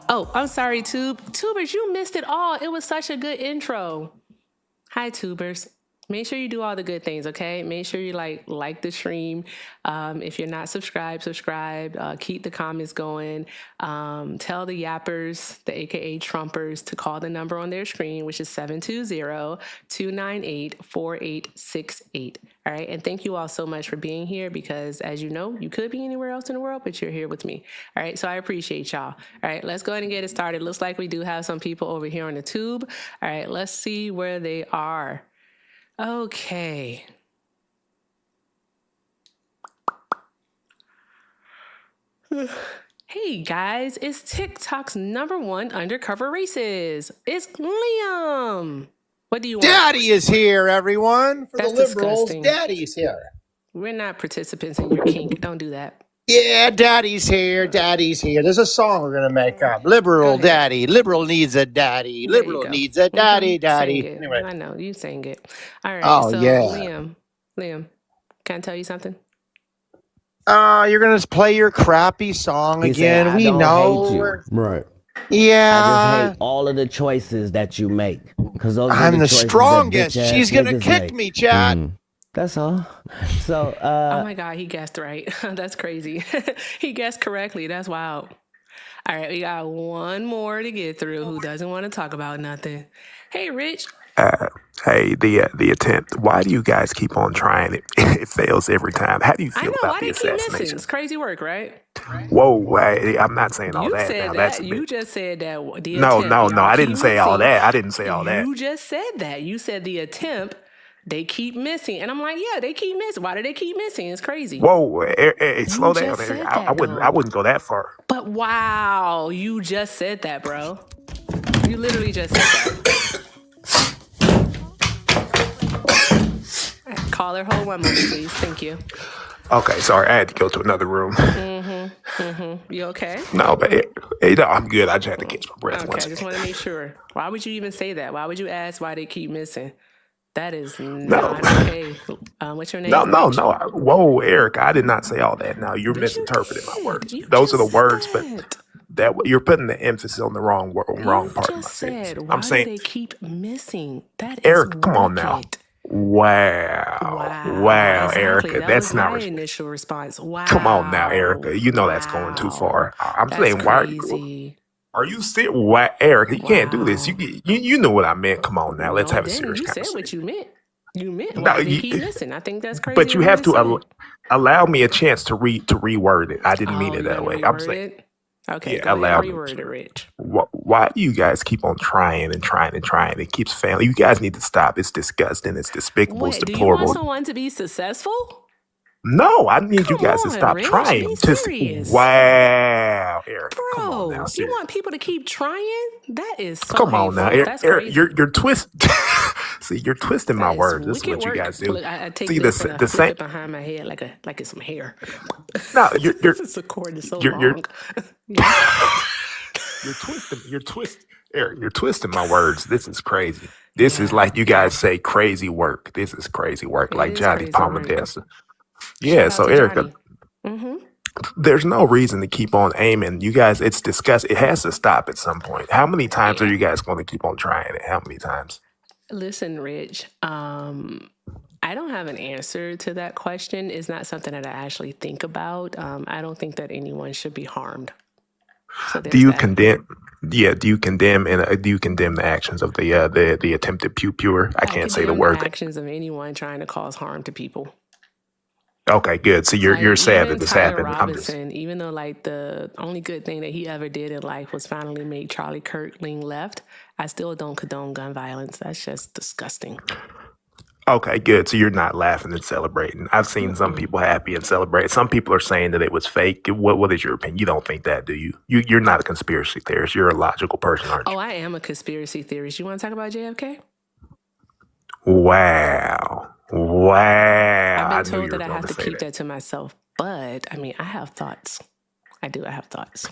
Oh, I'm sorry, Tubers, you missed it all. It was such a good intro. Hi, Tubers. Make sure you do all the good things, okay? Make sure you like the stream. If you're not subscribed, subscribe. Keep the comments going. Tell the yappers, the AKA Trumpers, to call the number on their screen, which is 720-298-4868. All right. And thank you all so much for being here because, as you know, you could be anywhere else in the world, but you're here with me. All right. So I appreciate y'all. All right. Let's go ahead and get it started. Looks like we do have some people over here on the tube. All right. Let's see where they are. Okay. Hey guys, it's TikTok's #1 undercover racist. It's Liam. What do you want? Daddy is here, everyone. For That's the liberals, disgusting. Daddy's here. We're not participants in your kink. Don't do that. Yeah, Daddy's here. Daddy's here. There's a song we're gonna make up. Liberal daddy. Liberal needs a daddy. There you Liberal go. needs a daddy. Sing Daddy. it. Anyway. I know you sang it. All right. Oh, so yeah. Liam, can I tell you something? You're gonna play your crappy song He said, again. I We don't know. hate you. Right. I Yeah. just hate all of the choices that you make. Because those are I'm the choices that strongest. bitch-ass She's gonna niggas kick make. me, Chad. That's all. So, Oh my God, he guessed right. That's crazy. He guessed correctly. That's wild. All right, we got one more to get through who doesn't want to talk about nothing. Hey, Rich. Hey, the attempt. Why do you guys keep on trying it? It fails every time. How do you I feel know, about why the they keep missing? assassination? It's crazy work, right? Whoa, I'm not saying all You that. said Now, that. that's a You bit. just said that the No, attempt, no, no. y'all I keep didn't say all missing. that. I didn't say all that. You just said that. You said the attempt, they keep missing. And I'm like, yeah, they keep missing. Why do they keep missing? It's crazy. Whoa, slow down. just said I that, wouldn't. though. I wouldn't go that far. But wow, you just said that, bro. You literally just said that. Call her hold one moment, please. Thank you. Okay, sorry. I had to go to another room. You okay? No, but no, I'm good. I just had to catch my breath Okay, once. I just want to make sure. Why would you even say that? Why would you ask why they keep missing? That is not okay. What's your name? No. Whoa, Eric, I did not say all that. Now you're misinterpreting my words. Those are the words, but that you're putting the emphasis on the wrong part of my sentence. Why I'm saying do they keep missing? That is Eric, come on now. wicked. Wow, Exactly. Erica, That that's was not. my initial response. Wow. Come on now, Erica. You know that's going too far. I'm That's saying, why crazy. are you serious? Why, Erica? You can't do this. You know what I meant. Come on now, let's have a serious You said conversation. what you meant. You meant No, why they keep missing. I think that's crazy. But you have to allow me a chance to reword it. I didn't mean it that way. I'm saying. Okay, Yeah, go allow ahead, me. reword it, Rich. Why do you guys keep on trying and trying and trying? It keeps failing. You guys need to stop. It's disgusting. It's despicable. It's Wait, do you deplorable. want someone to be successful? No, I need you guys to stop Rich, trying. be serious. Wow, Eric. Bro, Come on now. you want people to keep trying? That is so Come on now, hateful. That's crazy. you're See, you're twisting my words. This is what you guys do. Look, I take See, this and I the flip same. it behind my head like it's some hair. No, you're This cord is so you're long. Eric, you're twisting my words. This is crazy. This is like you guys say crazy work. This is crazy work, like Johnny Palmerdale. Yeah, so Erica, there's no reason to keep on aiming. You guys, it's disgusting. It has to stop at some point. How many times are you guys going to keep on trying it? How many times? Listen, Rich, I don't have an answer to that question. It's not something that I actually think about. I don't think that anyone should be harmed. So do you condemn? Yeah, do you condemn the actions of the attempted pew-pewer? I can't say the word. The actions of anyone trying to cause harm to people. Okay, good. So you're sad that this happened. Robinson, even though like the only good thing that he ever did in life was finally make Charlie Kirk lean left, I still don't condone gun violence. That's just disgusting. Okay, good. So you're not laughing and celebrating. I've seen some people happy and celebrate. Some people are saying that it was fake. What is your opinion? You don't think that, do you? You're not a conspiracy theorist. You're a logical person, aren't you? Oh, I am a conspiracy theorist. You want to talk about JFK? Wow. I've been told that I have to keep that to myself. But, I mean, I have thoughts. I have thoughts.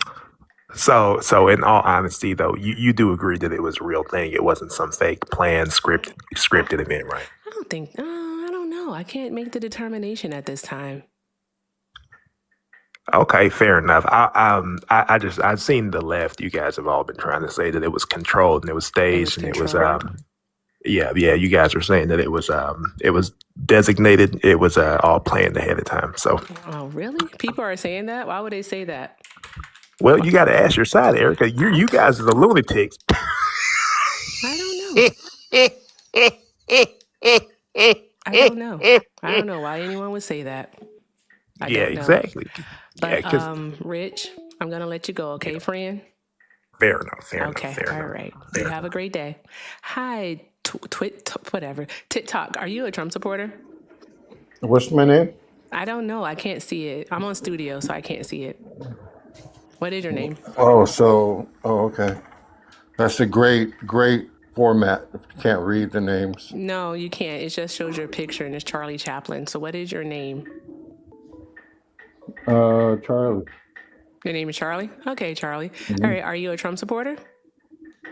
So in all honesty, though, you do agree that it was a real thing. It wasn't some fake planned, scripted event, right? I don't know. I can't make the determination at this time. Okay, fair enough. I've seen the left. You guys have all been trying to say that it was controlled and it was It was staged and it was controlled. yeah. You guys were saying that it was designated. It was all planned ahead of time. So Oh, really? People are saying that? Why would they say that? well, you got to ask your side, Erica. You guys are the lunatics. I don't know. I don't know. I don't know why anyone would say that. I Yeah, don't know. exactly. Yeah, But because Rich, I'm gonna let you go, okay, friend? fair enough, fair enough, Okay, fair all enough. right. You have a great day. Hi, whatever. TikTok. Are you a Trump supporter? What's my name? I don't know. I can't see it. I'm on studio, so I can't see it. What is your name? Okay. That's a great format. If you can't read the names. No, you can't. It just shows your picture and it's Charlie Chaplin. So what is your name? Charlie. Your name is Charlie? Okay, Charlie. Mm-hmm. All right. Are you a Trump supporter?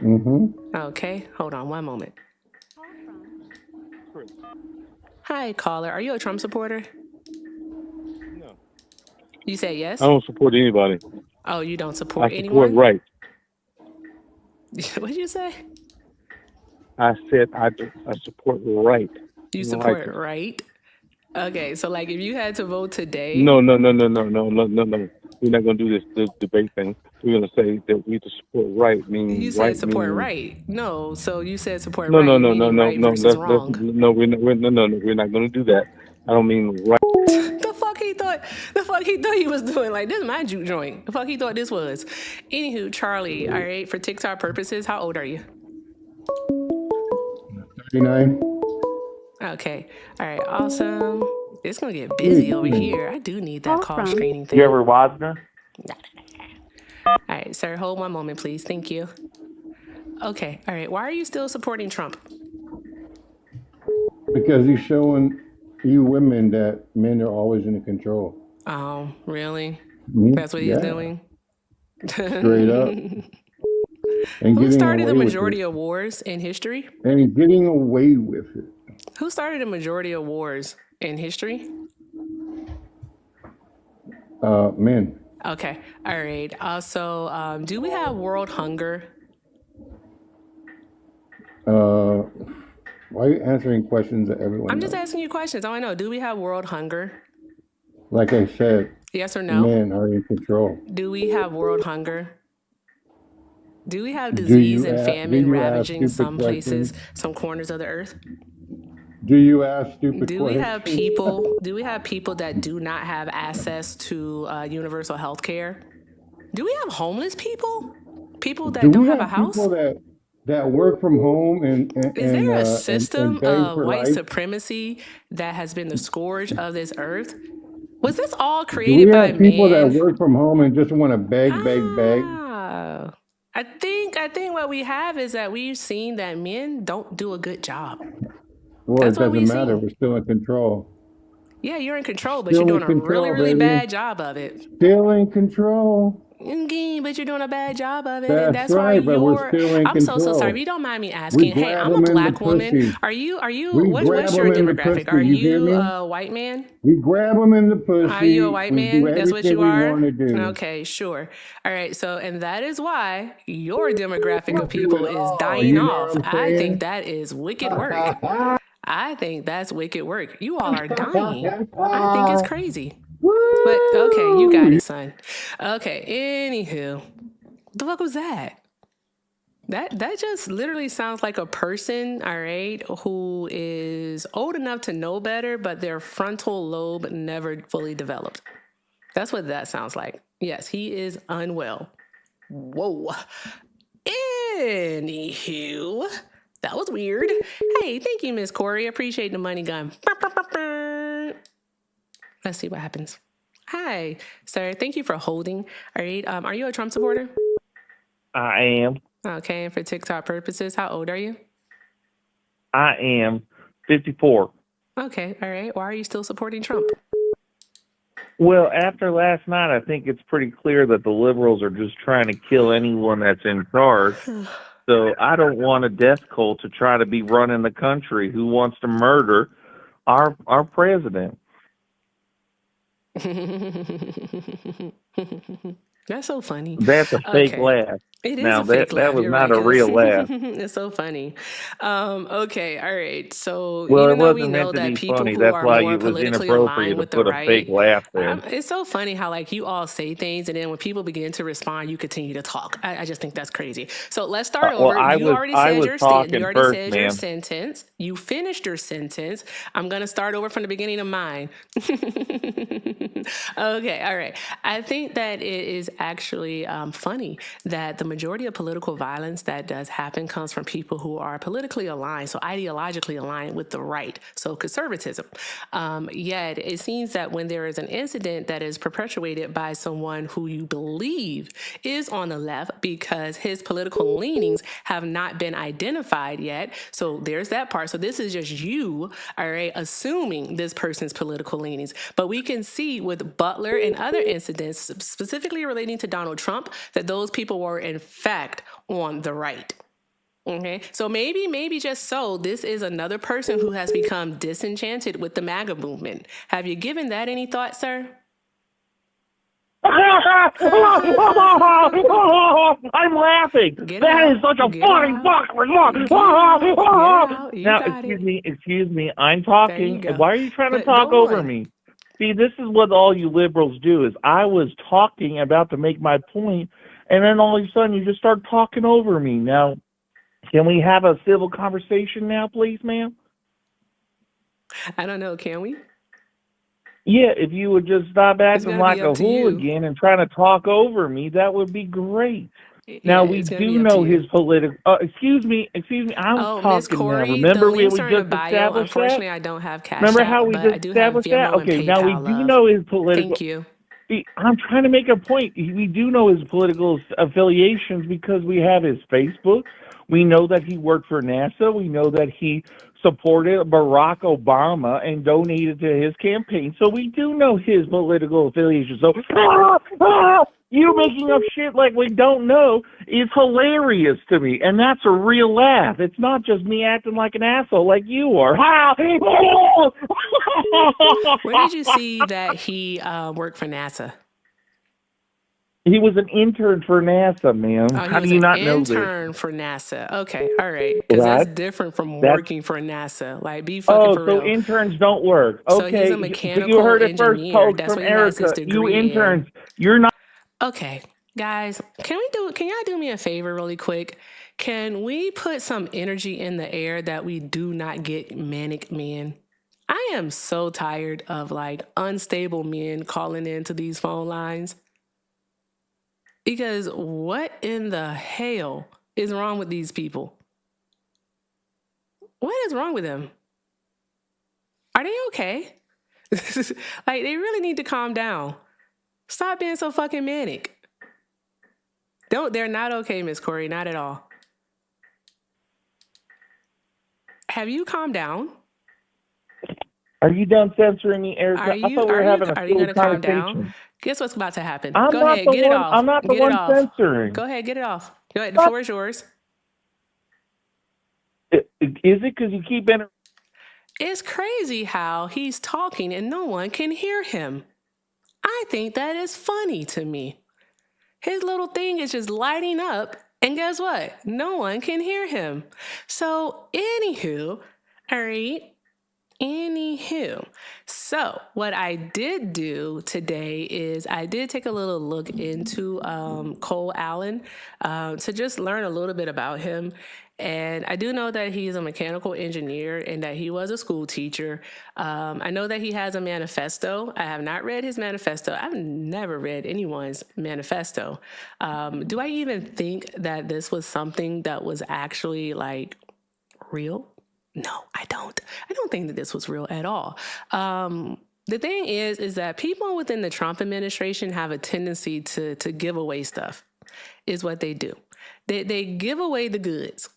Mm-hmm. Okay. Hold on one moment. Hi, caller. Are you a Trump supporter? No. You say yes? I don't support anybody. Oh, you don't support I support anyone? right. What did you say? I said I support right. You support right? Okay, so like if you had to vote today. No. We're not gonna do this debate thing. We're gonna say that we to support right means You said right support meaning, right. No, so you said support no, right, meaning right versus wrong. we're not gonna do that. I don't mean right. The fuck he thought he was doing? Like, this is my juke joint. The fuck he thought this was? Anywho, Charlie, all right, for TikTok purposes, how old are you? 39. Okay. All right, awesome. It's gonna get busy over here. I do need that call screening thing. You ever Wazner? All right, sir, hold one moment, please. Thank you. Okay, all right. Why are you still supporting Trump? Because he's showing you women that men are always in control. Oh, really? Mhm. That's what he's doing? Straight up. And Who started the away with majority it. of wars in history? And getting away with it. Who started the majority of wars in history? Men. Okay, all right. Also, do we have world hunger? Why are you answering questions that everyone I'm just knows? asking you questions. I want to know, do we have world hunger? Like I said, Yes or no? men are in control. Do we have world hunger? Do we have disease and famine ravaging some places, some corners of the earth? Do you ask stupid Do we questions? have people? Do we have people that do not have access to universal health care? Do we have homeless people? People that don't have a house? People that work from home and Is there a and system beg of for white life? supremacy that has been the scourge of this earth? Was this all Do created we by have people that man? work from home and just want to beg? Ah, I think what we have is that we've seen that men don't do a good job. Well, That's it what we doesn't matter. see. We're still in control. Yeah, you're in control, but Still you're in doing a really, control, really baby. bad job of it. Still in control. But you're doing a bad job of it, That's and that's why right, but we're you're. still in I'm so sorry. control. If you don't mind me We asking, hey, grab I'm a them in the black woman. pussy. Are We you? grab What's your them in the demographic? pussy. Are You hear you me? a white man? We grab them in the pussy. Are you a white We do man? That's what everything you we are? want to do. Okay, sure. All right, so, and that is why your demographic of Do people it is all. dying You know off. what I'm I saying? think that is wicked work. I think that's wicked work. You all are dying. I think it's crazy. But okay, you got it, son. Okay, anywho. What the fuck was that? That just literally sounds like a person, all right, who is old enough to know better, but their frontal lobe never fully developed. That's what that sounds like. Yes, he is unwell. Whoa. Anywho, that was weird. Hey, thank you, Miss Corey. Appreciate the money gun. Let's see what happens. Hi, sir. Thank you for holding. All right. Are you a Trump supporter? I am. Okay. And for TikTok purposes, how old are you? I am 54. Okay. All right. Why are you still supporting Trump? Well, after last night, I think it's pretty clear that the liberals are just trying to kill anyone that's in charge. So I don't want a death cult to try to be running the country who wants to murder our president. That's so funny. That's a fake Okay. laugh. It is Now a fake that laugh. was You're not right, a because real laugh. it's so funny. Okay, all right. So Well, it even though we wasn't know meant to that be people funny. who That's are why more it was politically inappropriate aligned to with the put a fake right, laugh there. it's so funny how like you all say things and then when people begin to respond, you continue to talk. I just think that's crazy. So let's start Well, over. You already I said was your stand. You talking already first, said your ma'am. sentence. You finished your sentence. I'm gonna start over from the beginning of mine. Okay, all right. I think that it is actually funny that the majority of political violence that does happen comes from people who are politically aligned, so ideologically aligned with the right, so conservatism. Yet it seems that when there is an incident that is perpetuated by someone who you believe is on the left because his political leanings have not been identified yet, so there's that part. So this is just you, all right, assuming this person's political leanings. But we can see with Butler and other incidents, specifically relating to Donald Trump, that those people were in fact on the right. Okay, so maybe just so, this is another person who has become disenchanted with the MAGA movement. Have you given that any thought, sir? I'm laughing. Get That out. is such a Get funny out. fucking remark. Get out. You Now, got it. excuse me. I'm There you talking. go. Why are you trying to But talk go over on. me? See, this is what all you liberals do. Is I was talking about to make my point, and then all of a sudden you just start talking over me. Now, can we have a civil conversation now, please, ma'am? I don't know. Can we? Yeah, if you would just stop It's acting gonna be like up a to you. hooligan and trying to talk over me, that would be great. Yeah, Now, we it's gonna do be up to know you. his political. Excuse me, I'm Oh, Miss talking now. Corey, the Remember we links are in the just bio. established that? Unfortunately, I don't have Cash Remember App, how we but I just do have established that? Venmo and Okay, now we PayPal, do love. know his political. Thank you. See, I'm trying to make a point. We do know his political affiliations because we have his Facebook. We know that he worked for NASA. We know that he supported Barack Obama and donated to his campaign. So we do know his political affiliations. So you making up shit like we don't know is hilarious to me. And that's a real laugh. It's not just me acting like an asshole like you are. Where did you see that he worked for NASA? He was an intern for NASA, ma'am. Oh, he How do was you an not know this? intern for NASA. Okay, all right, because that's What? different from That's working for NASA. Like, be fucking for so real. interns don't work. So he's a Okay, so you mechanical heard it first, engineer. folks, That's from what he has his Erica. You degree in. interns, you're not. Okay, guys, can y'all do me a favor really quick? Can we put some energy in the air that we do not get manic men? I am so tired of like unstable men calling into these phone lines. Because what in the hell is wrong with these people? What is wrong with them? Are they okay? Like, they really need to calm down. Stop being so fucking manic. They're not okay, Miss Corey, not at all. Have you calmed down? Are you done censoring me, Erica? Are I you thought we were having a are you civil gonna calm conversation. down? Guess what's about to happen? I'm Go not ahead, the get it one. off. I'm not the Get it one off. censoring. Go ahead, get it off. Go ahead, the floor is yours. Is it because you keep interrupting? It's crazy how he's talking and no one can hear him. I think that is funny to me. His little thing is just lighting up, and guess what? No one can hear him. So, anywho, all right. So what I did do today is I did take a little look into Cole Allen to just learn a little bit about him. And I do know that he's a mechanical engineer and that he was a school teacher. I know that he has a manifesto. I have not read his manifesto. I've never read anyone's manifesto. Do I even think that this was something that was actually like real? No, I don't. I don't think that this was real at all. The thing is that people within the Trump administration have a tendency to give away stuff, is what they do. They give away the goods,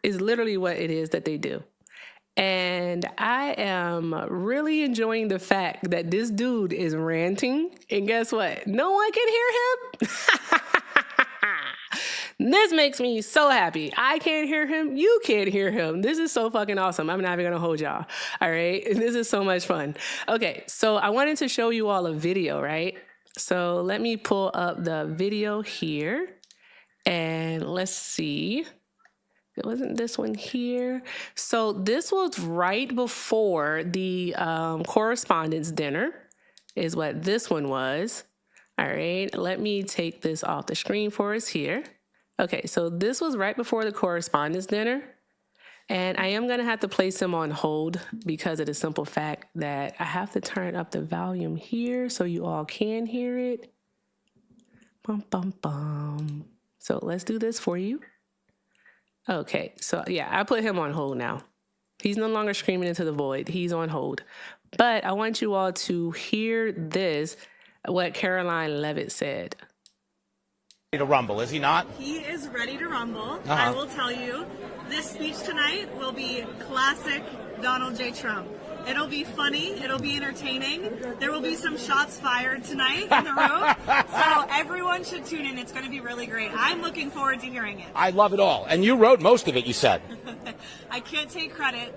is literally what it is that they do. And I am really enjoying the fact that this dude is ranting, and guess what? No one can hear him. This makes me so happy. I can't hear him. You can't hear him. This is so fucking awesome. I'm not even going to hold y'all. All right. This is so much fun. Okay. So I wanted to show you all a video, right? So let me pull up the video here and let's see. It wasn't this one here. So this was right before the correspondence dinner is what this one was. All right, let me take this off the screen for us here. Okay, so this was right before the correspondence dinner. And I am gonna have to place him on hold because of the simple fact that I have to turn up the volume here so you all can hear it. Bum, bum, bum. So let's do this for you. Okay, so yeah, I put him on hold now. He's no longer screaming into the void. He's on hold. But I want you all to hear this, what Caroline Levitt said. To rumble, is he not? He is ready to rumble. I will tell you, this speech tonight will be classic Donald J. Trump. It'll be funny. It'll be entertaining. There will be some shots fired tonight in the room. So everyone should tune in. It's going to be really great. I'm looking forward to hearing it. I love it all. And you wrote most of it, you said. I can't take credit.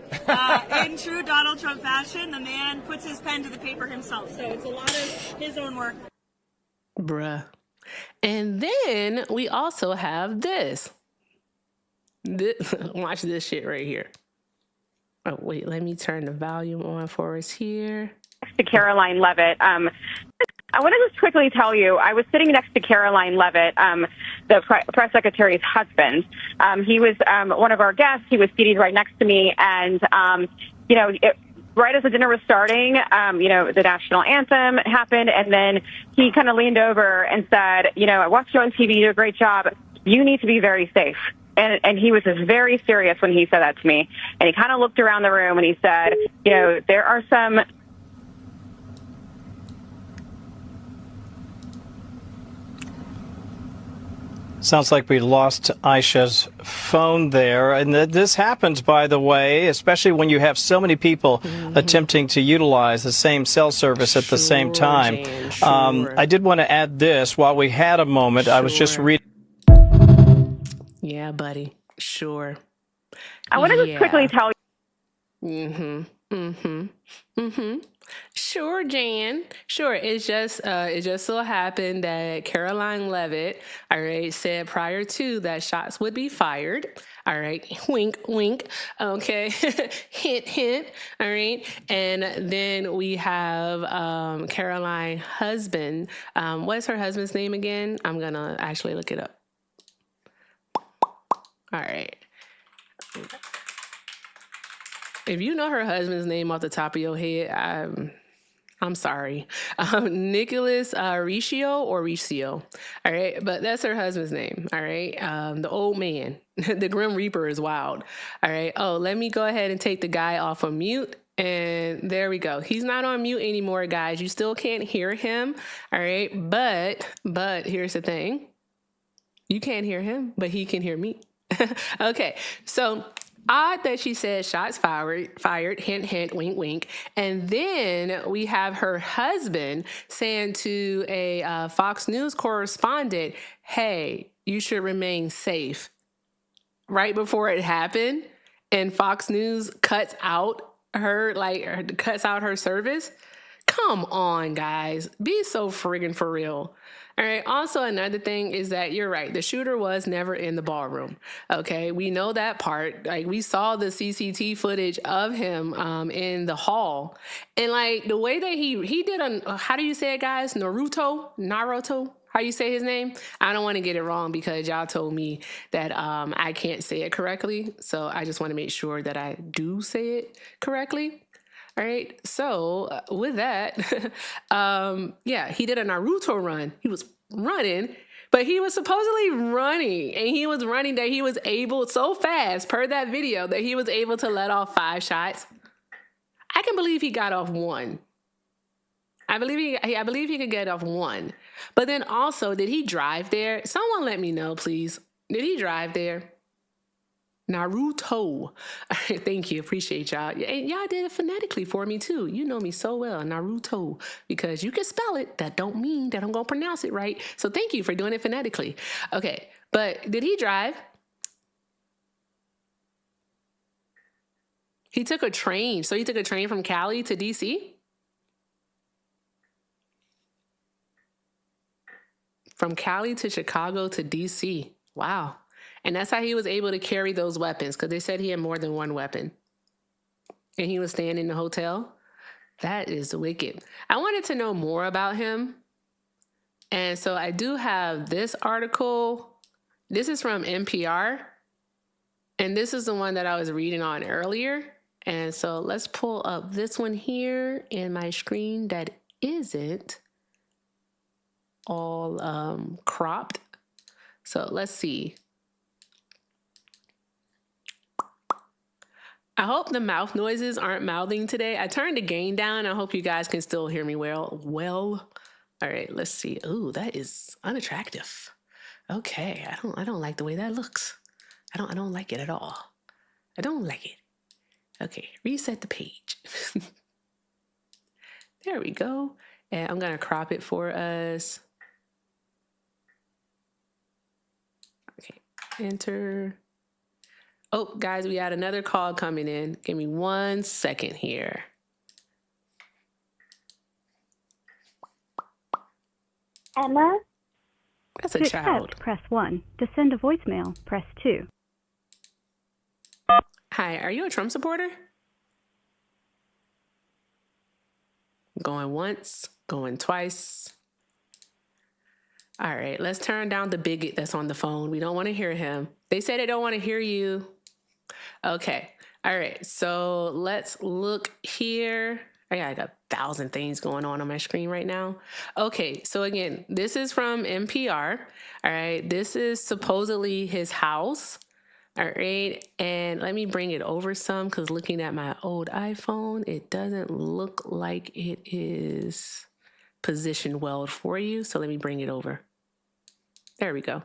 In true Donald Trump fashion, the man puts his pen to the paper himself. So it's a lot of his own work. Bruh. And then we also have this. Watch this shit right here. Oh, wait, let me turn the volume on for us here. To Caroline Levitt. I want to just quickly tell you, I was sitting next to Caroline Levitt, the press secretary's husband. He was one of our guests. He was seated right next to me. And, right as the dinner was starting, the national anthem happened. And then he kind of leaned over and said, I watched you on TV. You do a great job. You need to be very safe. And he was just very serious when he said that to me. And he kind of looked around the room and he said, there are some. Sounds like we lost Aisha's phone there. And this happens, by the way, especially when you have so many people attempting to utilize the same cell service at the same time. Jan, sure. I did want to add this while we had a moment. I was just reading. Yeah, buddy. Sure. I want to just quickly tell you. Sure, Jan. Sure. It just so happened that Caroline Levitt, all right, said prior to that shots would be fired. All right. Wink, wink. Okay. Hint, hint. All right. And then we have Caroline husband. What's her husband's name again? I'm going to actually look it up. All right. If you know her husband's name off the top of your head, I'm sorry. Nicholas Riccio or Riccio. All right. But that's her husband's name. All right. The old man. The Grim Reaper is wild. All right. Oh, let me go ahead and take the guy off of mute. And there we go. He's not on mute anymore, guys. You still can't hear him. All right. But here's the thing. You can't hear him, but he can hear me. Okay, so odd that she said shots fired, hint, hint, wink, wink. And then we have her husband saying to a Fox News correspondent, hey, you should remain safe. Right before it happened, and Fox News cuts out her service. Come on, guys. Be so friggin' for real. All right. Also, another thing is that you're right. The shooter was never in the ballroom. Okay. We know that part. Like, we saw the CCTV footage of him in the hall. And like the way that he did how do you say it, guys? Naruto? How you say his name? I don't want to get it wrong because y'all told me that I can't say it correctly. So I just want to make sure that I do say it correctly. All right. So with that, he did a Naruto run. He was running, but he was supposedly running, and he was running that he was able so fast per that video that he was able to let off 5 shots. I can believe he got off 1. I believe he could get off 1. But then also, did he drive there? Someone let me know, please. Did he drive there? Naruto. Thank you. Appreciate y'all. And y'all did it phonetically for me too. You know me so well, Naruto, because you can spell it. That don't mean that I'm going to pronounce it right. So thank you for doing it phonetically. Okay. But did he drive? He took a train. So he took a train from Cali to DC? From Cali to Chicago to DC. Wow. And that's how he was able to carry those weapons, because they said he had more than one weapon. And he was staying in the hotel. That is wicked. I wanted to know more about him. And so I do have this article. This is from NPR. And this is the one that I was reading on earlier. And so let's pull up this one here in my screen that isn't all cropped. So let's see. I hope the mouth noises aren't mouthing today. I turned the gain down. I hope you guys can still hear me well. All right, let's see. Ooh, that is unattractive. Okay, I don't like the way that looks. I don't like it at all. I don't like it. Okay, reset the page. There we go. And I'm gonna crop it for us. Okay, enter. Oh, guys, we got another call coming in. Give me 1 second here. Emma? That's a To child. accept, press 1. To send a voicemail, press 2. Hi, are you a Trump supporter? Going once, going twice. All right, let's turn down the bigot that's on the phone. We don't want to hear him. They say they don't want to hear you. Okay, all right, so let's look here. I got 1,000 things going on my screen right now. Okay, so again, this is from NPR. All right, this is supposedly his house. All right, and let me bring it over some, because looking at my old iPhone, it doesn't look like it is positioned well for you. So let me bring it over. There we go.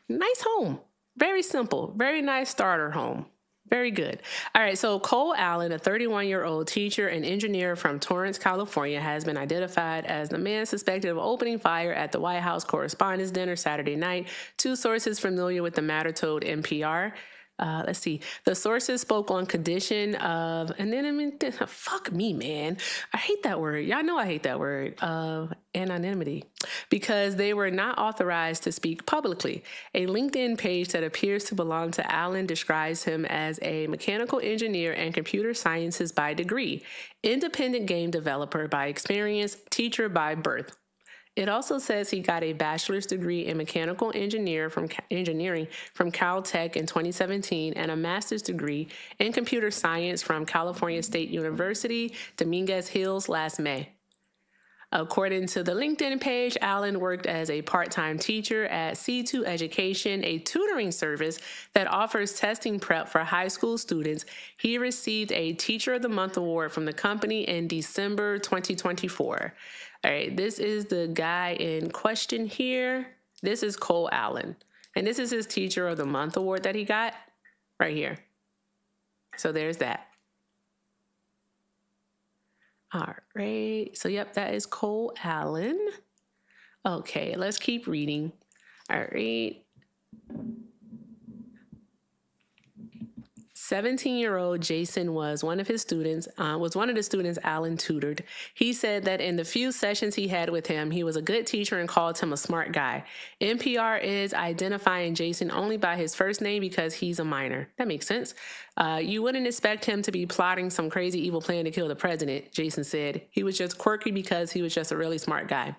Nice home. Very simple. Very nice starter home. Very good. All right, so Cole Allen, a 31-year-old teacher and engineer from Torrance, California, has been identified as the man suspected of opening fire at the White House Correspondents' Dinner Saturday night. Two sources familiar with the matter told NPR. Let's see. The sources spoke on condition of anonymity. Fuck me, man. I hate that word. Y'all know I hate that word. Of anonymity, because they were not authorized to speak publicly. A LinkedIn page that appears to belong to Allen describes him as a mechanical engineer and computer sciences by degree, independent game developer by experience, teacher by birth. It also says he got a bachelor's degree in mechanical engineering from Caltech in 2017 and a master's degree in computer science from California State University, Dominguez Hills last May. According to the LinkedIn page, Allen worked as a part-time teacher at C2 Education, a tutoring service that offers testing prep for high school students. He received a Teacher of the Month award from the company in December 2024. All right, this is the guy in question here. This is Cole Allen. And this is his Teacher of the Month award that he got right here. So there's that. All right. So, yep, that is Cole Allen. Okay, let's keep reading. All right. 17-year-old Jason was one of the students Allen tutored. He said that in the few sessions he had with him, he was a good teacher and called him a smart guy. NPR is identifying Jason only by his first name because he's a minor. That makes sense. You wouldn't expect him to be plotting some crazy evil plan to kill the president, Jason said. He was just quirky because he was just a really smart guy.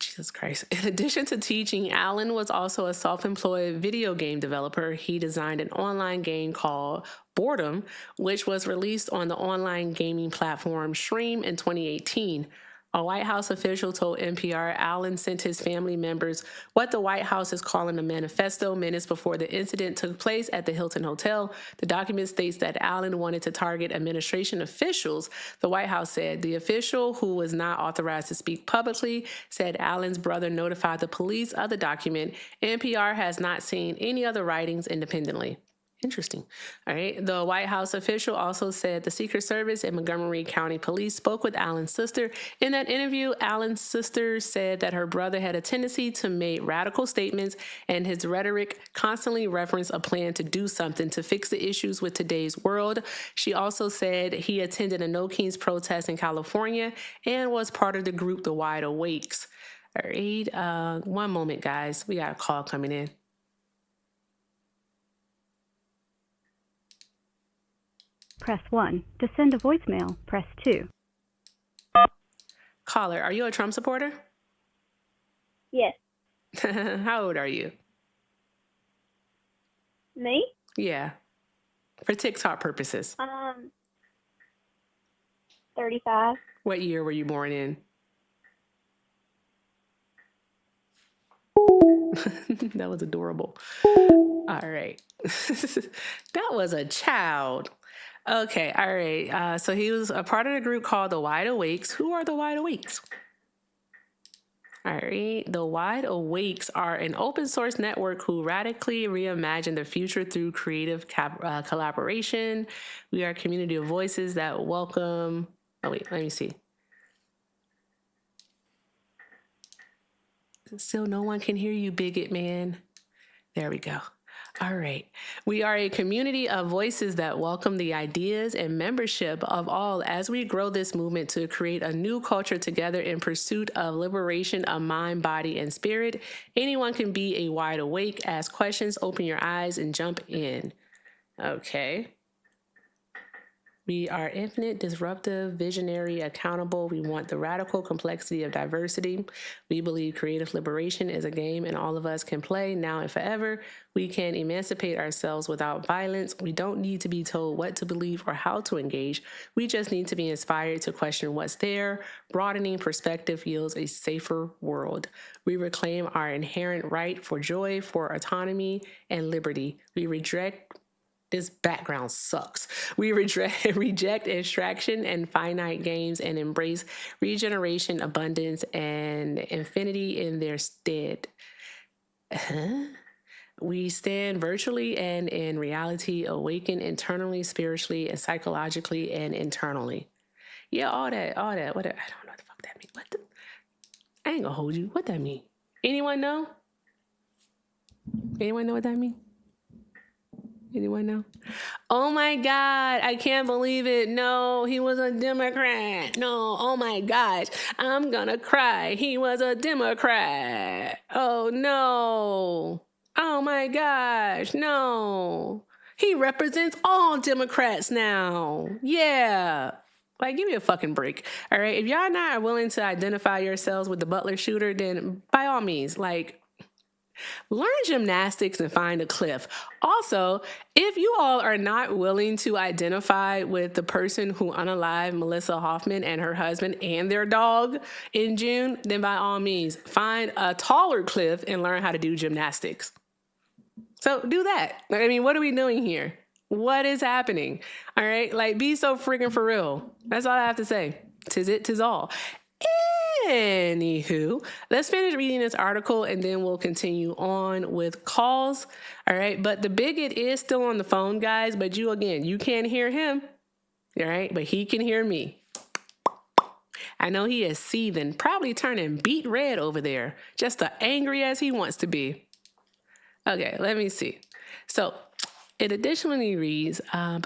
Jesus Christ. In addition to teaching, Allen was also a self-employed video game developer. He designed an online game called Boredom, which was released on the online gaming platform Stream in 2018. A White House official told NPR Allen sent his family members what the White House is calling a manifesto minutes before the incident took place at the Hilton Hotel. The document states that Allen wanted to target administration officials. The White House said the official, who was not authorized to speak publicly, said Allen's brother notified the police of the document. NPR has not seen any other writings independently. Interesting. All right. The White House official also said the Secret Service and Montgomery County Police spoke with Allen's sister. In that interview, Allen's sister said that her brother had a tendency to make radical statements, and his rhetoric constantly referenced a plan to do something to fix the issues with today's world. She also said he attended a No Kings protest in California and was part of the group The Wide Awakes. All right. One moment, guys. We got a call coming in. Press 1. To send a voicemail, press 2. Caller, are you a Trump supporter? Yes. How old are you? Me? Yeah. For TikTok purposes. 35. What year were you born in? That was adorable. All right. That was a child. Okay. All right. So he was a part of the group called the Wide Awakes. Who are the Wide Awakes? All right. The Wide Awakes are an open source network who radically reimagine the future through creative collaboration. We are a community of voices that welcome. Oh, wait, let me see. Still, no one can hear you, bigot man. There we go. All right. We are a community of voices that welcome the ideas and membership of all as we grow this movement to create a new culture together in pursuit of liberation of mind, body, and spirit. Anyone can be a wide awake, ask questions, open your eyes, and jump in. Okay. We are infinite, disruptive, visionary, accountable. We want the radical complexity of diversity. We believe creative liberation is a game and all of us can play now and forever. We can emancipate ourselves without violence. We don't need to be told what to believe or how to engage. We just need to be inspired to question what's there. Broadening perspective yields a safer world. We reclaim our inherent right for joy, for autonomy, and liberty. We reject This background sucks. We reject extraction and finite games and embrace regeneration, abundance, and infinity in their stead. We stand virtually and in reality, awaken internally, spiritually, and psychologically, and internally. Yeah, all that. What? I don't know what the fuck that means. I ain't gonna hold you. What that mean? Anyone know? Anyone know what that mean? Anyone know? Oh my God, I can't believe it. No, he was a Democrat. No, oh my gosh, I'm gonna cry. He was a Democrat. Oh no. Oh my gosh, no. He represents all Democrats now. Yeah. Like, give me a fucking break. All right. If y'all not willing to identify yourselves with the Butler shooter, then by all means, like, learn gymnastics and find a cliff. Also, if you all are not willing to identify with the person who unalived Melissa Hoffman and her husband and their dog in June, then by all means, find a taller cliff and learn how to do gymnastics. So do that. I mean, what are we doing here? What is happening? All right? Like, be so freaking for real. That's all I have to say. 'Tis it, 'tis all. Anywho, let's finish reading this article and then we'll continue on with calls. All right. But the bigot is still on the phone, guys. But you can't hear him. All right. But he can hear me. I know he is seething, probably turning beet red over there, just as angry as he wants to be. Okay. Let me see. So it additionally reads, so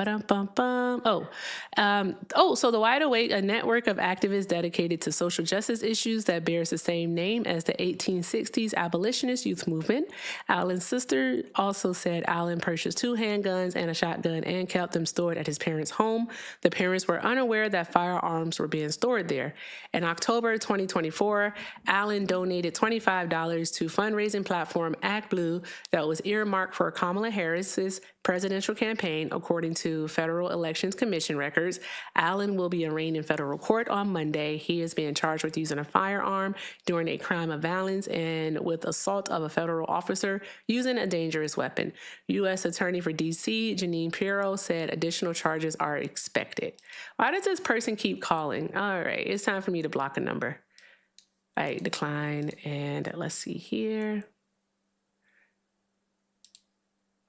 the Wide Awake, a network of activists dedicated to social justice issues that bears the same name as the 1860s abolitionist youth movement. Allen's sister also said Allen purchased 2 handguns and a shotgun and kept them stored at his parents' home. The parents were unaware that firearms were being stored there. In October 2024, Allen donated $25 to fundraising platform Act Blue that was earmarked for Kamala Harris's presidential campaign, according to Federal Elections Commission records. Allen will be arraigned in federal court on Monday. He is being charged with using a firearm during a crime of violence and with assault of a federal officer using a dangerous weapon. U.S. Attorney for D.C., Janine Pirro, said additional charges are expected. Why does this person keep calling? All right, it's time for me to block a number. All right, decline, and let's see here.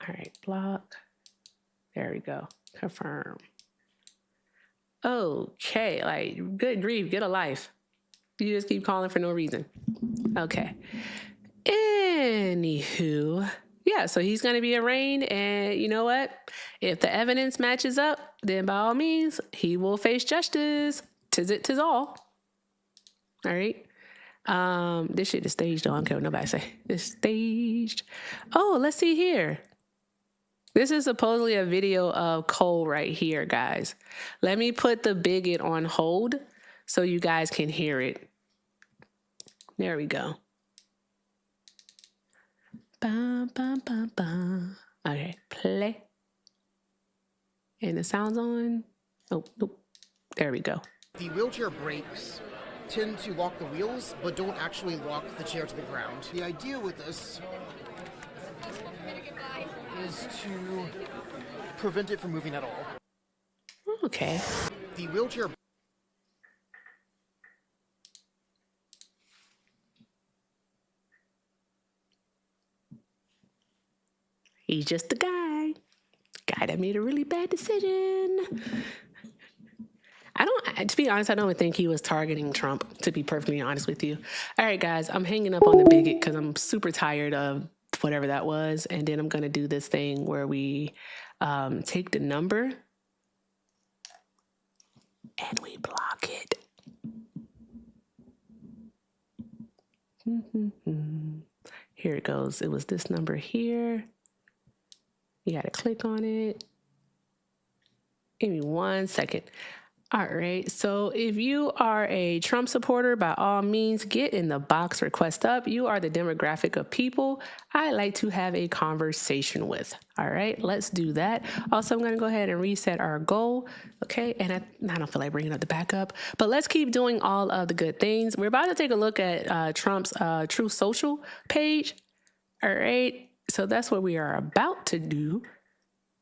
All right, block. There we go. Confirm. Okay, like, good grief, get a life. You just keep calling for no reason. Okay. Anywho, yeah, so he's going to be arraigned, and you know what? If the evidence matches up, then by all means, he will face justice. Tis it, tis all. All right. This shit is staged, though. I don't care what nobody say. It's staged. Oh, let's see here. This is supposedly a video of Cole right here, guys. Let me put the bigot on hold so you guys can hear it. There we go. Bum, bum, bum, bum. Okay, play. And the sound's on. Oh, nope. There we go. The wheelchair brakes tend to lock the wheels, but don't actually lock the chair to the ground. The idea with this is to prevent it from moving at all. Okay. The wheelchair... He's just the guy that made a really bad decision. To be honest, I don't think he was targeting Trump, to be perfectly honest with you. All right, guys, I'm hanging up on the bigot because I'm super tired of whatever that was. And then I'm going to do this thing where we take the number and we block it. Here it goes. It was this number here. You got to click on it. Give me 1 second. All right. So if you are a Trump supporter, by all means, get in the box, request up. You are the demographic of people I like to have a conversation with. All right. Let's do that. Also, I'm going to go ahead and reset our goal. Okay. And I don't feel like bringing up the backup, but let's keep doing all of the good things. We're about to take a look at Trump's True Social page. All right. So that's what we are about to do,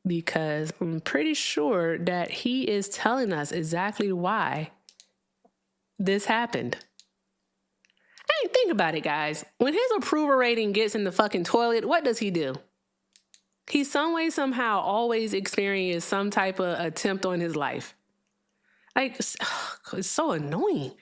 because I'm pretty sure that he is telling us exactly why this happened. Hey, think about it, guys. When his approval rating gets in the fucking toilet, what does he do? He some way, somehow always experiences some type of attempt on his life. Like, it's so annoying.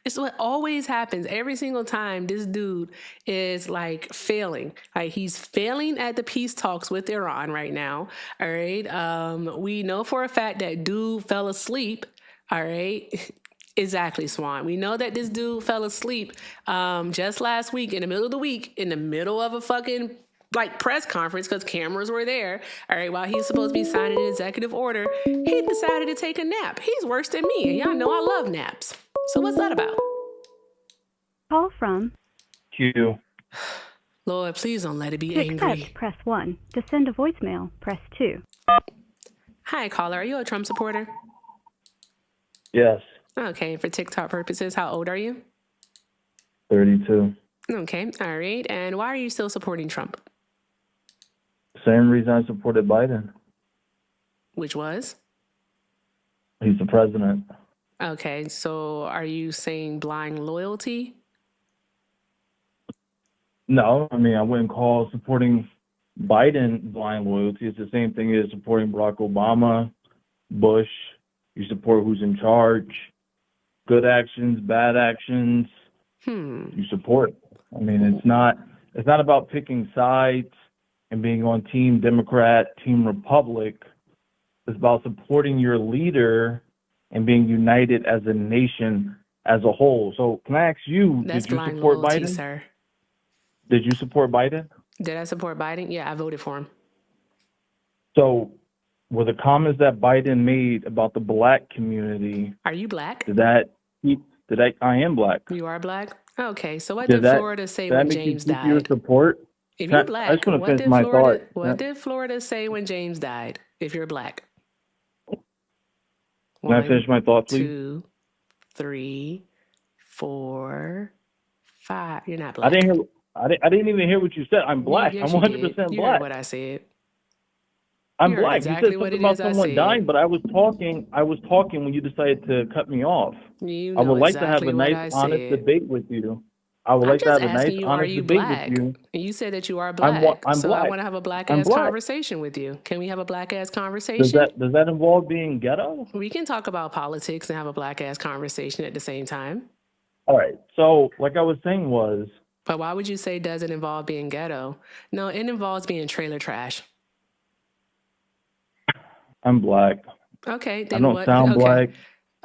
It's what always happens every single time this dude is like failing. Like, he's failing at the peace talks with Iran right now. All right. We know for a fact that dude fell asleep. All right. Exactly, Swan. We know that this dude fell asleep just last week, in the middle of the week, in the middle of a fucking like press conference, because cameras were there. All right, while he's supposed to be signing an executive order, he decided to take a nap. He's worse than me, and y'all know I love naps. So what's that about? Call from Q. Lord, please don't let it be to angry. accept, press 1. To send a voicemail, press 2. Hi, caller. Are you a Trump supporter? Yes. Okay, for TikTok purposes, how old are you? 32. Okay, all right. And why are you still supporting Trump? Same reason I supported Biden. Which was? He's the president. Okay, so are you saying blind loyalty? No, I mean, I wouldn't call supporting Biden blind loyalty. It's the same thing as supporting Barack Obama, Bush. You support who's in charge. Good actions, bad actions. You support. I mean, it's not about picking sides and being on Team Democrat, Team Republic. It's about supporting your leader and being united as a nation as a whole. So can I ask you, That's did you blind support loyalty, Biden? sir. Did you support Biden? Did I support Biden? Yeah, I voted for him. So were the comments that Biden made about the black community, Are you black? I am black. You are black? Okay, so what Did did that- Florida say Did that when make you James keep your died? support? If Can you're I black, just want to what finish did my Florida thought. what did Florida say when James died? If you're black. Can I finish my thought, please? 2, 3, 4, 5. You're not black. I didn't even hear what you said. I'm black. Yes, I'm you 100% did. You black. heard what I said. I'm You heard black. exactly You said what something it about is I someone said. dying, but I was talking when you decided to cut me off. You I know would like to have exactly a what nice, I honest said. debate with you. I would I'm like to just have a nice, asking you, are honest you debate with black? you. And you said that you are I'm black. I'm So I black. want to have a black I'm ass black. conversation with you. Can we have a black ass Does conversation? that involve being ghetto? We can talk about politics and have a black ass conversation at the same time. All right. So, like I was saying was, But why would you say does it involve being ghetto? No, it involves being trailer trash. I'm black. Okay, I then don't what? sound Okay. black.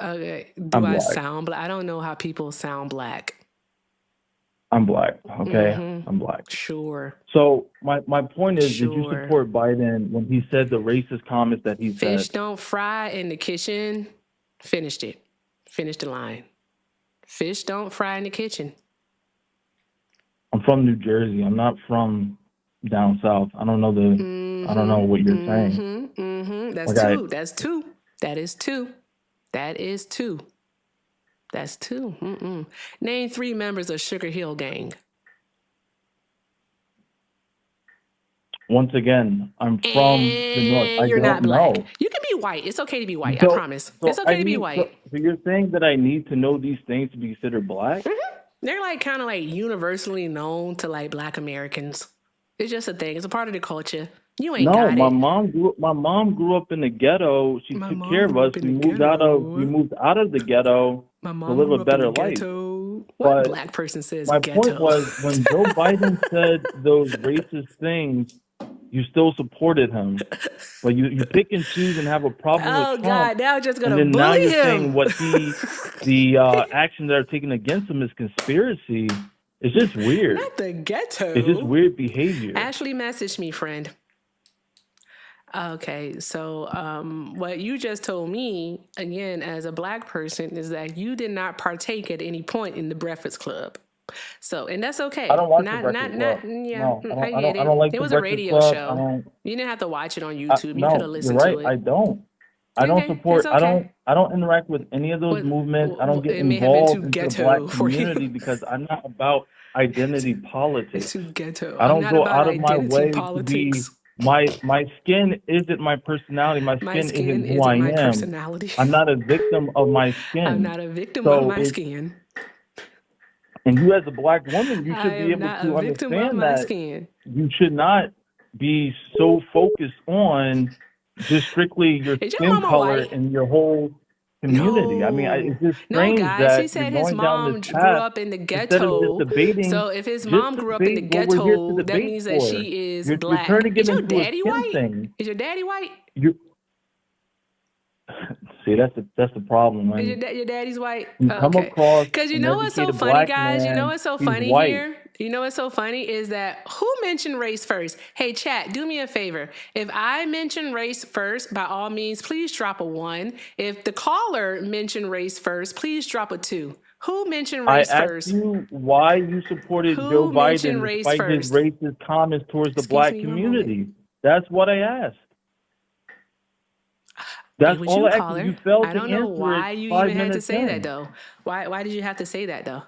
Okay. Do I'm I black. sound black? I don't know how people sound black. I'm black. Okay. Mm-hmm. I'm black. Sure. So my point is, did you Sure. support Biden when he said the racist comments that he Fish said? don't fry in the kitchen. Finished it. Finished the line. Fish don't fry in the kitchen. I'm from New Jersey. I'm not from down south. I don't know I don't know what you're saying. That's Okay. two. That's two. That is two. That is two. That's two. Name 3 members of Sugar Hill Gang. Once again, I'm from the north. And I you're not don't black. know. You can be white. It's okay to be white. I promise. It's okay to be white. So you're saying that I need to know these things to be considered black? They're like kind of like universally known to like black Americans. It's just a thing. It's a part of the culture. You ain't No, got my it. mom grew up in the ghetto. She took care of us. We moved out of the ghetto My to mom live grew a up in better the life. ghetto. What But black person says my ghetto? point was, when Joe Biden said those racist things, you still supported him. But you pick and choose and have a problem Oh with Trump. God, now I'm just gonna And then now bully you're saying him. what the actions that are taken against him is conspiracy. It's just weird. Not the ghetto. It's just weird behavior. Ashley messaged me, friend. Okay, so what you just told me, again, as a black person, is that you did not partake at any point in the Breakfast Club. So, and that's okay. I don't watch not, the Breakfast not, Club. yeah, No, I get it. I don't like It the was a Breakfast radio Club. show. You didn't have to watch it on YouTube. You could have No, you're listened right. to it. I don't. I don't Okay, support. it's okay. I don't interact with any of those Well, movements. I don't get it may have been involved too into the ghetto black for you. community because I'm not about identity It's politics. too ghetto. I I'm don't not go about out of my identity way to be. politics. My skin isn't my personality. My My skin skin isn't who isn't I my am. personality. I'm not a victim of my skin. I'm not a victim So of my it's skin. And you, as a black woman, you I should be am able not to a victim of understand my that skin. you should not be so focused on just strictly your Is your skin mama color white? and your whole community. I mean, it's just No, strange guys. He that you're said his going down mom this grew path up in the instead of just ghetto. debating. So if his Just mom grew up in the debate what we're here to ghetto, that debate means that for. she is You're black. trying to get Is your into a daddy skin white? thing. Is your daddy white? You see, that's the problem. Is When your daddy's white? you come Okay. across Because you an know what's so educated funny, black guys? You know man, what's so he's funny white. here? You know what's so funny is that who mentioned race first? Hey, chat, do me a favor. If I mention race first, by all means, please drop a 1. If the caller mentioned race first, please drop a 2. Who mentioned I race asked first? you why you supported Joe Who mentioned Biden race despite his first? racist comments towards the Excuse black me one moment. community. That's what I asked. That's It was all you, I asked. caller. You failed I to don't know answer why it you 5 even had to minutes say that, in. though. Why did you have to say that, though?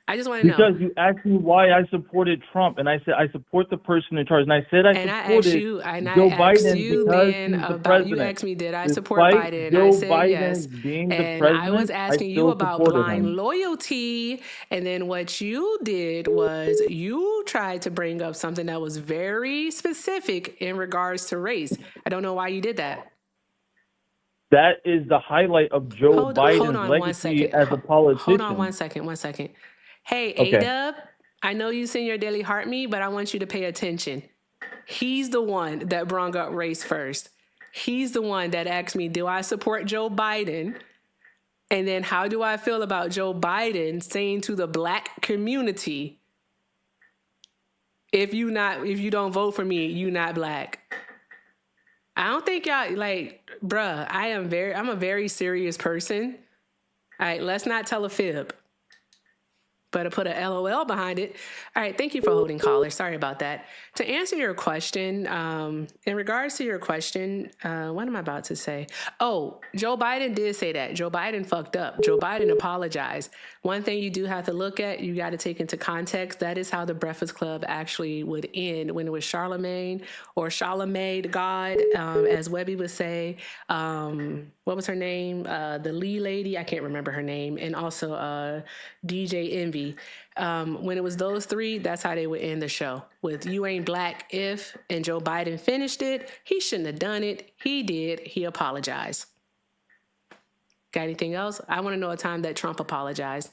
I just want to know. Because you asked me why I supported Trump, and I said I support the person in charge, and I said I And I asked supported you, and Joe I asked Biden you because then he's the about, you president. asked me, did I support Despite Biden? And Joe I said yes. Biden being the And I was president, I asking you still about supported blind him. loyalty. And then what you did was you tried to bring up something that was very specific in regards to race. I don't know why you did that. That is the highlight of Joe Hold Biden's on 1 legacy second. as a politician. Hold on 1 second. 1 second. Hey, Okay. A-Dub, I know you send your daily heart me, but I want you to pay attention. He's the one that brought up race first. He's the one that asked me, do I support Joe Biden? And then how do I feel about Joe Biden saying to the black community, if you don't vote for me, you not black. I don't think y'all bruh, I'm a very serious person. All right, let's not tell a fib. But I put a LOL behind it. All right, thank you for holding, caller. Sorry about that. To answer your question, in regards to your question, what am I about to say? Oh, Joe Biden did say that. Joe Biden fucked up. Joe Biden apologized. One thing you do have to look at, you got to take into context, that is how the Breakfast Club actually would end when it was Charlemagne or Charlemagne God, as Webby would say. What was her name? The Lee lady, I can't remember her name. And also DJ Envy. three. When it was those three, that's how they would end the show. With "You Ain't Black If" and Joe Biden finished it. He shouldn't have done it. He did. He apologized. Got anything else? I want to know a time that Trump apologized.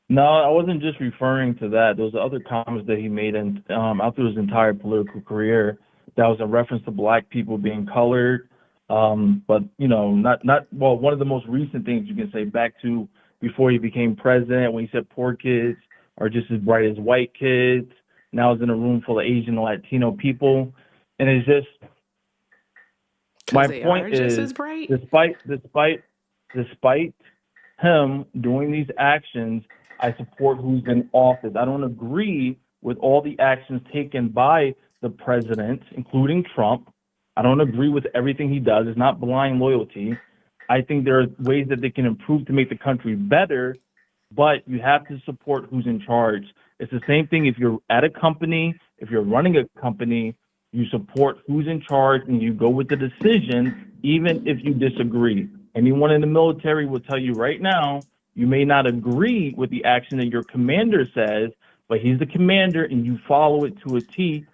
No, I wasn't just referring to that. Those are other comments that he made after his entire political career. That was a reference to black people being colored. But one of the most recent things you can say back to before he became president, when he said poor kids are just as bright as white kids. Now he's in a room full of Asian and Latino people, and it's just my point is, despite him doing these actions, I support who's in office. I don't agree with all the actions taken by the president, including Trump. I don't agree with everything he does. It's not blind loyalty. I think there are ways that they can improve to make the country better, but you have to support who's in charge. It's the same thing if you're at a company, if you're running a company, you support who's in charge and you go with the decision, even if you disagree. Anyone in the military will tell you right now, you may not agree with the action that your commander says, but he's the commander and you follow it to a T,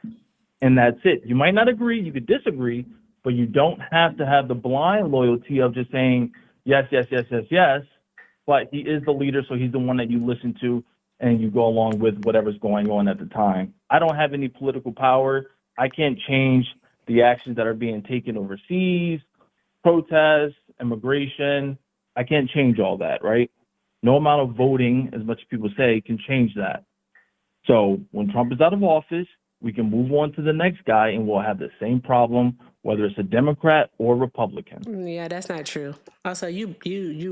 and that's it. You might not agree, you could disagree, but you don't have to have the blind loyalty of just saying yes, yes, yes, yes, yes. But he is the leader, so he's the one that you listen to and you go along with whatever's going on at the time. I don't have any political power. I can't change the actions that are being taken overseas, protests, immigration. I can't change all that, right? No amount of voting, as much as people say, can change that. So when Trump is out of office, we can move on to the next guy and we'll have the same problem, whether it's a Democrat or Republican. Yeah, that's not true. Also, you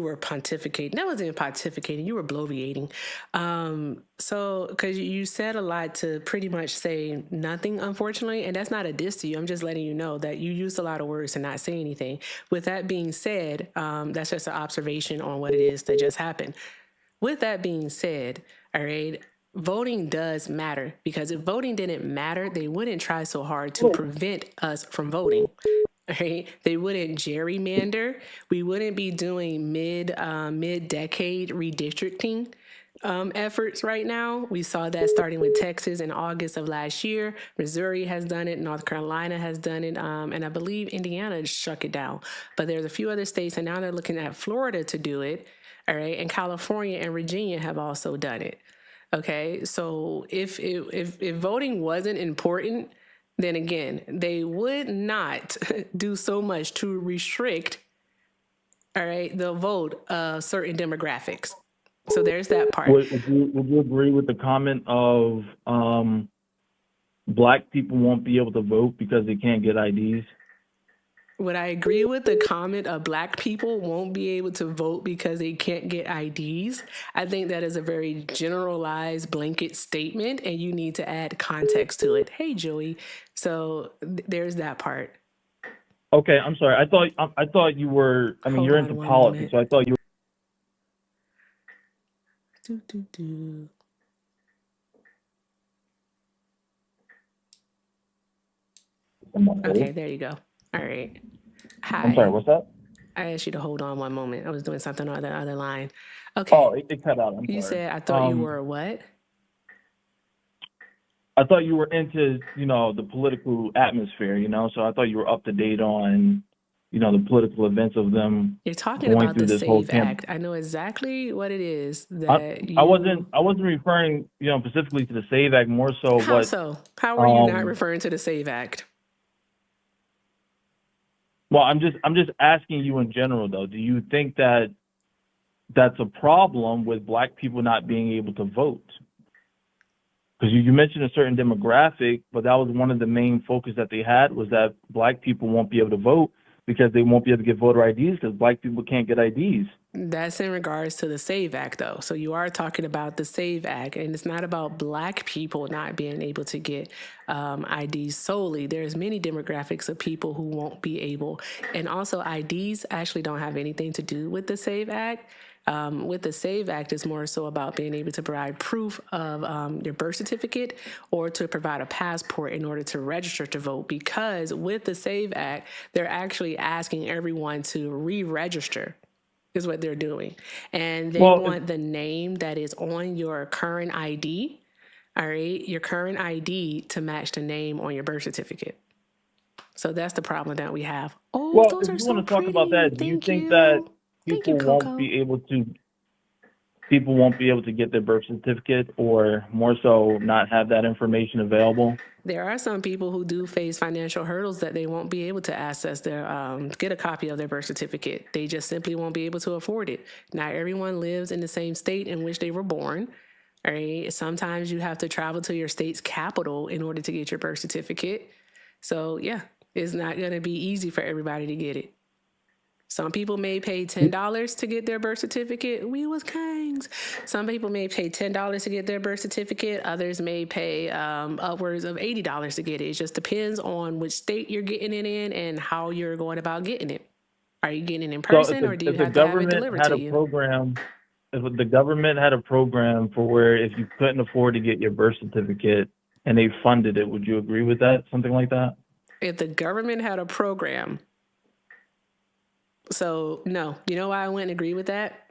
were pontificating. That wasn't even pontificating. You were bloviating. Because you said a lot to pretty much say nothing, unfortunately, and that's not a diss to you. I'm just letting you know that you used a lot of words to not say anything. With that being said, that's just an observation on what it is that just happened. With that being said, all right, voting does matter, because if voting didn't matter, they wouldn't try so hard to prevent us from voting. Right? They wouldn't gerrymander. We wouldn't be doing mid-decade redistricting efforts right now. We saw that starting with Texas in August of last year. Missouri has done it. North Carolina has done it. And I believe Indiana struck it down. But there's a few other states, and now they're looking at Florida to do it. All right. And California and Virginia have also done it. Okay. So if voting wasn't important, then again, they would not do so much to restrict, all right, the vote of certain demographics. So there's that part. Would you agree with the comment of black people won't be able to vote because they can't get IDs? Would I agree with the comment of black people won't be able to vote because they can't get IDs? I think that is a very generalized blanket statement, and you need to add context to it. Hey, Joey. So there's that part. Okay, I'm sorry. I thought you were. I mean, you're into politics, so I thought you were. Okay, there you go. All right. Hi. I'm sorry, what's that? I asked you to hold on one moment. I was doing something on the other line. Okay. Oh, it cut out. You said, I thought you were what? I thought you were into, the political atmosphere, so I thought you were up to date on, the political events of them. You're talking about the SAVE Act. I know exactly what it is that I wasn't referring, specifically to the SAVE Act, more so. How so? How are you not referring to the SAVE Act? Well, I'm just asking you in general, though. Do you think that that's a problem with black people not being able to vote? Because you mentioned a certain demographic, but that was one of the main focus that they had, was that black people won't be able to vote because they won't be able to get voter IDs because black people can't get IDs. That's in regards to the SAVE Act, though. So you are talking about the SAVE Act, and it's not about black people not being able to get IDs solely. There's many demographics of people who won't be able. And also IDs actually don't have anything to do with the SAVE Act. With the SAVE Act, it's more so about being able to provide proof of your birth certificate or to provide a passport in order to register to vote. Because with the SAVE Act, they're actually asking everyone to re-register. is what they're doing. And they Well, want the name that is on your current ID, all right, your current ID to match the name on your birth certificate. So that's the problem that we have. Oh, well, those if are you want so to talk about pretty. that, do you Thank think that you. Thank you, people won't Coco. be able to get their birth certificate, or more so not have that information available? There are some people who do face financial hurdles that they won't be able to access their, get a copy of their birth certificate. They just simply won't be able to afford it. Not everyone lives in the same state in which they were born. All right. Sometimes you have to travel to your state's capital in order to get your birth certificate. So yeah, it's not going to be easy for everybody to get it. Some people may pay $10 to get their birth certificate. We was kings. Some people may pay $10 to get their birth certificate. Others may pay upwards of $80 to get it. It just depends on which state you're getting it in and how you're going about getting it. Are you getting it in So person or do you if the have to have it government delivered had to a you? program, if the government had a program for where if you couldn't afford to get your birth certificate and they funded it, would you agree with that? Something like that? If the government had a program, so no, you know why I wouldn't agree with that?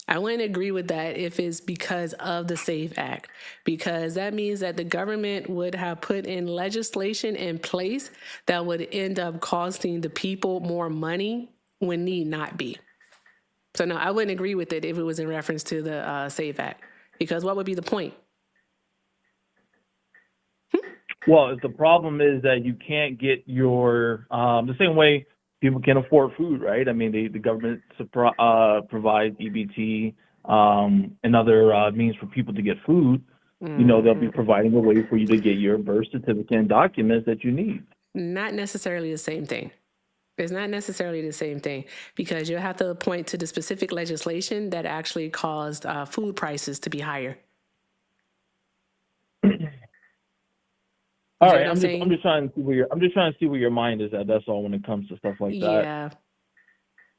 I wouldn't agree with that if it's because of the SAFE Act, because that means that the government would have put in legislation in place that would end up costing the people more money when need not be. So no, I wouldn't agree with it if it was in reference to the SAFE Act, because what would be the point? Well, if the problem is that you can't get your the same way people can afford food, right? I mean, the government provides EBT and other means for people to get food. You know, they'll be providing a way for you to get your birth certificate and documents that you need. Not necessarily the same thing. It's not necessarily the same thing, because you'll have to point to the specific legislation that actually caused food prices to be higher. All right, I'm just trying to see where your mind is at. That's all when it comes to stuff like that.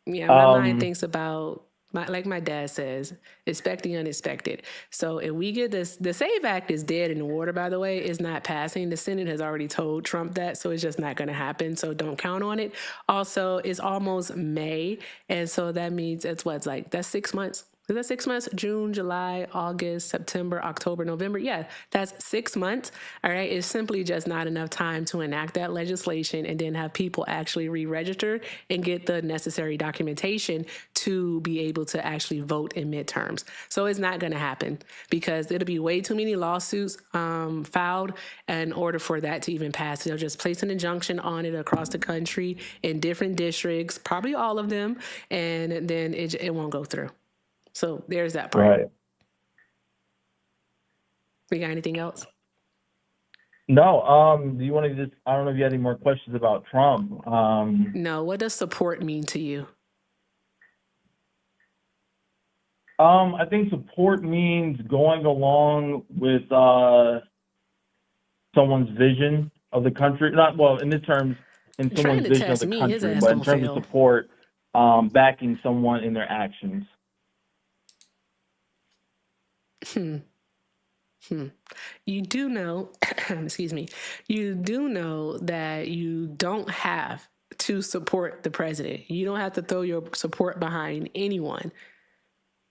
Yeah, my mind thinks about, like my dad says, expect the unexpected. So if we get this, the SAVE Act is dead in the water, by the way. It's not passing. The Senate has already told Trump that, so it's just not going to happen. So don't count on it. Also, it's almost May, and so that means that's 6 months. Is that 6 months? June, July, August, September, October, November. Yeah, that's 6 months. All right. It's simply just not enough time to enact that legislation and then have people actually re-register and get the necessary documentation to be able to actually vote in midterms. So it's not going to happen, because it'll be way too many lawsuits filed in order for that to even pass. They'll just place an injunction on it across the country in different districts, probably all of them, and then it won't go through. So there's that part. Right. We got anything else? No. Do you want to just? I don't know if you had any more questions about Trump. No. What does support mean to you? I think support means going along with someone's vision of the country. Not well in terms in someone's vision of the country, but in terms of support, backing someone in their actions. You do know, excuse me, you do know that you don't have to support the president. You don't have to throw your support behind anyone.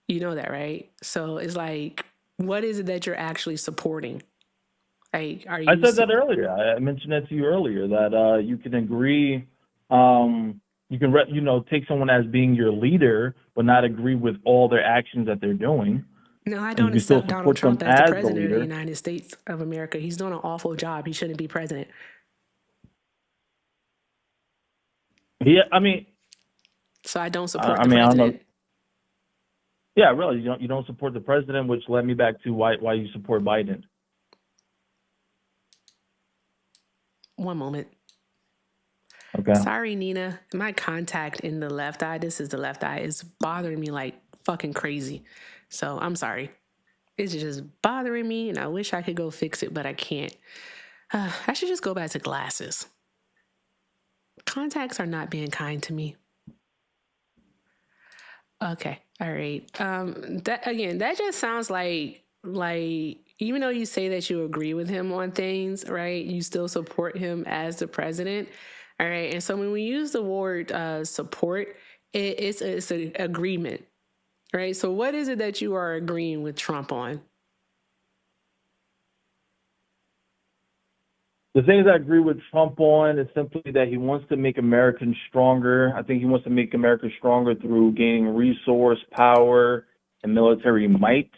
You know that, right? So it's like, what is it that you're actually supporting? Like, are you? I said that earlier. I mentioned that to you earlier, that you can agree, you can take someone as being your leader, but not agree with all their actions that they're doing. No, I don't accept Donald Trump as the president of the United States of America. He's doing an awful job. He shouldn't be president. Yeah, I mean. So I don't support the president. I don't know. Yeah, really, you don't support the president, which led me back to why you support Biden. One moment. Okay. Sorry, Nina. My contact in the left eye, this is the left eye, is bothering me like fucking crazy. So I'm sorry. It's just bothering me, and I wish I could go fix it, but I can't. I should just go back to glasses. Contacts are not being kind to me. Okay. All right. That just sounds like even though you say that you agree with him on things, right, you still support him as the president. All right. And so when we use the word support, it's an agreement, right? So what is it that you are agreeing with Trump on? The things I agree with Trump on is simply that he wants to make Americans stronger. I think he wants to make America stronger through gaining resource, power, and military might.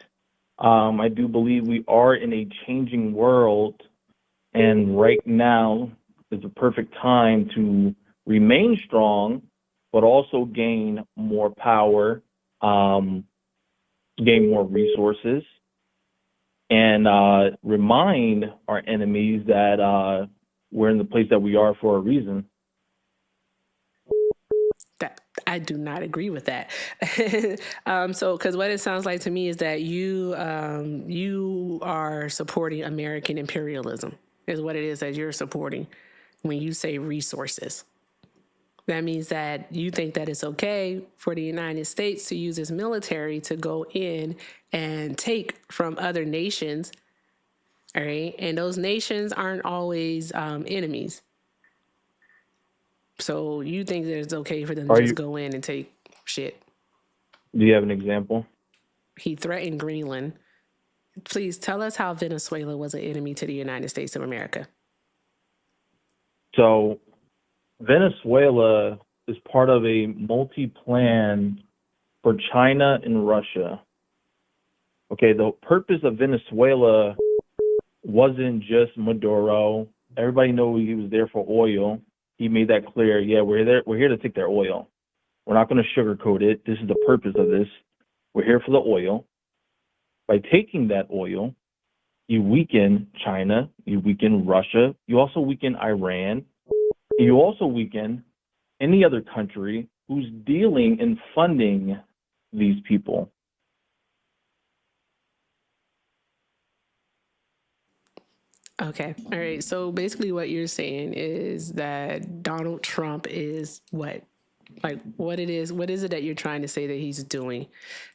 I do believe we are in a changing world, and right now is the perfect time to remain strong, but also gain more power, gain more resources, and remind our enemies that we're in the place that we are for a reason. That I do not agree with that. So, because what it sounds like to me is that you are supporting American imperialism, is what it is that you're supporting when you say resources. That means that you think that it's okay for the United States to use its military to go in and take from other nations, all right? And those nations aren't always enemies. So you think that it's okay for them to just go in and take shit? Do you have an example? He threatened Greenland. Please tell us how Venezuela was an enemy to the United States of America. So Venezuela is part of a multi-plan for China and Russia. Okay, the purpose of Venezuela wasn't just Maduro. Everybody knows he was there for oil. He made that clear. Yeah, we're here to take their oil. We're not going to sugarcoat it. This is the purpose of this. We're here for the oil. By taking that oil, you weaken China, you weaken Russia, you also weaken Iran, you also weaken any other country who's dealing and funding these people. Okay. All right. So basically what you're saying is that Donald Trump is what? Like what is it that you're trying to say that he's doing?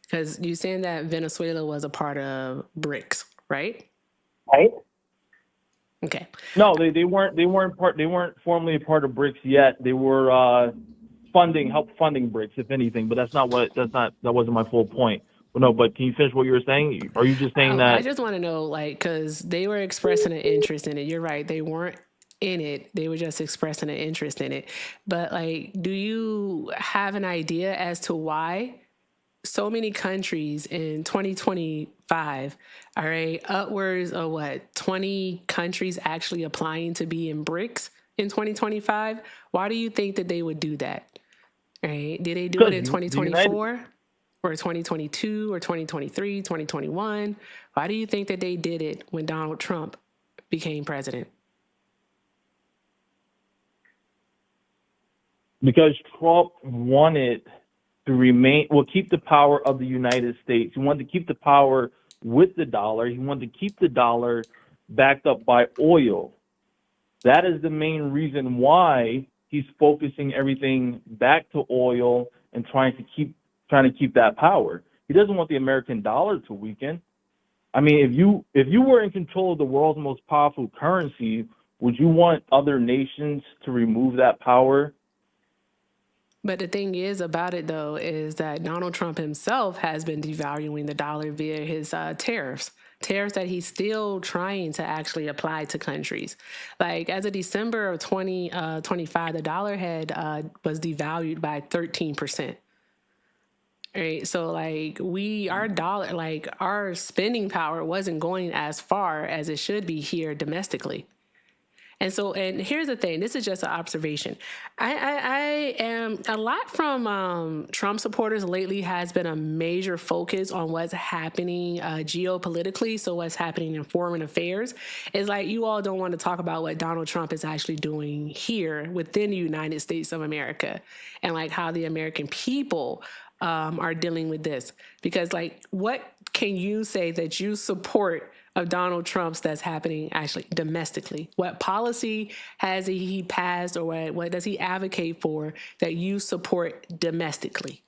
Because you're saying that Venezuela was a part of BRICS, right? Right. Okay. No, they weren't formally a part of BRICS yet. They were help funding BRICS, if anything, but that wasn't my full point. But can you finish what you were saying? Are you just saying that? I just want to know, like, because they were expressing an interest in it. You're right. They weren't in it. They were just expressing an interest in it. But, like, do you have an idea as to why so many countries in 2025, all right, upwards of 20 countries actually applying to be in BRICS in 2025? Why do you think that they would do that? Right? Did they do it in 2024? Or 2022 or 2023, 2021? Why do you think that they did it when Donald Trump became president? Because Trump wanted to keep the power of the United States. He wanted to keep the power with the dollar. He wanted to keep the dollar backed up by oil. That is the main reason why he's focusing everything back to oil and trying to keep that power. He doesn't want the American dollar to weaken. I mean, if you were in control of the world's most powerful currency, would you want other nations to remove that power? But the thing is about it, though, is that Donald Trump himself has been devaluing the dollar via his tariffs that he's still trying to actually apply to countries. Like as of December of 2025, the dollar was devalued by 13%. Right. So like our dollar, like our spending power wasn't going as far as it should be here domestically. And here's the thing, this is just an observation. I am a lot from Trump supporters lately has been a major focus on what's happening geopolitically. So what's happening in foreign affairs is like you all don't want to talk about what Donald Trump is actually doing here within the United States of America and like how the American people are dealing with this. Because like, what can you say that you support of Donald Trump's that's happening actually domestically? What policy has he passed or what does he advocate for that you support domestically?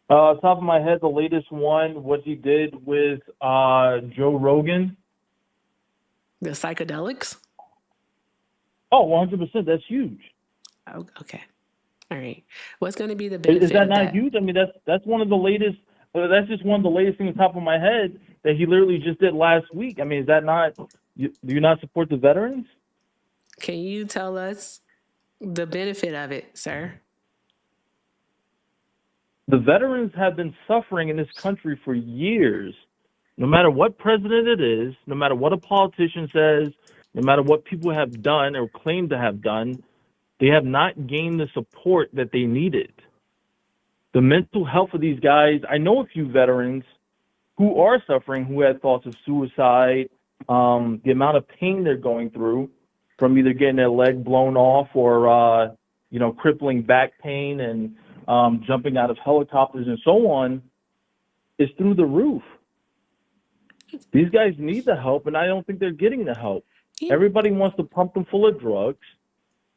Top of my head, the latest one, what he did with Joe Rogan. The psychedelics? Oh, 100%. That's huge. Oh, okay. All right. What's going to be the Is benefit that of not that? huge? I mean, that's one of the latest. That's just one of the latest things on top of my head that he literally just did last week. I mean, is that not? Do you not support the veterans? Can you tell us the benefit of it, sir? The veterans have been suffering in this country for years. No matter what president it is, no matter what a politician says, no matter what people have done or claim to have done, they have not gained the support that they needed. The mental health of these guys, I know a few veterans who are suffering, who had thoughts of suicide, the amount of pain they're going through from either getting their leg blown off or, crippling back pain and jumping out of helicopters and so on, is through the roof. These guys need the help, and I don't think they're getting the help. Everybody wants to pump them full of drugs.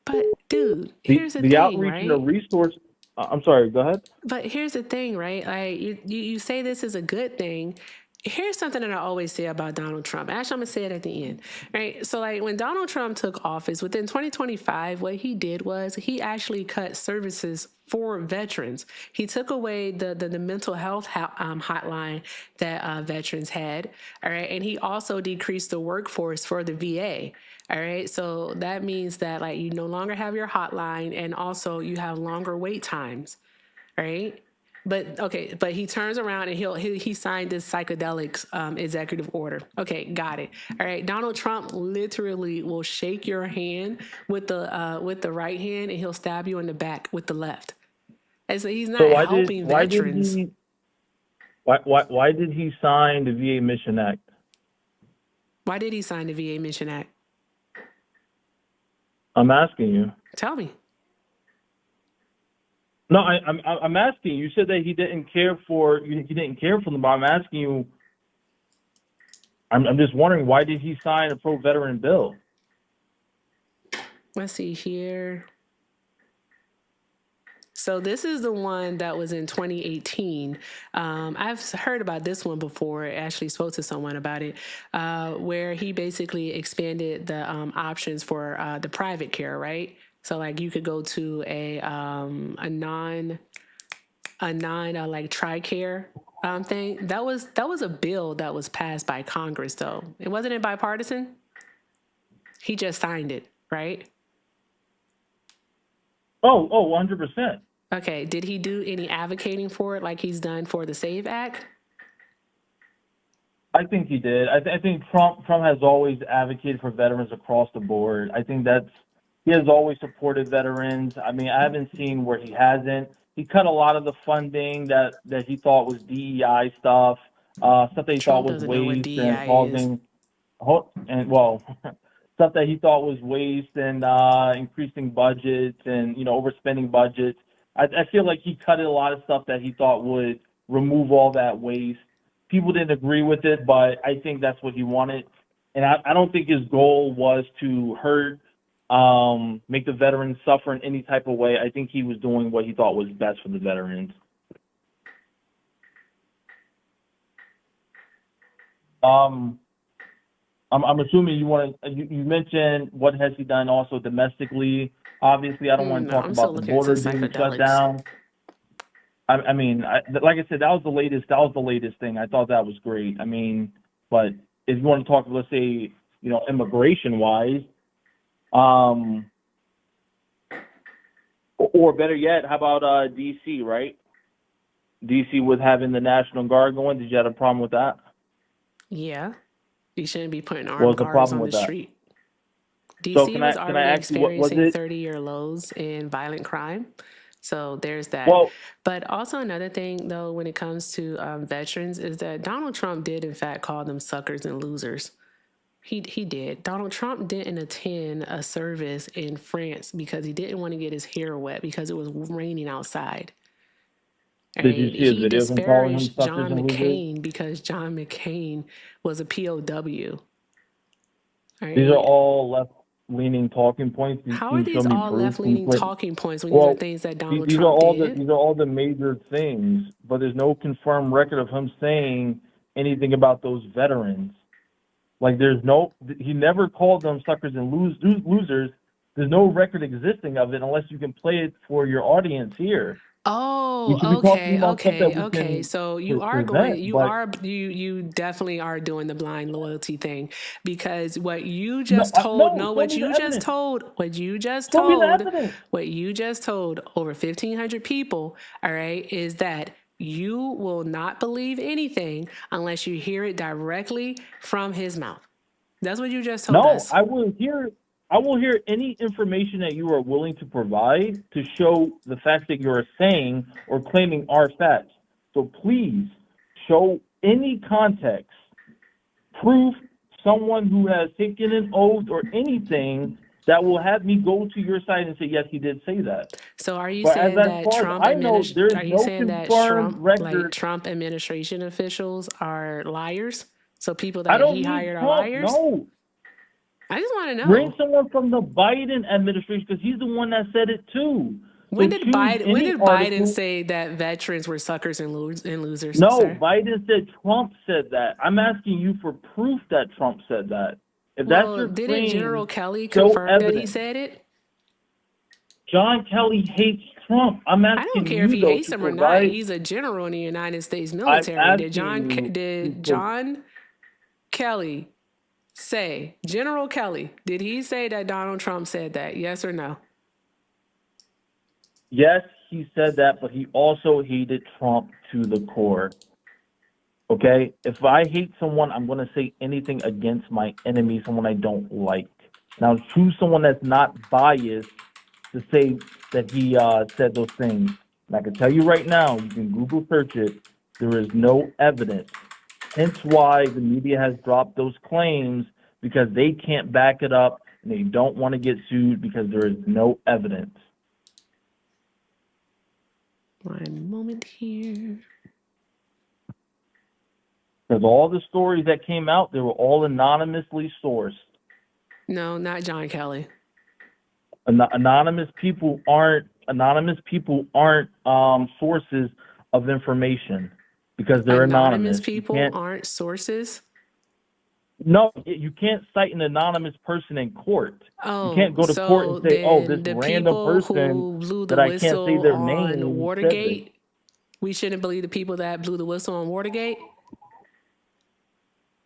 But, dude, here's the The thing, outreach right? and the resource. I'm sorry, go ahead. But here's the thing, right? Like you say this is a good thing. Here's something that I always say about Donald Trump. Actually, I'm going to say it at the end, right? So, like, when Donald Trump took office, within 2025, what he did was he actually cut services for veterans. He took away the mental health hotline that veterans had, all right? And he also decreased the workforce for the VA, all right? So that means that, like, you no longer have your hotline, and also you have longer wait times, right? But he turns around and he signed this psychedelics executive order. Okay, got it. All right, Donald Trump literally will shake your hand with the right hand, and he'll stab you in the back with the left. And so he's not helping veterans. Why did he sign the VA Mission Act? Why did he sign the VA Mission Act? I'm asking you. Tell me. No, I'm asking you. You said that he didn't care for them, but I'm asking you. I'm just wondering, why did he sign a pro-veteran bill? Let's see here. So this is the one that was in 2018. I've heard about this one before. I actually spoke to someone about it, where he basically expanded the options for the private care, right? So like you could go to a non like TRICARE thing. That was a bill that was passed by Congress, though. It wasn't bipartisan. He just signed it, right? Oh, 100%. Okay. Did he do any advocating for it like he's done for the SAVE Act? I think he did. I think Trump has always advocated for veterans across the board. I think he has always supported veterans. I mean, I haven't seen where he hasn't. He cut a lot of the funding that he thought was DEI stuff, stuff that he thought was waste and causing, stuff that he thought was waste and increasing budgets and overspending budgets. I feel like he cut a lot of stuff that he thought would remove all that waste. People didn't agree with it, but I think that's what he wanted. And I don't think his goal was to hurt, make the veterans suffer in any type of way. I think he was doing what he thought was best for the veterans. I'm assuming you mentioned what has he done also domestically. Obviously, I don't want to talk about the border being shut down. I mean, like I said, that was the latest. That was the latest thing. I thought that was great. I mean, but if you want to talk, let's say, immigration-wise, or better yet, how about D.C., right? D.C. with having the National Guard going. Did you have a problem with that? Yeah. You shouldn't be putting armed guards on the street. D.C. was already experiencing 30-year lows in violent crime. So there's that. But also another thing, though, when it comes to veterans, is that Donald Trump did, in fact, call them suckers and losers. He did. Donald Trump didn't attend a service in France because he didn't want to get his hair wet because it was raining outside. Did you see his He videos and calling him disparaged suckers John and losers? McCain because John McCain was a POW. These are all left-leaning talking points. How are these all left-leaning talking points when these are things that Donald these Trump are all did? these are all the major things, but there's no confirmed record of him saying anything about those veterans. Like he never called them suckers and losers. There's no record existing of it unless you can play it for your audience here. We should be Oh, talking okay, about stuff that we okay. can So you are going, present, but you definitely are doing the blind loyalty thing because what you no, just told, no, show me the evidence. what you just Show me the told, evidence. what you just told over 1,500 people, all right, is that you will not believe anything unless you hear it directly from his mouth. That's what you just told No, us. I will hear any information that you are willing to provide to show the facts that you are saying or claiming are facts. So please show any context, proof, someone who has taken an oath or anything that will have me go to your side and say, yes, he did say that. So are you But saying as that far as I know, there is are you no saying that confirmed record. Trump administration officials are liars? So people I that don't he need hired are Trump. liars? No. I just want to Bring know. someone from the Biden administration because he's the one that said it too. When So did choose any Biden article. say that veterans were suckers and losers, No, sir? Biden said Trump said that. I'm asking you for proof that Trump said that. If that's Well, your didn't General claim, Kelly show confirm that he evidence. said it? John Kelly hates Trump. I'm I don't asking care if you he though hates to him or not. provide. He's a general in the United States I'm military. asking you Did John Kelly say, General Kelly, did he say that Donald Trump said that? Yes or no? Yes, he said that, but he also hated Trump to the core. Okay? If I hate someone, I'm going to say anything against my enemy, someone I don't like. Now, choose someone that's not biased to say that he said those things. And I can tell you right now, you can Google search it, there is no evidence. Hence why the media has dropped those claims because they can't back it up and they don't want to get sued because there is no evidence. One moment here. Because all the stories that came out, they were all anonymously sourced. No, not John Kelly. Anonymous people aren't sources of information because they're anonymous. People aren't sources. No, you can't cite an anonymous person in court. Oh, you can't go to court and say, "Oh, this the random people who person blew the that I can't say whistle their on name." Watergate, we shouldn't believe the people that blew the whistle on Watergate.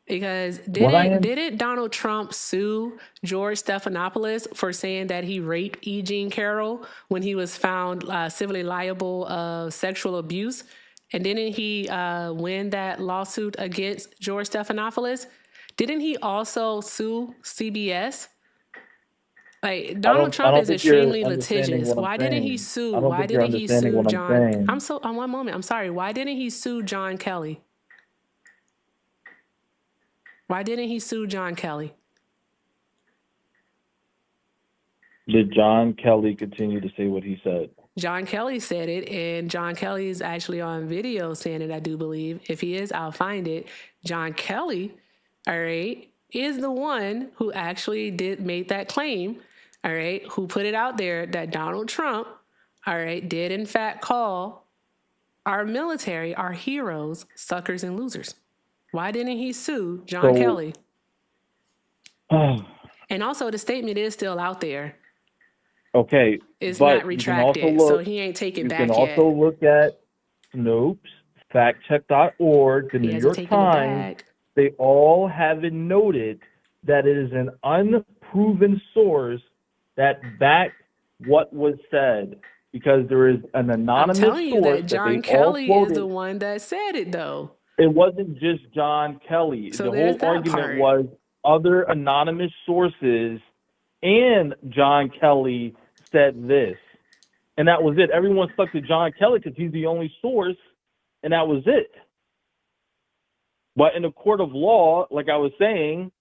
Because didn't Donald Trump sue George Stephanopoulos for saying that he raped E. Jean Carroll when he was found civilly liable of sexual abuse? And didn't he win that lawsuit against George Stephanopoulos? Didn't he also sue CBS? Like Donald Trump is extremely litigious. Why didn't he sue? Why didn't he sue John? On one moment. I'm sorry. Why didn't he sue John Kelly? Why didn't he sue John Kelly? Did John Kelly continue to say what he said? John Kelly said it, and John Kelly is actually on video saying it, I do believe. If he is, I'll find it. John Kelly, all right, is the one who actually made that claim, all right, who put it out there that Donald Trump, all right, did in fact call our military, our heroes, suckers and losers. Why didn't he sue John Kelly? And also, the statement is still out there. Okay, it's but not retracted, so he ain't taken back yet. You can also look at Snopes, factcheck.org, the New York Times. They all have it noted that it is an unproven source that backed what was said. Because there is an anonymous source. I'm telling you that John Kelly is the one that said it, though. It wasn't just John Kelly. So the whole argument was other anonymous sources and John Kelly said this. And that was it. Everyone stuck to John Kelly because he's the only source, and that was it. But in a court of law, like I was saying,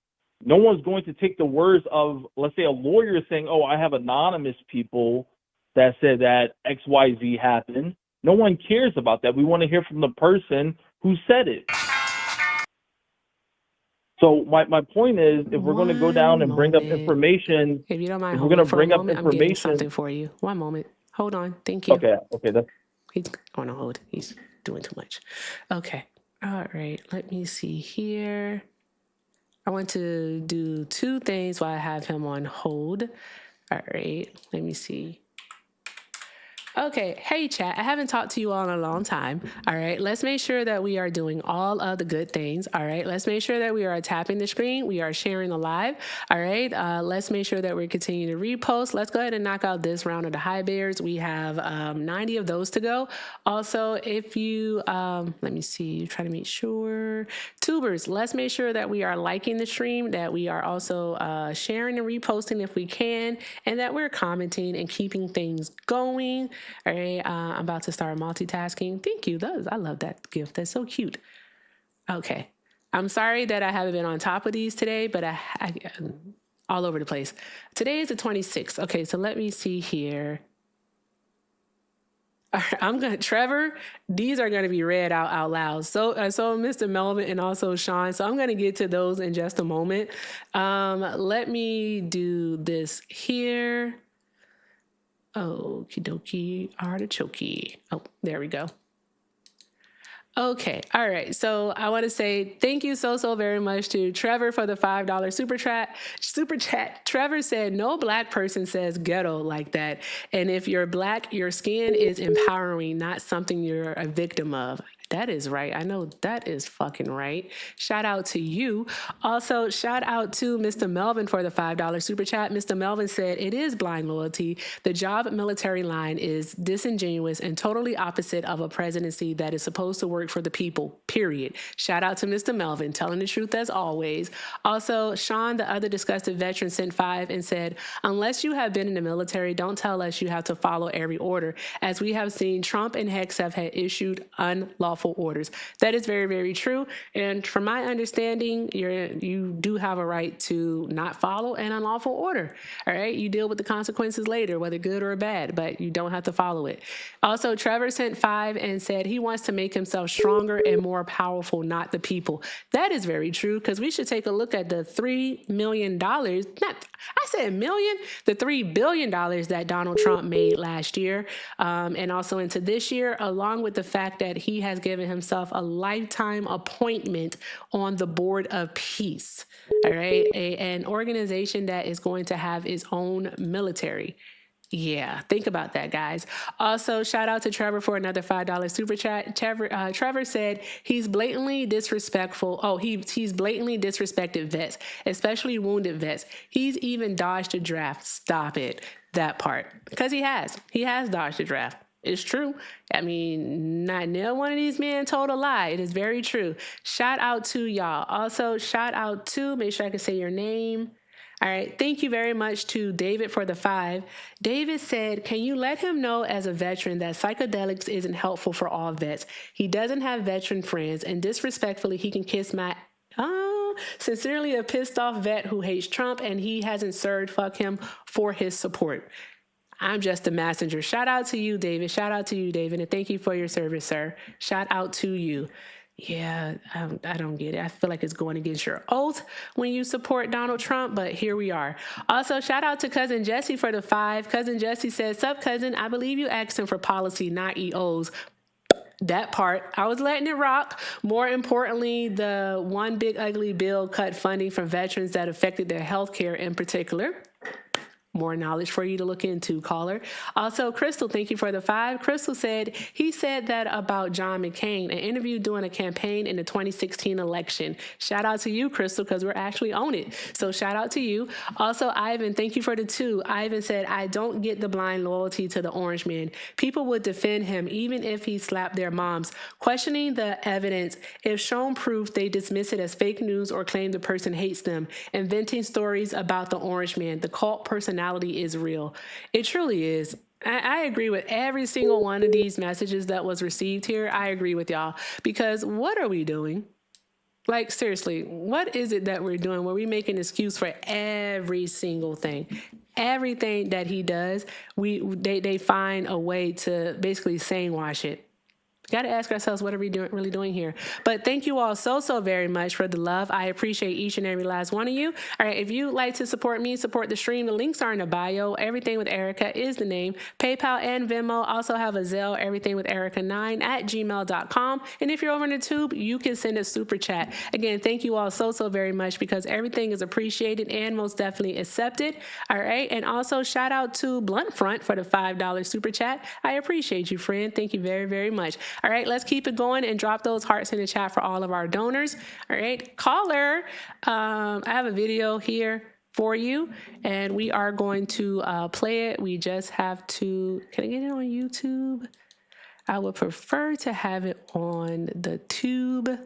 no one's going to take the words of, let's say, a lawyer saying, oh, I have anonymous people that said that XYZ happened. No one cares about that. We want to hear from the person who said it. So my point is, if we're going to go down and bring up information, if you don't mind, if we're going to bring up I'm getting information, something for you. One moment. Hold on. Thank you. Okay. He's on hold. He's doing too much. Okay. All right. Let me see here. I want to do two things while I have him on hold. All right, let me see. Okay, hey chat, I haven't talked to you all in a long time. All right, let's make sure that we are doing all of the good things. All right, let's make sure that we are tapping the screen. We are sharing the live. All right, let's make sure that we're continuing to repost. Let's go ahead and knock out this round of the high bears. We have 90 of those to go. Also, if you, let me see, try to make sure. Tubers, let's make sure that we are liking the stream, that we are also sharing and reposting if we can, and that we're commenting and keeping things going. All right, I'm about to start multitasking. Thank you. I love that gift. That's so cute. Okay. I'm sorry that I haven't been on top of these today, but I all over the place. Today is the 26th. Okay, so let me see here. All right, Trevor, these are going to be read out loud. So Mr. Melvin and also Sean. So I'm going to get to those in just a moment. Let me do this here. Okie dokie, artichoke. Oh, there we go. Okay, all right. So I want to say thank you so very much to Trevor for the $5 super chat. Trevor said, no black person says ghetto like that. And if you're black, your skin is empowering, not something you're a victim of. That is right. I know that is fucking right. Shout out to you. Also, shout out to Mr. Melvin for the $5 super chat. Mr. Melvin said, it is blind loyalty. The job military line is disingenuous and totally opposite of a presidency that is supposed to work for the people, period. Shout out to Mr. Melvin, telling the truth as always. Also, Sean, the other disgusted veteran, sent 5 and said, unless you have been in the military, don't tell us you have to follow every order. As we have seen, Trump and Hegseth had issued unlawful orders. That is very, very true. And from my understanding, you do have a right to not follow an unlawful order. All right. You deal with the consequences later, whether good or bad, but you don't have to follow it. Also, Trevor sent 5 and said he wants to make himself stronger and more powerful, not the people. That is very true, because we should take a look at the $3 million, the $3 billion that Donald Trump made last year, and also into this year, along with the fact that he has given himself a lifetime appointment on the Board of Peace. All right. An organization that is going to have its own military. Yeah, think about that, guys. Also, shout out to Trevor for another $5 super chat. Trevor said he's blatantly disrespectful. Oh, he's blatantly disrespected vets, especially wounded vets. He's even dodged a draft. Stop it. That part. Because he has. He has dodged a draft. It's true. I mean, not one of these men told a lie. It is very true. Shout out to y'all. Also, shout out to, make sure I can say your name. All right. Thank you very much to David for the 5. David said, can you let him know as a veteran that psychedelics isn't helpful for all vets? He doesn't have veteran friends, and disrespectfully, he can kiss my... sincerely a pissed off vet who hates Trump, and he hasn't served. Fuck him for his support. I'm just a messenger. Shout out to you, David. Shout out to you, David. And thank you for your service, sir. Shout out to you. Yeah, I don't get it. I feel like it's going against your oath when you support Donald Trump, but here we are. Also, shout out to Cousin Jesse for the 5. Cousin Jesse says, sup, cousin? I believe you asked him for policy, not EOs. That part, I was letting it rock. More importantly, the one big ugly bill cut funding from veterans that affected their health care in particular. More knowledge for you to look into, caller. Also, Crystal, thank you for the 5. Crystal said, he said that about John McCain, an interview during a campaign in the 2016 election. Shout out to you, Crystal, because we're actually on it. So shout out to you. Also, Ivan, thank you for the 2. Ivan said, I don't get the blind loyalty to the orange man. People would defend him even if he slapped their moms. Questioning the evidence, if shown proof, they dismiss it as fake news or claim the person hates them. Inventing stories about the orange man, the cult personality is real. It truly is. I agree with every single one of these messages that was received here. I agree with y'all, because what are we doing? Like, seriously, what is it that we're doing where we make an excuse for every single thing? Everything that he does, they find a way to basically saying wash it. Got to ask ourselves, what are we really doing here? But thank you all so very much for the love. I appreciate each and every last one of you. All right, if you'd like to support me, support the stream, the links are in the bio. Everything with Erica is the name. PayPal and Venmo also have a Zelle, everythingwitherica9@gmail.com. And if you're over in the tube, you can send a super chat. Again, thank you all so very much, because everything is appreciated and most definitely accepted. All right, and also shout out to Blunt Front for the $5 super chat. I appreciate you, friend. Thank you very much. All right, let's keep it going and drop those hearts in the chat for all of our donors. All right, caller, I have a video here for you, and we are going to play it. We just have to, can I get it on YouTube? I would prefer to have it on the tube,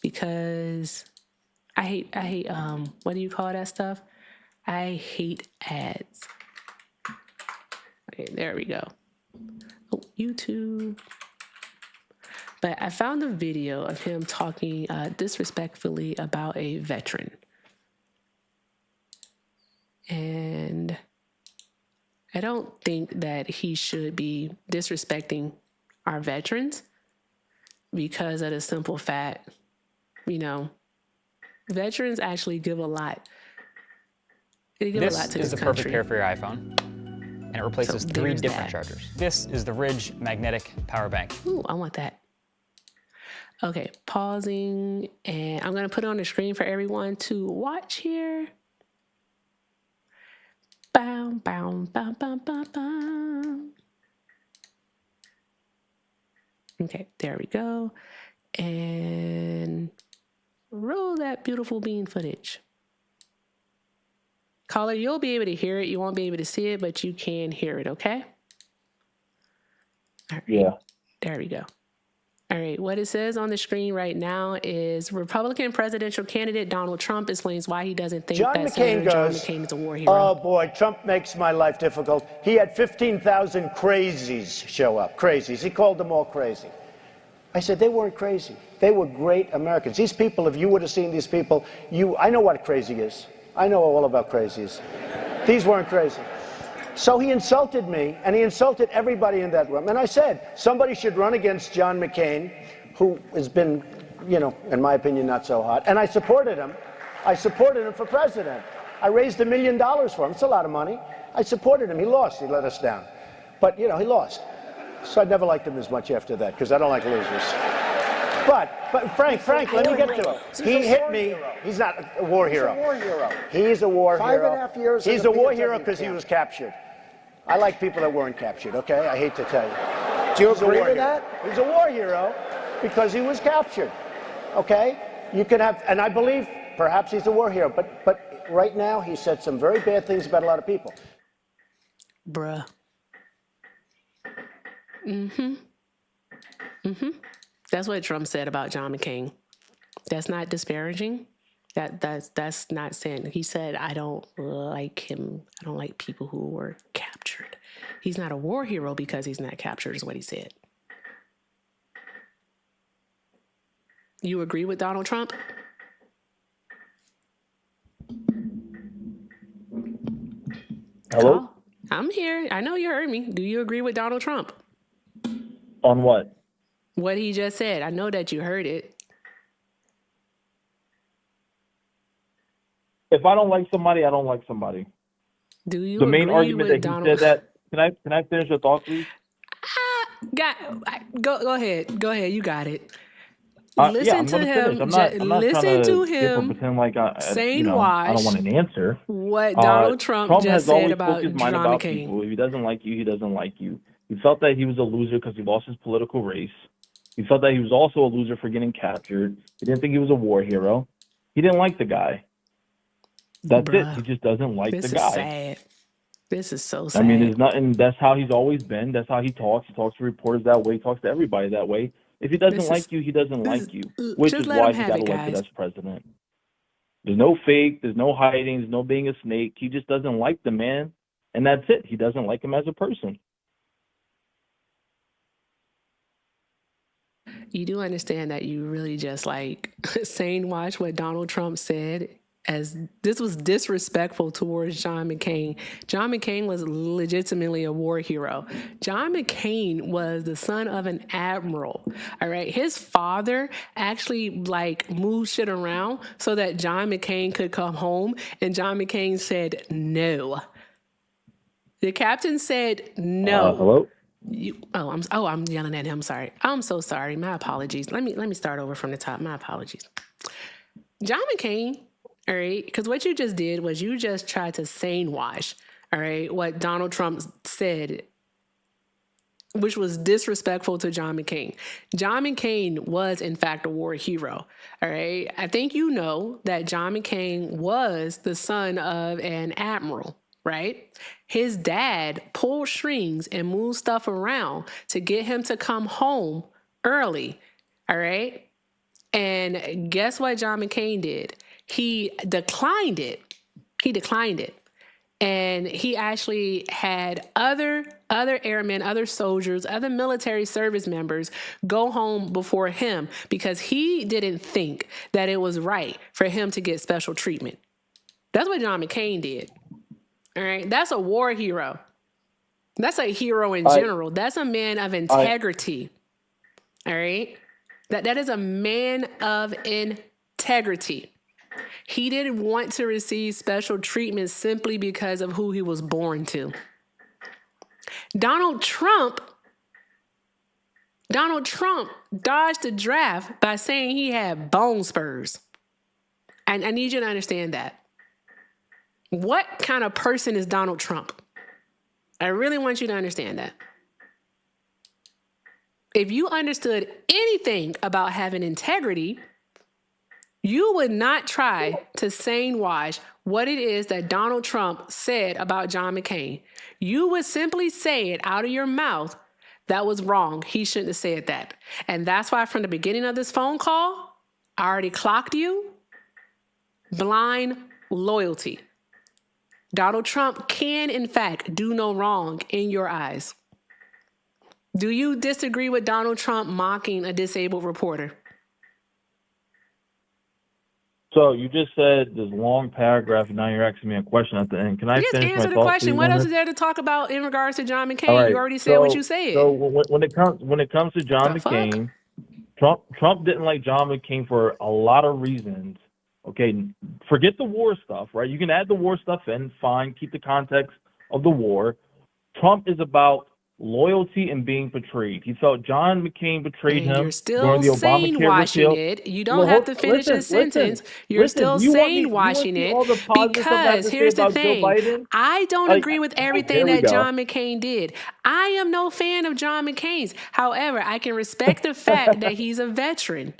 because I hate, what do you call that stuff? I hate ads. Okay, there we go. Oh, YouTube. But I found a video of him talking disrespectfully about a veteran. And I don't think that he should be disrespecting our veterans, because of the simple fact, veterans actually give a lot. They give a lot to this country. This is the perfect pair for your iPhone, and it replaces 3 different chargers. This is the Ridge magnetic power bank. Ooh, I want that. Okay, pausing, and I'm going to put it on the screen for everyone to watch here. Bow, bow, bow, bow, bow, bow. Okay, there we go. And roll that beautiful bean footage. Caller, you'll be able to hear it. You won't be able to see it, but you can hear it, okay? All right. Yeah. There we go. All right, what it says on the screen right now is Republican presidential candidate Donald Trump explains why he doesn't think John that McCain Senator John goes, McCain is a war hero. Oh boy, Trump makes my life difficult. He had 15,000 crazies show up. Crazies. He called them all crazy. I said, they weren't crazy. They were great Americans. These people, if you would have seen these people, I know what crazy is. I know all about crazies. These weren't crazy. So he insulted me, and he insulted everybody in that room. And I said, somebody should run against John McCain, who has been, in my opinion, not so hot. And I supported him. I supported him for president. I raised $1 million for him. It's a lot of money. I supported him. He lost. He let us down. But, he lost. So I never liked him as much after that, because I don't like losers. But Frank, let me get to it. He hit me. He's not a war hero. He's a war hero. He's a war hero. 5.5 years. He's a war hero because he was captured. I like people that weren't captured, okay? I hate to tell you. Do you agree with that? He's a war hero because he was captured, okay? You can have, and I believe perhaps he's a war hero, but right now he said some very bad things about a lot of people. Bruh. That's what Trump said about John McCain. That's not disparaging. That's not saying. He said, I don't like him. I don't like people who were captured. He's not a war hero because he's not captured, is what he said. You agree with Donald Trump? Hello? I'm here. I know you heard me. Do you agree with Donald Trump? On what? What he just said. I know that you heard it. If I don't like somebody, I don't like somebody. Do you the main agree argument with that Donald? he said that, can I finish the thought, please? Go ahead. Go ahead. You got it. Yeah, Listen I'm to gonna him. finish. I'm not Listen trying to to him. pretend like I don't Wash want an answer. what Donald Trump just has said always about spoke his mind John about McCain. people. If he doesn't like you, he doesn't like you. He felt that he was a loser because he lost his political race. He felt that he was also a loser for getting captured. He didn't think he was a war hero. He didn't like the guy. That's it. He just doesn't like the guy. This is sad. This is so sad. I mean, there's nothing. That's how he's always been. That's how he talks. He talks to reporters that way. He talks to everybody that way. If he doesn't like you, he doesn't like you, which is why he got elected as president. There's no fake. There's no hiding. There's no being a snake. He just doesn't like the man, and that's it. He doesn't like him as a person. You do understand that you really just like saying watch what Donald Trump said as this was disrespectful towards John McCain. John McCain was legitimately a war hero. John McCain was the son of an admiral. All right. His father actually moved shit around so that John McCain could come home. And John McCain said no. The captain said no. Hello? I'm yelling at him. Sorry. I'm so sorry. My apologies. Let me start over from the top. My apologies. John McCain, all right, because what you just did was you just tried to sane wash, all right, what Donald Trump said, which was disrespectful to John McCain. John McCain was, in fact, a war hero, all right? I think you know that John McCain was the son of an admiral, right? His dad pulled strings and moved stuff around to get him to come home early, all right? And guess what John McCain did? He declined it. And he actually had other airmen, other soldiers, other military service members go home before him because he didn't think that it was right for him to get special treatment. That's what John McCain did. All right. That's a war hero. That's a hero in general. That's a man of integrity. All right. That is a man of integrity. He didn't want to receive special treatment simply because of who he was born to. Donald Trump dodged the draft by saying he had bone spurs. And I need you to understand that. What kind of person is Donald Trump? I really want you to understand that. If you understood anything about having integrity, you would not try to sane wash what it is that Donald Trump said about John McCain. You would simply say it out of your mouth. That was wrong. He shouldn't have said that. And that's why from the beginning of this phone call, I already clocked you. Blind loyalty. Donald Trump can, in fact, do no wrong in your eyes. Do you disagree with Donald Trump mocking a disabled reporter? So you just said this long paragraph, and now you're asking me a question at the end. Can I Just finish answer my the thoughts, question. please, What on else this? is there to talk about in regards to John McCain? All right, You already said what you said. So when it comes to John The fuck? McCain, Trump didn't like John McCain for a lot of reasons. Okay, forget the war stuff, right? You can add the war stuff in, fine. Keep the context of the war. Trump is about loyalty and being betrayed. He felt John McCain betrayed And him you're still during the sane Obamacare washing repeal. it. You don't have to finish a sentence. You're still Do you want sane washing see it all the positive stuff I have because to say here's the about Joe thing. Biden? I don't agree with everything Here we that go. John McCain did. I am no fan of John McCain's. However, I can respect the fact that he's a veteran.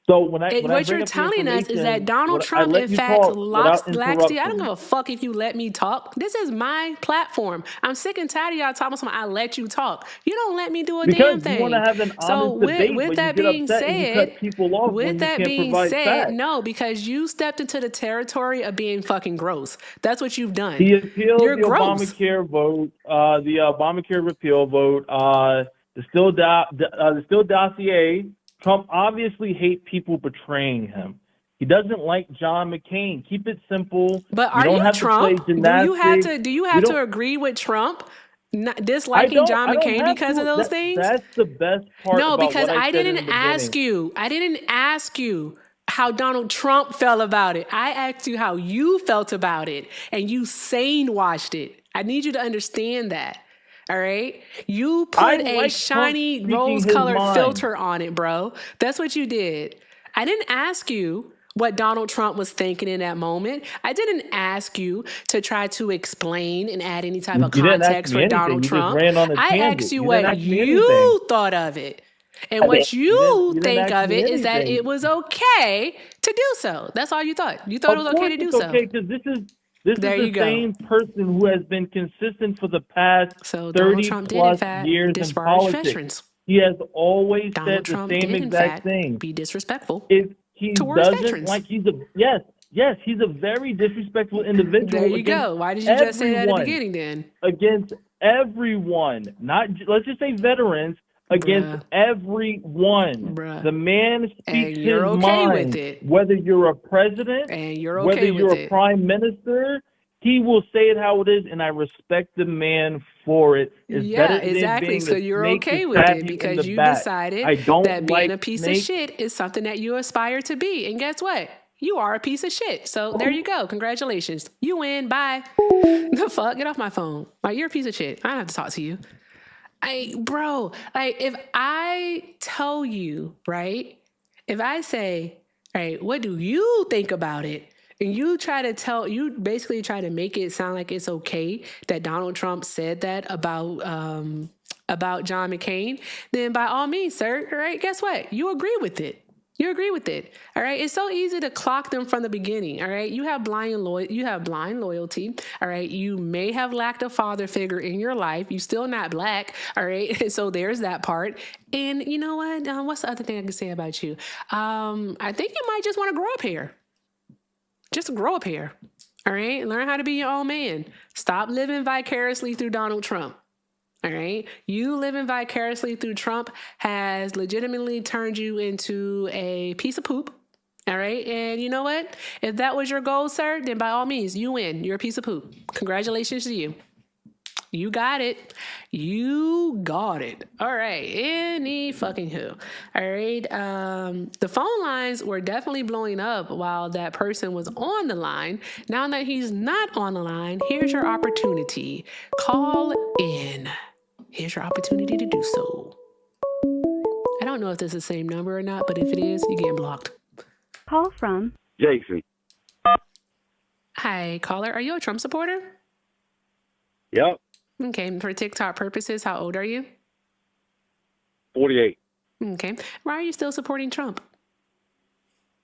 So when I What bring you're up the telling us is that information, Donald I Trump, let in you fact, talk lacks without I don't interrupting. give a fuck if you let me talk. This is my platform. I'm sick and tired of y'all talking about something. I let you talk. You don't let me do a Because damn you want to thing. have an So honest debate, with but you that get being upset and you said, cut people off when you can't provide facts. no, because you stepped into the territory of being fucking gross. That's what you've done. He appealed You're the gross. Obamacare vote, the Obamacare repeal vote, the Steele dossier. Trump obviously hates people betraying him. He doesn't like John McCain. Keep it simple. But You are don't you have Trump? to play gymnastics. Do you have to agree with Trump disliking I John don't McCain have because to. of those things? That's the best part No, about because what I I said in the didn't ask beginning. you. I didn't ask you how Donald Trump felt about it. I asked you how you felt about it, and you sane washed it. I need you to understand that. All right? You put a like Trump shiny speaking his rose-colored mind. filter on it, bro. That's what you did. I didn't ask you what Donald Trump was thinking in that moment. I didn't ask you to try to explain and add any type of You didn't ask context me for anything. Donald You just Trump. ran on a I tangent. asked you You didn't what ask me anything. you thought of it. And what you didn't think ask of me it is that anything. it was okay to do so. That's all you thought. You thought it was okay to do so. Okay, because this is There you the go. same person who has been consistent for the past So Donald 30 Trump did, in plus fact, years in disparage politics. veterans. He has always Donald said the Trump same did, in exact fact, thing. be disrespectful If he towards doesn't veterans. like, he's a very disrespectful individual. There you against go. Why did you just say that at the everyone. beginning then? Against everyone, not let's just say veterans, against everyone. The man speaks his you're okay with mind. it. Whether you're a president, And you're whether okay you're with a it. prime minister, he will say it how it is, and I respect the man for it. It's Yeah, better than exactly. being So a you're snake to okay with stab it you in the because you back. decided I don't that being like a piece snakes. of shit is something that you aspire to be. And guess what? You are a piece of shit. So there you go. Congratulations. You win. Bye. The fuck? Get off my phone. Like, you're a piece of shit. I don't have to talk to you. Bro, like, if I tell you, right? If I say, right, what do you think about it? And you basically try to make it sound like it's okay that Donald Trump said that about John McCain, then by all means, sir, all right, guess what? You agree with it. You agree with it. All right. It's so easy to clock them from the beginning. All right. You have blind loyalty. All right. You may have lacked a father figure in your life. You're still not black. All right. So there's that part. And you know what? What's the other thing I can say about you? I think you might just want to grow up here. Just grow up here. All right. Learn how to be your own man. Stop living vicariously through Donald Trump. All right. You living vicariously through Trump has legitimately turned you into a piece of poop. All right. And you know what? If that was your goal, sir, then by all means, you win. You're a piece of poop. Congratulations to you. You got it. You got it. All right. Any fucking who. All right. The phone lines were definitely blowing up while that person was on the line. Now that he's not on the line, here's your opportunity. Call in. Here's your opportunity to do so. I don't know if this is the same number or not, but if it is, you're getting blocked. Call from Jason. Hi, caller. Are you a Trump supporter? Yep. Okay. For TikTok purposes, how old are you? 48. Okay. Why are you still supporting Trump?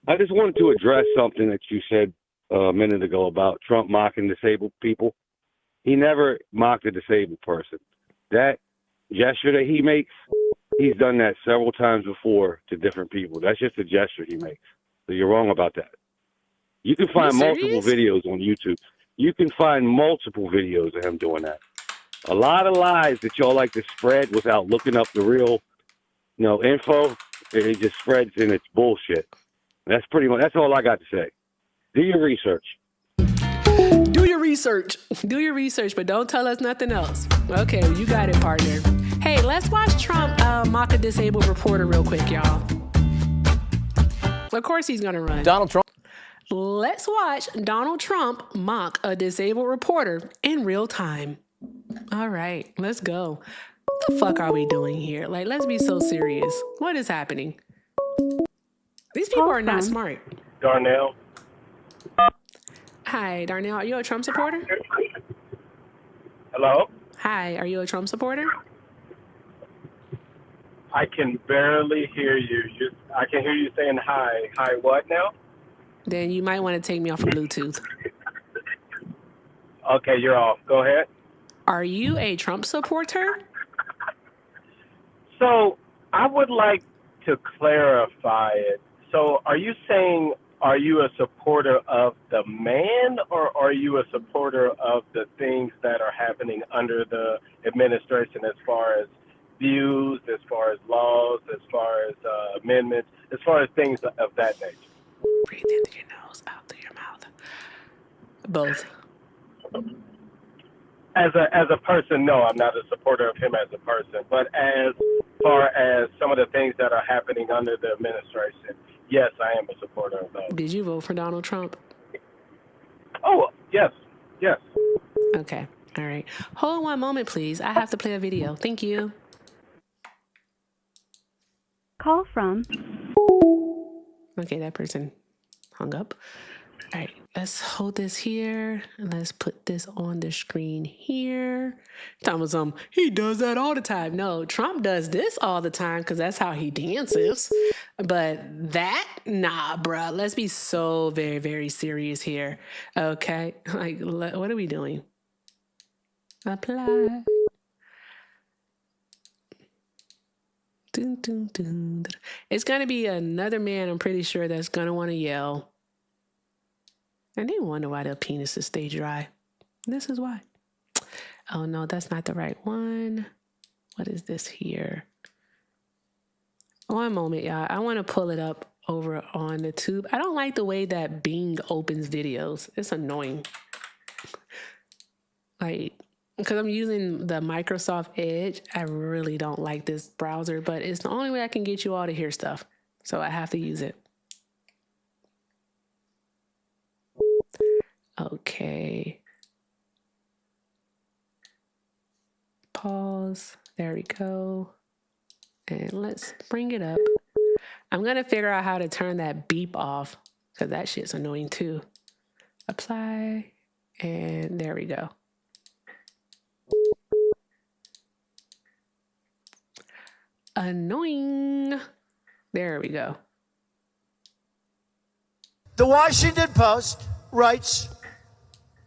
I just wanted to address something that you said a minute ago about Trump mocking disabled people. He never mocked a disabled person. That gesture that he makes, he's done that several times before to different people. That's just a gesture he makes. So you're wrong about that. You can find multiple videos on YouTube. You can find multiple videos of him doing that. A lot of lies that y'all like to spread without looking up the real, info. It just spreads and it's bullshit. That's all I got to say. Do your research. Do your research. Do your research, but don't tell us nothing else. Okay, you got it, partner. Hey, let's watch Trump mock a disabled reporter real quick, y'all. Of course he's going to run. Donald Trump. Let's watch Donald Trump mock a disabled reporter in real time. All right, let's go. What the fuck are we doing here? Like, let's be so serious. What is happening? These people are not smart. Darnell. Hi, Darnell. Are you a Trump supporter? Hello? Hi, are you a Trump supporter? I can barely hear you. I can hear you saying hi. Hi what now? Then you might want to take me off of Bluetooth. Okay, you're off. Go ahead. Are you a Trump supporter? So I would like to clarify it. So are you saying, are you a supporter of the man, or are you a supporter of the things that are happening under the administration as far as views, as far as laws, as far as amendments, as far as things of that nature? Breathe into your nose, out through your mouth. Both. As a person, no, I'm not a supporter of him as a person. But as far as some of the things that are happening under the administration, yes, I am a supporter of those. Did you vote for Donald Trump? Oh, yes. Yes. Okay. All right. Hold on one moment, please. I have to play a video. Thank you. Call from. Okay, that person hung up. All right, let's hold this here and let's put this on the screen here. Thomas, he does that all the time. No, Trump does this all the time because that's how he dances. But that, nah, bruh. Let's be so very, very serious here. Okay, like, what are we doing? Apply. Dun, dun, dun. It's gonna be another man, I'm pretty sure, that's gonna want to yell. And they wonder why their penises stay dry. This is why. Oh no, that's not the right one. What is this here? One moment, y'all. I want to pull it up over on the tube. I don't like the way that Bing opens videos. It's annoying. Like, because I'm using the Microsoft Edge, I really don't like this browser, but it's the only way I can get you all to hear stuff. So I have to use it. Okay. Pause. There we go. And let's bring it up. I'm going to figure out how to turn that beep off because that shit's annoying too. Apply. And there we go. Annoying. There we go. The Washington Post writes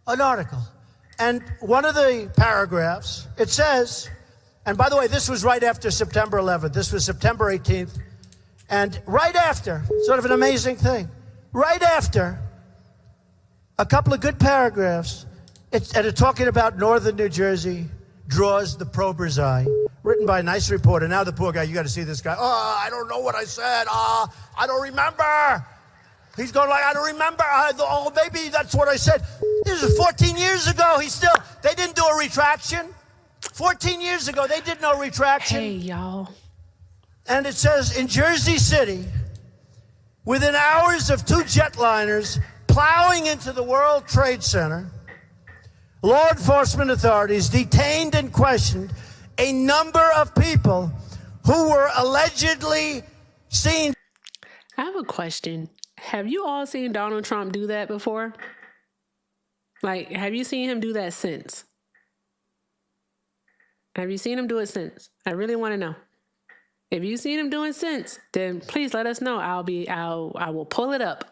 an article, and one of the paragraphs, it says, and by the way, this was right after September 11th. This was September 18th. And right after, sort of an amazing thing, right after a couple of good paragraphs, it's talking about northern New Jersey draws the prober's eye, written by a nice reporter. Now the poor guy, you got to see this guy. Oh, I don't know what I said. I don't remember. He's going like, I don't remember. Oh, maybe that's what I said. This is 14 years ago. They didn't do a retraction. 14 years ago, they did no retraction. Hey, y'all. And it says, in Jersey City, within hours of two jetliners plowing into the World Trade Center, law enforcement authorities detained and questioned a number of people who were allegedly seen. I have a question. Have you all seen Donald Trump do that before? Like, have you seen him do that since? Have you seen him do it since? I really want to know. If you've seen him doing since, then please let us know. I will pull it up.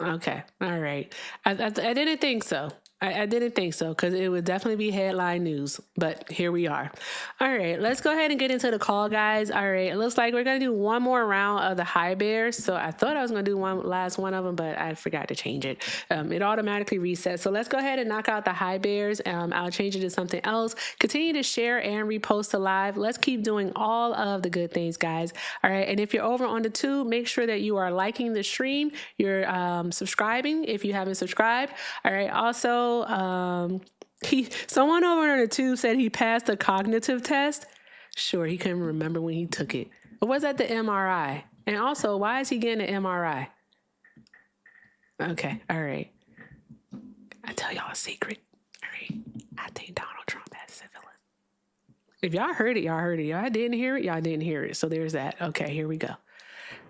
Okay. All right. I didn't think so. I didn't think so because it would definitely be headline news, but here we are. All right, let's go ahead and get into the call, guys. All right, it looks like we're going to do one more round of the high bears. So I thought I was going to do one last one of them, but I forgot to change it. It automatically resets. So let's go ahead and knock out the high bears. I'll change it to something else. Continue to share and repost to live. Let's keep doing all of the good things, guys. All right, and if you're over on the tube, make sure that you are liking the stream. You're subscribing if you haven't subscribed. All right, also, someone over on the tube said he passed a cognitive test. Sure, he couldn't remember when he took it. Or was that the MRI? And also, why is he getting an MRI? Okay, all right. I tell y'all a secret. All right, I think Donald Trump has syphilis. If y'all heard it, y'all heard it. Y'all didn't hear it, y'all didn't hear it. So there's that. Okay, here we go.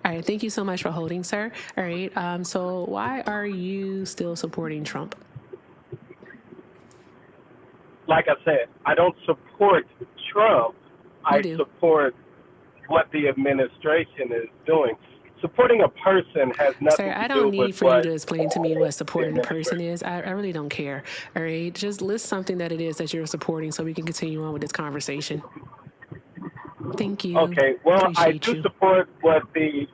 All right, thank you so much for holding, sir. All right, so why are you still supporting Trump? Like I said, I don't support Trump. I support what the administration is doing. Supporting a person has nothing to do with Sir, I don't need for you to explain to me what supporting a person is. I really don't care. All right, just list something that it is that you're supporting so we can continue on with this conversation. Thank you. Okay, well, I do support what the...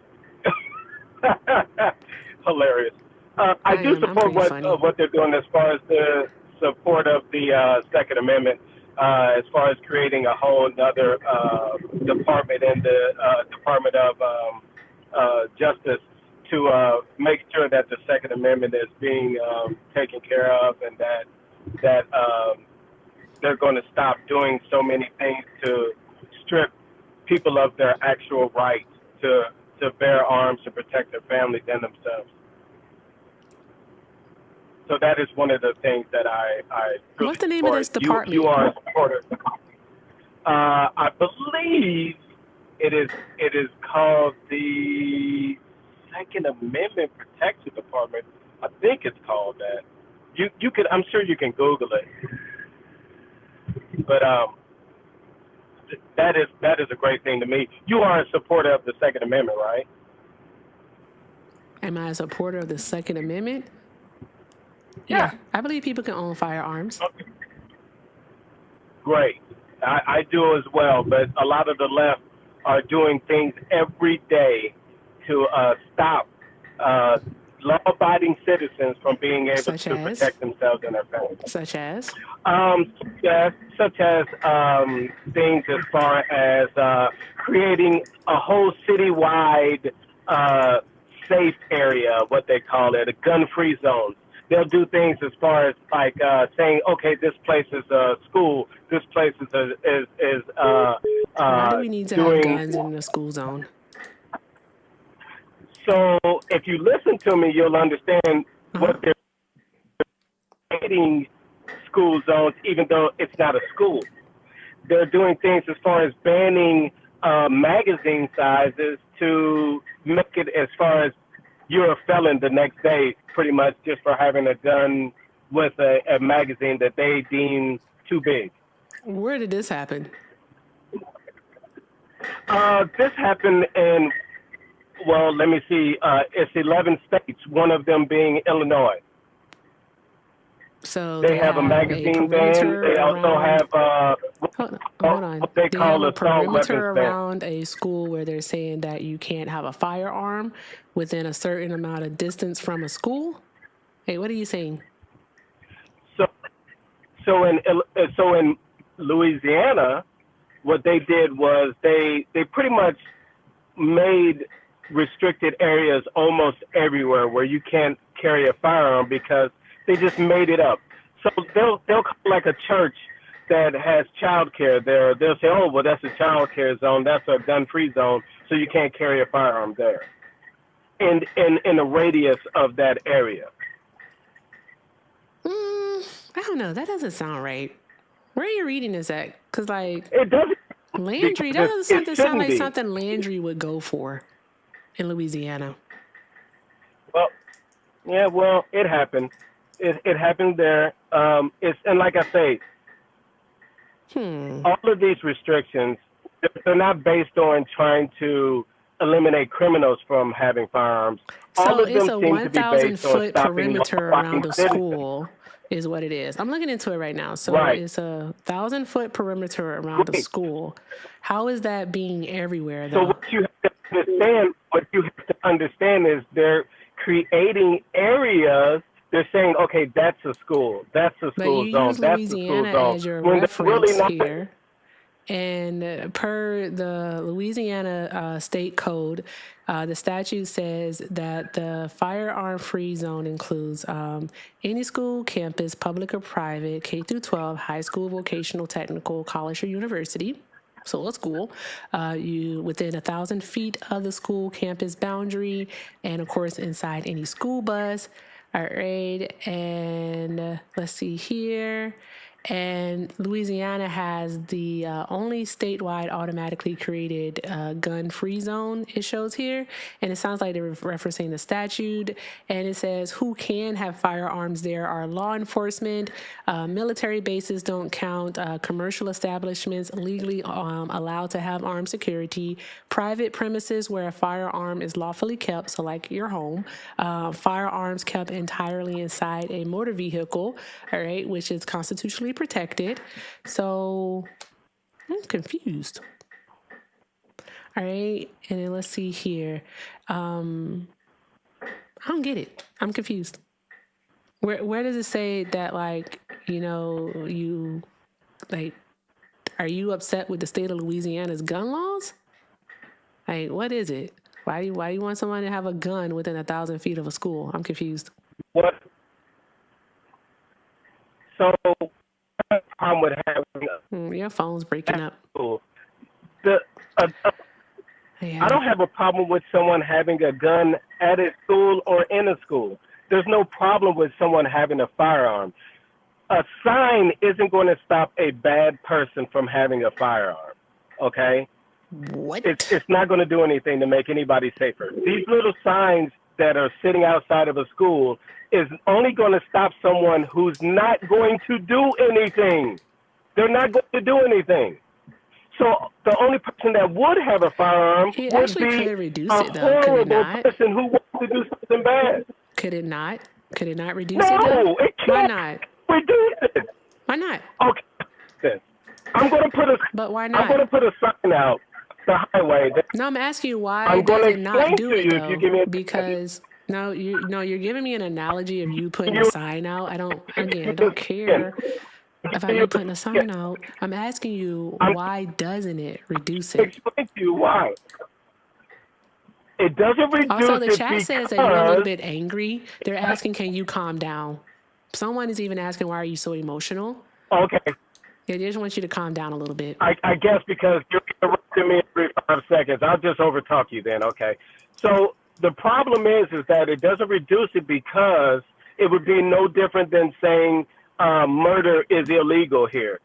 Hilarious. I do support what they're doing as far as the support of the Second Amendment, as far as creating a whole other department in the Department of Justice to make sure that the Second Amendment is being taken care of, and that they're going to stop doing so many things to strip people of their actual rights to bear arms to protect their families and themselves. So that is one of the things that I really What's the name of this department? You are a supporter. I believe it is called the Second Amendment Protection Department. I think it's called that. You could, I'm sure you can Google it. But that is a great thing to me. You are a supporter of the Second Amendment, right? Am I a supporter of the Second Amendment? Yeah. I believe people can own firearms. Okay. Great. I do as well, but a lot of the left are doing things every day to stop law-abiding citizens from being able Such to as? protect themselves and their families. Such as? Such as things as far as creating a whole citywide safe area, what they call it, a gun-free zone. They'll do things as far as like saying, okay, this place is a school, this place is Why do we need to have guns in the school zone? So if you listen to me, you'll understand what they're creating school zones, even though it's not a school. They're doing things as far as banning magazine sizes to make it as far as you're a felon the next day, pretty much just for having a gun with a magazine that they deem too big. Where did this happen? This happened in, well, let me see, it's 11 states, one of them being Illinois. So they have a magazine ban. They also have hold on. what they call have a assault weapons perimeter ban. around a school where they're saying that you can't have a firearm within a certain amount of distance from a school. Hey, what are you saying? So in Louisiana, what they did was they pretty much made restricted areas almost everywhere where you can't carry a firearm because they just made it up. So they'll call like a church that has childcare there. They'll say, oh, well, that's a childcare zone. That's a gun-free zone, so you can't carry a firearm there. In the radius of that area. I don't know. That doesn't sound right. Where are you reading this at? Because like it doesn't. Landry, that doesn't sound like be. something Landry would go for in Louisiana. Well, yeah, well, it happened. It happened there. And like I say, all of these restrictions, they're not based on trying to eliminate criminals from having firearms. All So of them it's a seem to be 1,000 based on foot stopping perimeter law-abiding around a citizens. school is what it is. I'm looking into it right now. So Right. it's a 1,000 foot perimeter around a school. How is that being everywhere So though? what you have to understand is they're creating areas. They're saying, okay, that's a school. That's a But school you zone. use That's a school Louisiana zone. as your When they're really reference not. here. And per the Louisiana state code, the statute says that the firearm-free zone includes any school, campus, public or private, K through 12, high school, vocational, technical, college, or university. So a school, you within 1,000 feet of the school campus boundary, and of course inside any school bus. All right, and let's see here. And Louisiana has the only statewide automatically created gun-free zone, it shows here. And it sounds like they're referencing the statute. And it says who can have firearms there are law enforcement, military bases don't count, commercial establishments legally allowed to have armed security, private premises where a firearm is lawfully kept, so like your home, firearms kept entirely inside a motor vehicle, all right, which is constitutionally protected. So I'm confused. All right, and then let's see here. I don't get it. I'm confused. Where does it say that, like, you know, you like, are you upset with the state of Louisiana's gun laws? Like, what is it? Why do you want someone to have a gun within 1,000 feet of a school? I'm confused. What? So, problem with having your phone's breaking up. I don't have a problem with someone having a gun at a school or in a school. There's no problem with someone having a firearm. A sign isn't going to stop a bad person from having a firearm, okay? What? It's not going to do anything to make anybody safer. These little signs that are sitting outside of a school is only going to stop someone who's not going to do anything. They're not going to do anything. So the only person that would have a firearm It would actually be could reduce a it, though. Could it horrible not? person who wants to do something bad. Could it not? Could it not reduce No, it, though? it Why can't not? reduce it. Why not? Okay, then. I'm going to put a. But why I'm not? going to put a sign out the highway. No, I'm asking you why I'm does gonna it not explain do to it, you if you though? give me a Because You're giving me an analogy of you putting a sign out. I don't care about you putting a sign out. I'm asking you, why doesn't it reduce it? Explain to you why. It doesn't reduce Also, the it chat says that you're a little bit angry. They're asking, can you calm down? Someone is even asking, why are you so emotional? Okay. They just want you to calm down a little bit. I guess because you're interrupting me every 5 seconds. I'll just overtalk you then, okay? So the problem is that it doesn't reduce it because it would be no different than saying murder is illegal here.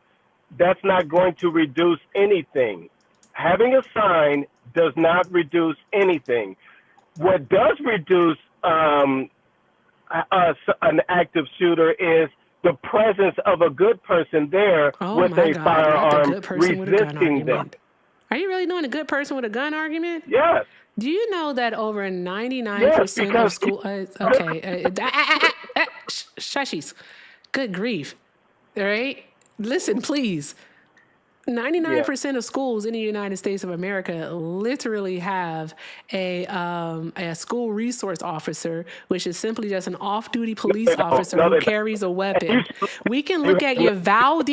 That's not going to reduce anything. Having a sign does not reduce anything. What does reduce an active shooter is the presence of a good person there with a firearm resisting them. Are you really doing a good person with a gun argument? Yes. Do you know that over 99% of school... shushies. Good grief. All right? Listen, please. 99% of schools in the United States of America literally have a school resource officer, which is simply just an off-duty police officer who carries a weapon. We can look at Uvalde,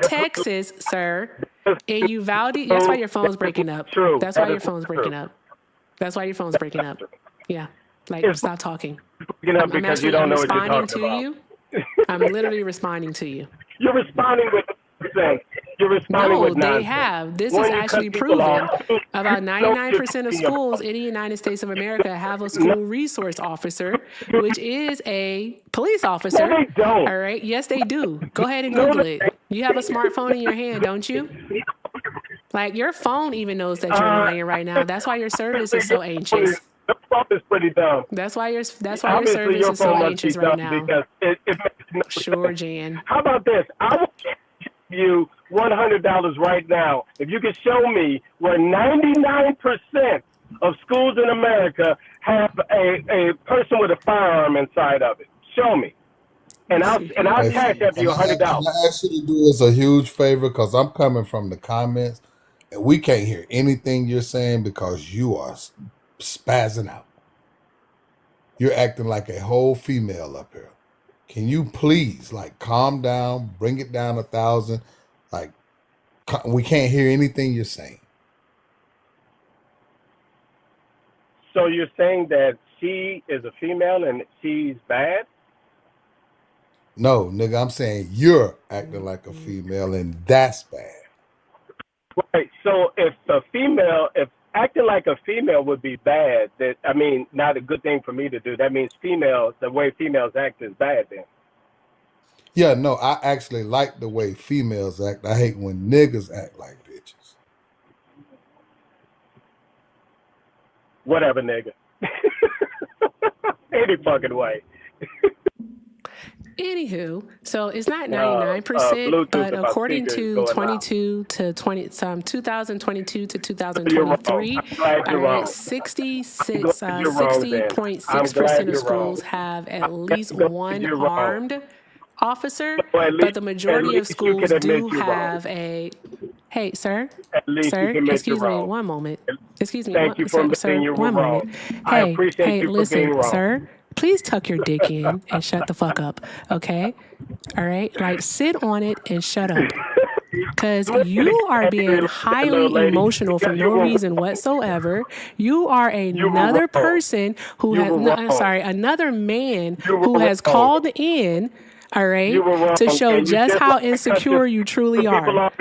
Texas, sir. In Uvalde, that's why your phone's breaking up. That's why your phone's breaking up. That's why your phone's breaking up. Yeah, stop talking. I'm responding to you. I'm literally responding to you. You're responding with nonsense. You're responding with nonsense. No, they have. This is actually proven. About 99% of schools in the United States of America have a school resource officer, which is a police officer. No, they don't. All right. Yes, they do. Go ahead and Google it. You have a smartphone in your hand, don't you? Like, your phone even knows that you're lying right now. That's why your service is so anxious. The phone is pretty dumb. That's why your service is so anxious right now. Because it makes no Sure, sense. Jan. How about this? I will give you $100 right now if you can show me where 99% of schools in America have a person with a firearm inside of it. Show me. And I'll cash up you $100. Can I ask you to do us a huge favor, because I'm coming from the comments and we can't hear anything you're saying because you are spazzing out. You're acting like a whole female up here. Can you please calm down, bring it down 1,000? We can't hear anything you're saying. So you're saying that she is a female and she's bad? No, nigga, I'm saying you're acting like a female and that's bad. Right. So if acting like a female would be bad, not a good thing for me to do. That means the way females act is bad then. Yeah, no, I actually like the way females act. I hate when niggas act like bitches. Whatever, nigga. Any fucking way. Anywho, so it's not 99%, but according to 2022 to 2023, 60.6% of schools have at least one armed officer, but the majority of schools do have a... Hey, sir, excuse me, one moment. Excuse me, sir, one moment. Hey, listen, sir. Please tuck your dick in and shut the fuck up, okay? All right? Sit on it and shut up. Because you are being highly emotional for no reason whatsoever. You are another person who another man who has called in, all right, to show just how insecure you truly are.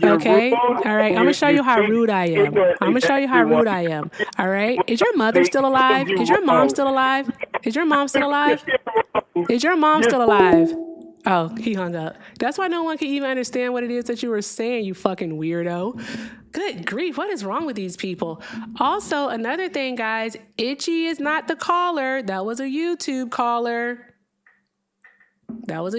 Okay? All right. I'm going to show you how rude I am. All right? Is your mother still alive? Is your mom still alive? Is your mom still alive? Oh, he hung up. That's why no one can even understand what it is that you were saying, you fucking weirdo. Good grief. What is wrong with these people? Also, another thing, guys, Itchy is not the caller. That was a YouTube caller. That was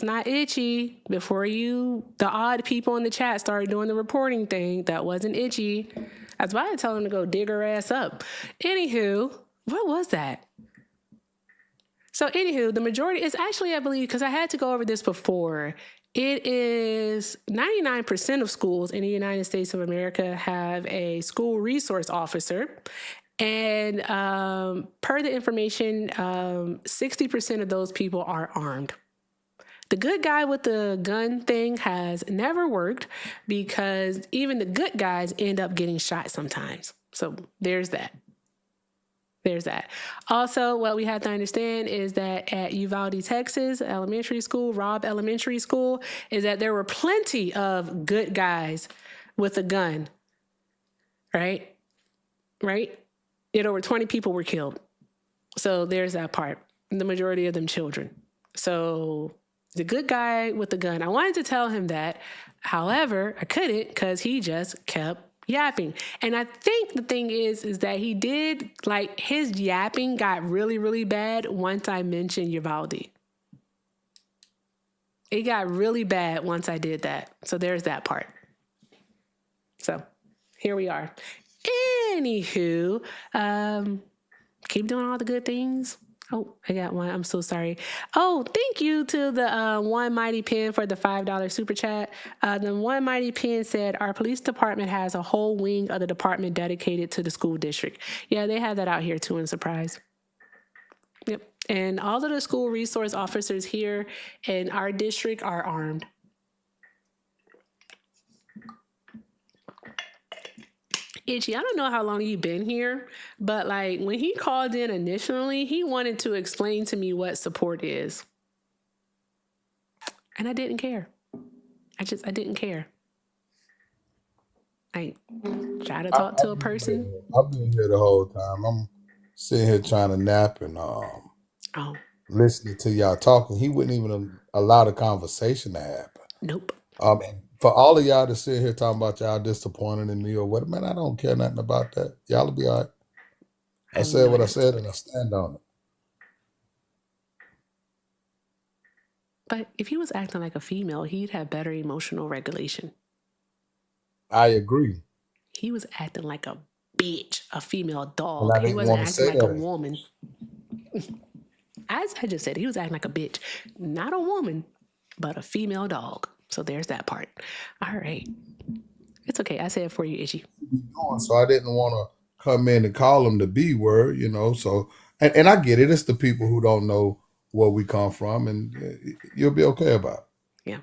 not Itchy. Before the odd people in the chat started doing the reporting thing, that wasn't Itchy. That's why I tell them to go dig her ass up. Anywho, what was that? So the majority is actually, I believe, because I had to go over this before, it is 99% of schools in the United States of America have a school resource officer. And per the information, 60% of those people are armed. The good guy with the gun thing has never worked because even the good guys end up getting shot sometimes. So there's that. There's that. Also, what we have to understand is that at Uvalde, Texas, elementary school, Robb Elementary School, is that there were plenty of good guys with a gun, right? Right? Yet over 20 people were killed. So there's that part. The majority of them children. So the good guy with the gun, I wanted to tell him that. However, I couldn't because he just kept yapping. And I think the thing is that he did, like, his yapping got really, really bad once I mentioned Uvalde. It got really bad once I did that. So there's that part. So here we are. Anywho, keep doing all the good things. Oh, I got one. I'm so sorry. Oh, thank you to the One Mighty Pen for the $5 super chat. The One Mighty Pen said, our police department has a whole wing of the department dedicated to the school district. Yeah, they have that out here too in Surprise. Yep. And all of the school resource officers here in our district are armed. Itchy, I don't know how long you've been here, but like when he called in initially, he wanted to explain to me what support is. And I didn't care. I didn't care. I try to talk to a person. I've been here the whole time. I'm sitting here trying to nap and listening to y'all talking. He wouldn't even allow the conversation to happen. Nope. For all of y'all to sit here talking about y'all disappointed in me or what, man, I don't care nothing about that. Y'all will be all right. I said what I said and I stand on it. But if he was acting like a female, he'd have better emotional regulation. I agree. He was acting like a bitch, a female dog. He wasn't acting like a woman. I just said he was acting like a bitch. Not a woman, but a female dog. So there's that part. All right. It's okay. I said it for you, Itchy. So I didn't want to come in and call him the B word, you know. So, and I get it. It's the people who don't know where we come from, and you'll be okay about it.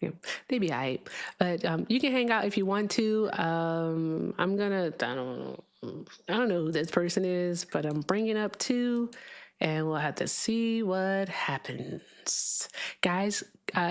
Yeah, they be all right. But you can hang out if you want to. I don't know who this person is, but I'm bringing up two, and we'll have to see what happens. Guys,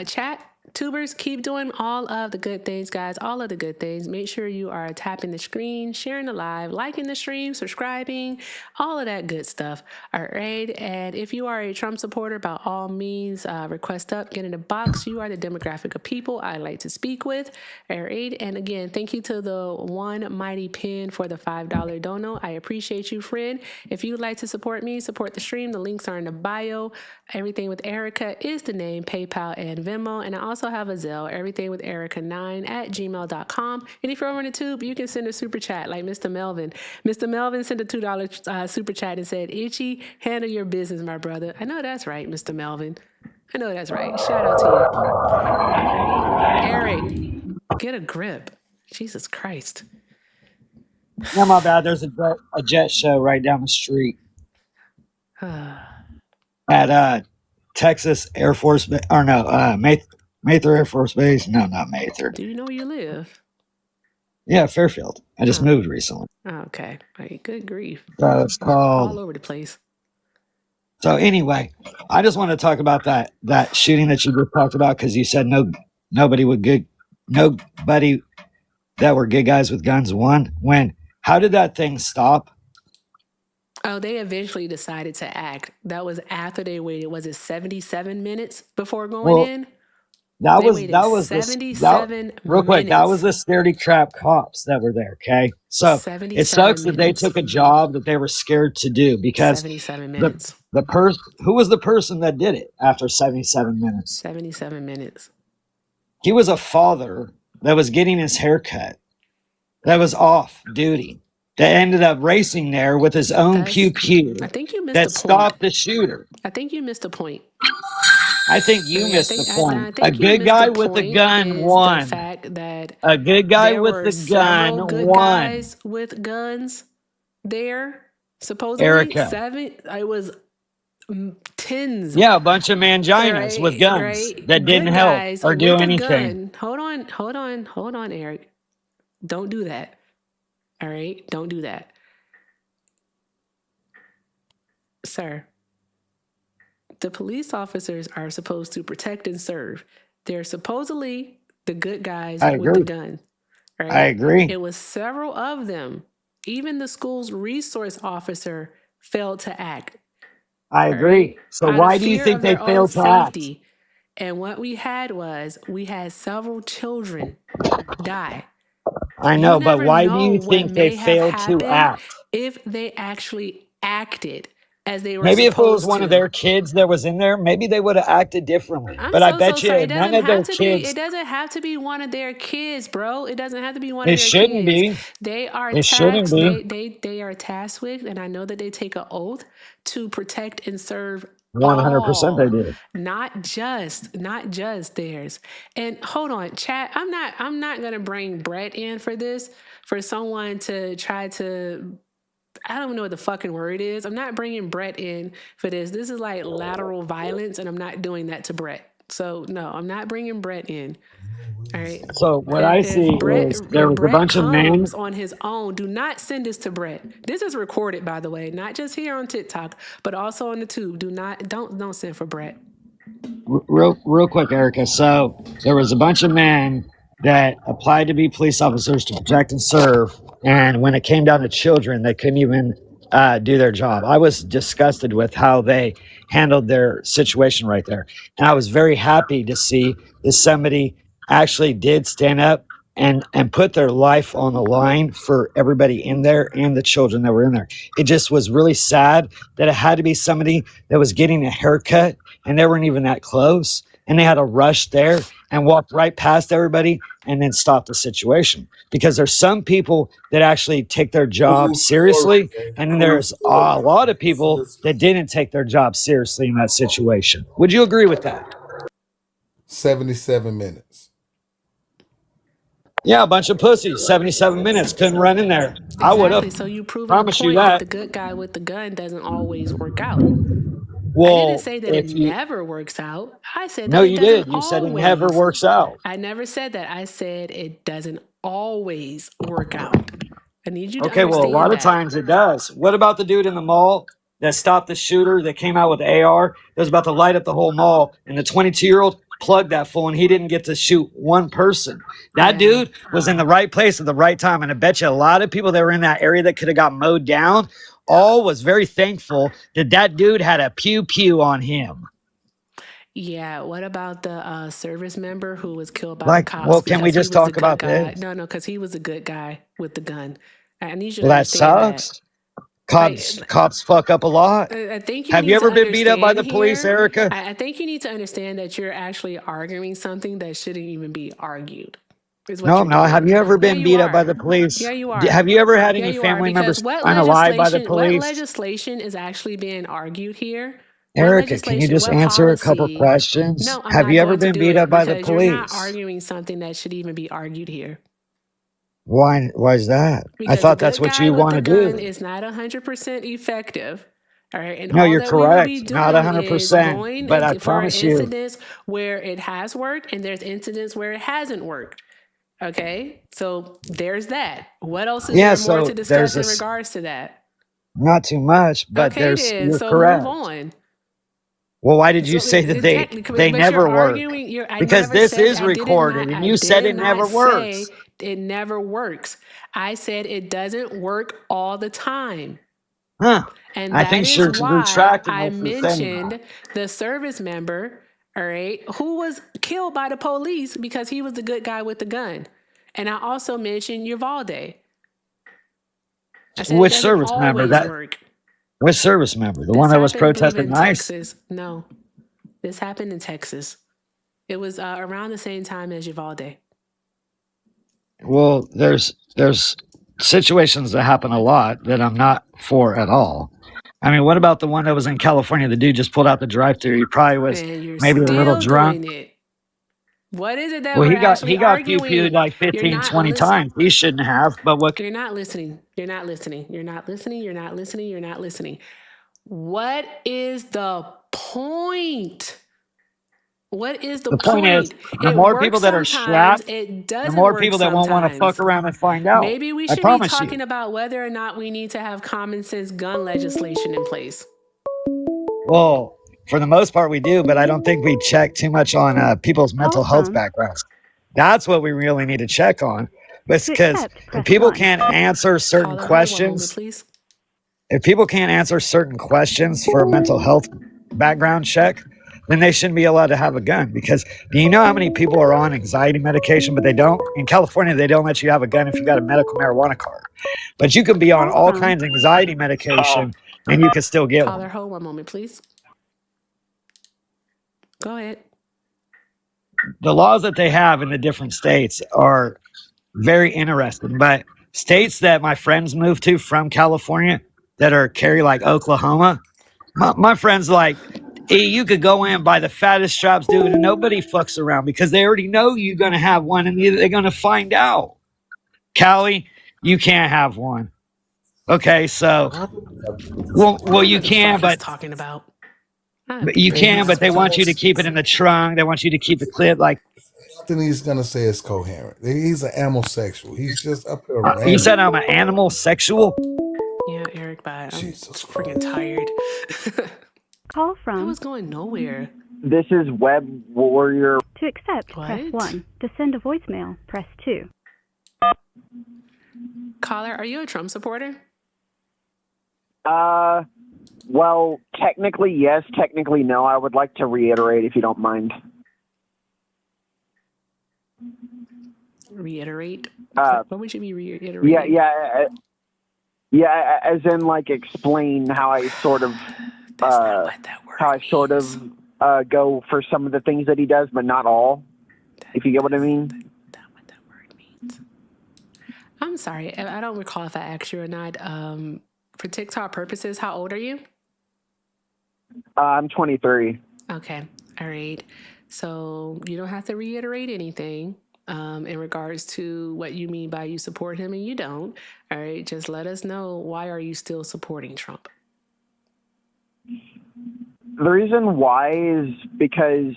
chat. Tubers, keep doing all of the good things, guys. All of the good things. Make sure you are tapping the screen, sharing the live, liking the stream, subscribing, all of that good stuff. All right. And if you are a Trump supporter, by all means, request up, get in the box. You are the demographic of people I like to speak with. All right. And again, thank you to the One Mighty Pen for the $5 dono. I appreciate you, friend. If you would like to support me, support the stream, the links are in the bio. Everything with Erica is the name, PayPal and Venmo. And I also have a Zelle, everythingwitherica9@gmail.com. And if you're over on the tube, you can send a super chat like Mr. Melvin. Mr. Melvin sent a $2 super chat and said, Itchy, handle your business, my brother. I know that's right, Mr. Melvin. I know that's right. Shout out to you. Eric, get a grip. Jesus Christ. No, my bad. There's a jet show right down the street at Texas Air Force, or no, Mather Air Force Base. No, not Mather. Do you know where you live? Yeah, Fairfield. I just moved recently. Oh, okay. Right. Good grief. So it's called all over the place. So anyway, I just want to talk about that shooting that you just talked about, because you said nobody that were good guys with guns won. How did that thing stop? Oh, they eventually decided to act. That was after they waited. Was it 77 minutes before going in? That was 77 minutes. Real quick, that was the scaredy trap cops that were there. Okay, so it sucks that they took a job that they were scared to do, because 77 minutes. Who was the person that did it after 77 minutes? 77 minutes. He was a father that was getting his hair cut, that was off duty, that ended up racing there with his own pew-pew. I think you missed that the point. Stopped the shooter. I think you missed a point. I think you missed the point. A good guy with a gun won. The fact that a good guy with the gun won. Guys with guns there. Supposedly Erica. 7. It was tens. Yeah, a bunch of manginas with guns Right. that didn't Good help guys or do with a anything. gun. Hold on, Eric. Don't do that. All right? Don't do that. Sir, the police officers are supposed to protect and serve. They're supposedly the good guys I with the agree. gun. Right? I agree. It was several of them. Even the school's resource officer failed to act. I All agree. right? So Out why of do you fear think of they their own failed to act? safety. And what we had several children die. I You know, but never why do know you what think they may have failed to happened act? if they actually acted as they were Maybe if it was supposed one of to. their kids that was in there, maybe they would have acted differently. I'm But I so bet sorry. you It none doesn't of their have to be. It kids. doesn't have to be one of their kids, bro. It doesn't have to be one of It their shouldn't kids. be. They are It shouldn't tasked. be. They are tasked with, and I know that they take an oath to protect and serve 100% they all, do. not just theirs. And hold on, chat. I'm not gonna bring Brett in for this, for someone to try to. I don't know what the fucking word is. I'm not bringing Brett in for this. This is like lateral violence, and I'm not doing that to Brett. So no, I'm not bringing Brett in. All right. So what I see is there If was a Brett bunch of men. comes on his own, do not send this to Brett. This is recorded, by the way, not just here on TikTok, but also on the tube. Don't send for Brett. Real quick, Erica. So there was a bunch of men that applied to be police officers to protect and serve, and when it came down to children, they couldn't even do their job. I was disgusted with how they handled their situation right there, and I was very happy to see that somebody actually did stand up and put their life on the line for everybody in there and the children that were in there. It just was really sad that it had to be somebody that was getting a haircut and they weren't even that close, and they had to rush there and walk right past everybody and then stop the situation, because there's some people that actually take their job seriously, and then there's a lot of people that didn't take their job seriously in that situation. Would you agree with that? 77 minutes. Yeah, a bunch of pussies. 77 minutes, couldn't run in there. I would have. So you proving a Promise you point that that. the good guy with the gun doesn't always work out. I Well, didn't say that it if you never works out. I said no, that it you doesn't did. You said it never always. works out. I never said that. I said it doesn't always work out. I need you to Okay, well, a understand lot of that. times it does. What about the dude in the mall that stopped the shooter that came out with the AR that was about to light up the whole mall, and the 22-year-old plugged that fool, and he didn't get to shoot one person? That dude was in the right place at the right time, and I bet you a lot of people that were in that area that could have got mowed down all was very thankful that that dude had a pew-pew on him. Yeah, what about the service member who was killed by the Like, cops? well, can we because he just was the talk good about guy. this? No, because he was a good guy with the gun. I need you to Well, that understand that. sucks. Cops fuck up a lot. I think you Have need you ever to been beat up by the understand police, here. Erica? I think you need to understand that you're actually arguing something that shouldn't even be argued. Is what No, you're I'm not. doing. Have you ever Yeah, been you beat up by are. the police? Yeah, you are. Have you ever had Yeah, any you are. family members Because unalived by the what police? legislation is actually being argued here? What Erica, can you legislation? just What answer a couple policy? questions? No, I'm Have not you ever going to been do beat it up by the because you're not police? arguing something that should even be argued here. Why is that? I Because thought the that's good what guy you with want the to gun do. is not 100% effective. All right. And No, all you're that we will be correct. Not doing is 100%. going But I for promise you, incidents where it has worked and there's incidents where it hasn't worked. Okay. So there's that. What else is yeah, there more so to there's discuss in this, regards to that? not too much, but Okay, then. you're So move correct. on. Well, why did you So say that they but never you're work? arguing. I Because never this said is recorded, and I you said did it never not works. say it never works. I said it doesn't work all the time. Huh. And I that think is you're why retracting I what you're saying. mentioned the service member, all right, who was killed by the police because he was the good guy with the gun. And I also mentioned Uvalde. I said it Which doesn't service member? always work. Which service member? The This one that was happened, I believe, protesting in ICE? Texas. No, this happened in Texas. It was around the same time as Uvalde. Well, there's situations that happen a lot that I'm not for at all. I mean, what about the one that was in California? The dude just pulled out the drive-through. He probably was And you're maybe a little still drunk. doing it. What is it that Well, we're he actually got pew-pewed arguing? like You're 15, not 20 listening. times. He shouldn't have, but what? You're not listening. You're not listening. You're not listening. You're not listening. You're not listening. What is the point? What is the The point is, point? the It more people works that are sometimes. strapped, It the doesn't more work people that won't want to fuck sometimes. around and find out. Maybe we I should be promise you. talking about whether or not we need to have common sense gun legislation in place. Well, for the most part, we do, but I don't think we check too much on people's mental health backgrounds. That's what we really need to check on. Because if people can't answer certain questions, if people can't answer certain questions for a mental health background check, then they shouldn't be allowed to have a gun. Because do you know how many people are on anxiety medication, but they don't? In California, they don't let you have a gun if you got a medical marijuana card. But you can be on all kinds of anxiety medication and you can still get one. Caller, hold one moment, please. Go ahead. The laws that they have in the different states are very interesting. But states that my friends moved to from California that are carry like Oklahoma, my friends like, hey, you could go in buy the fattest straps, dude, and nobody fucks around because they already know you're going to have one and they're going to find out. Cali, you can't have one. Okay, so, well, you can, but talking about. you can, but they want you to keep it in the trunk. They want you to keep the clip like. Nothing he's gonna say is coherent. He's an animal-sexual. He's just up here You ranting. said I'm an animal sexual? Yeah, Eric, bye. I'm freaking tired. Call from. I was going nowhere. This is Web Warrior. To accept, press 1. To send a voicemail, press 2. Caller, are you a Trump supporter? Well, technically yes, technically no. I would like to reiterate if you don't mind. Reiterate? What would you be reiterating? Yeah, as in like explain how I sort of go for some of the things that he does, but not all. If you get what I mean. I'm sorry, I don't recall if I asked you or not. For TikTok purposes, how old are you? I'm 23. Okay, all right. So you don't have to reiterate anything in regards to what you mean by you support him and you don't. All right, just let us know, why are you still supporting Trump? The reason why is because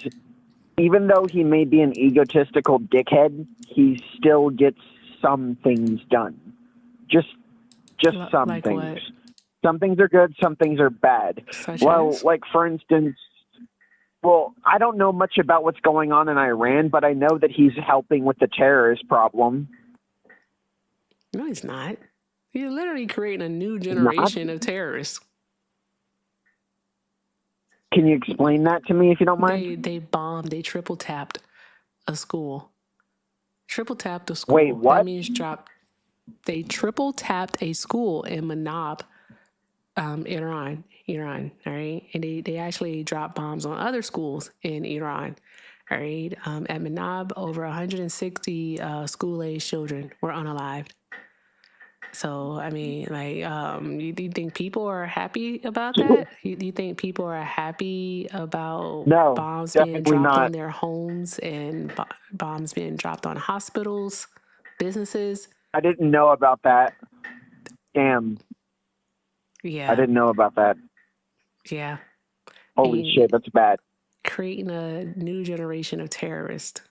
even though he may be an egotistical dickhead, he still gets some things done. Just some like things. What? Some things are good, some things are bad. Like for instance, I don't know much about what's going on in Iran, but I know that he's helping with the terrorist problem. No, he's not. He's literally creating a new generation of terrorists. Can you explain that to me if you don't mind? They bombed, they triple tapped a school. Triple tapped a school. Wait, what? That means they triple tapped a school in Manab, Iran, all right? And they actually dropped bombs on other schools in Iran, all right? At Manab, over 160 school-aged children were unalived. So, I mean, like, do you think people are happy about that? Do you think people are happy about bombs being dropped on their homes and bombs being dropped on hospitals, businesses? I didn't know about that. Damn. Yeah. I didn't know about that. Yeah. Holy shit, that's bad. Creating a new generation of terrorists.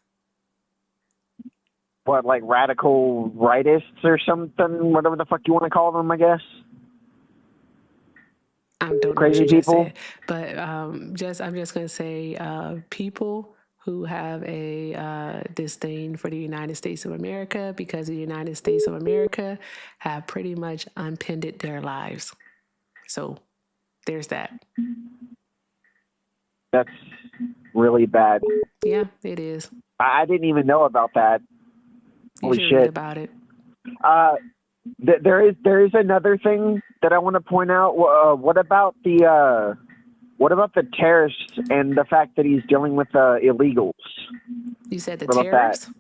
What, like radical rightists or something? Whatever the fuck you want to call them, I guess. I don't know Crazy what you people. just said, but I'm just gonna say people who have a disdain for the United States of America because the United States of America have pretty much unpinned their lives. So there's that. That's really bad. Yeah, it is. I didn't even know about that. Holy should shit. read about it. There is another thing that I want to point out. What about the terrorists and the fact that he's dealing with illegals? You said the What about terrorists? that?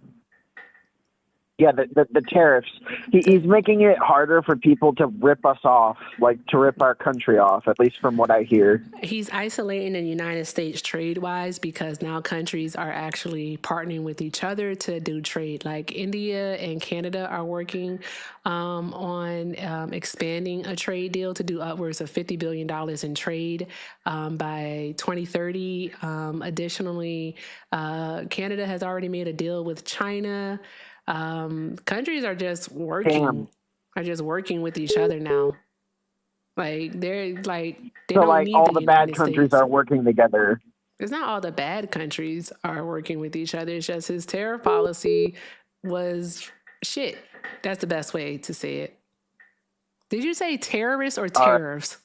Yeah, the tariffs. He's making it harder for people to rip us off, like to rip our country off, at least from what I hear. He's isolating the United States trade-wise because now countries are actually partnering with each other to do trade. Like India and Canada are working on expanding a trade deal to do upwards of $50 billion in trade by 2030. Additionally, Canada has already made a deal with China. Countries are just working with each other now. Like they So, don't like, need all the the bad United countries States. are working together. It's not all the bad countries are working with each other. It's just his tariff policy was shit. That's the best way to say it. Did you say terrorists or tariffs?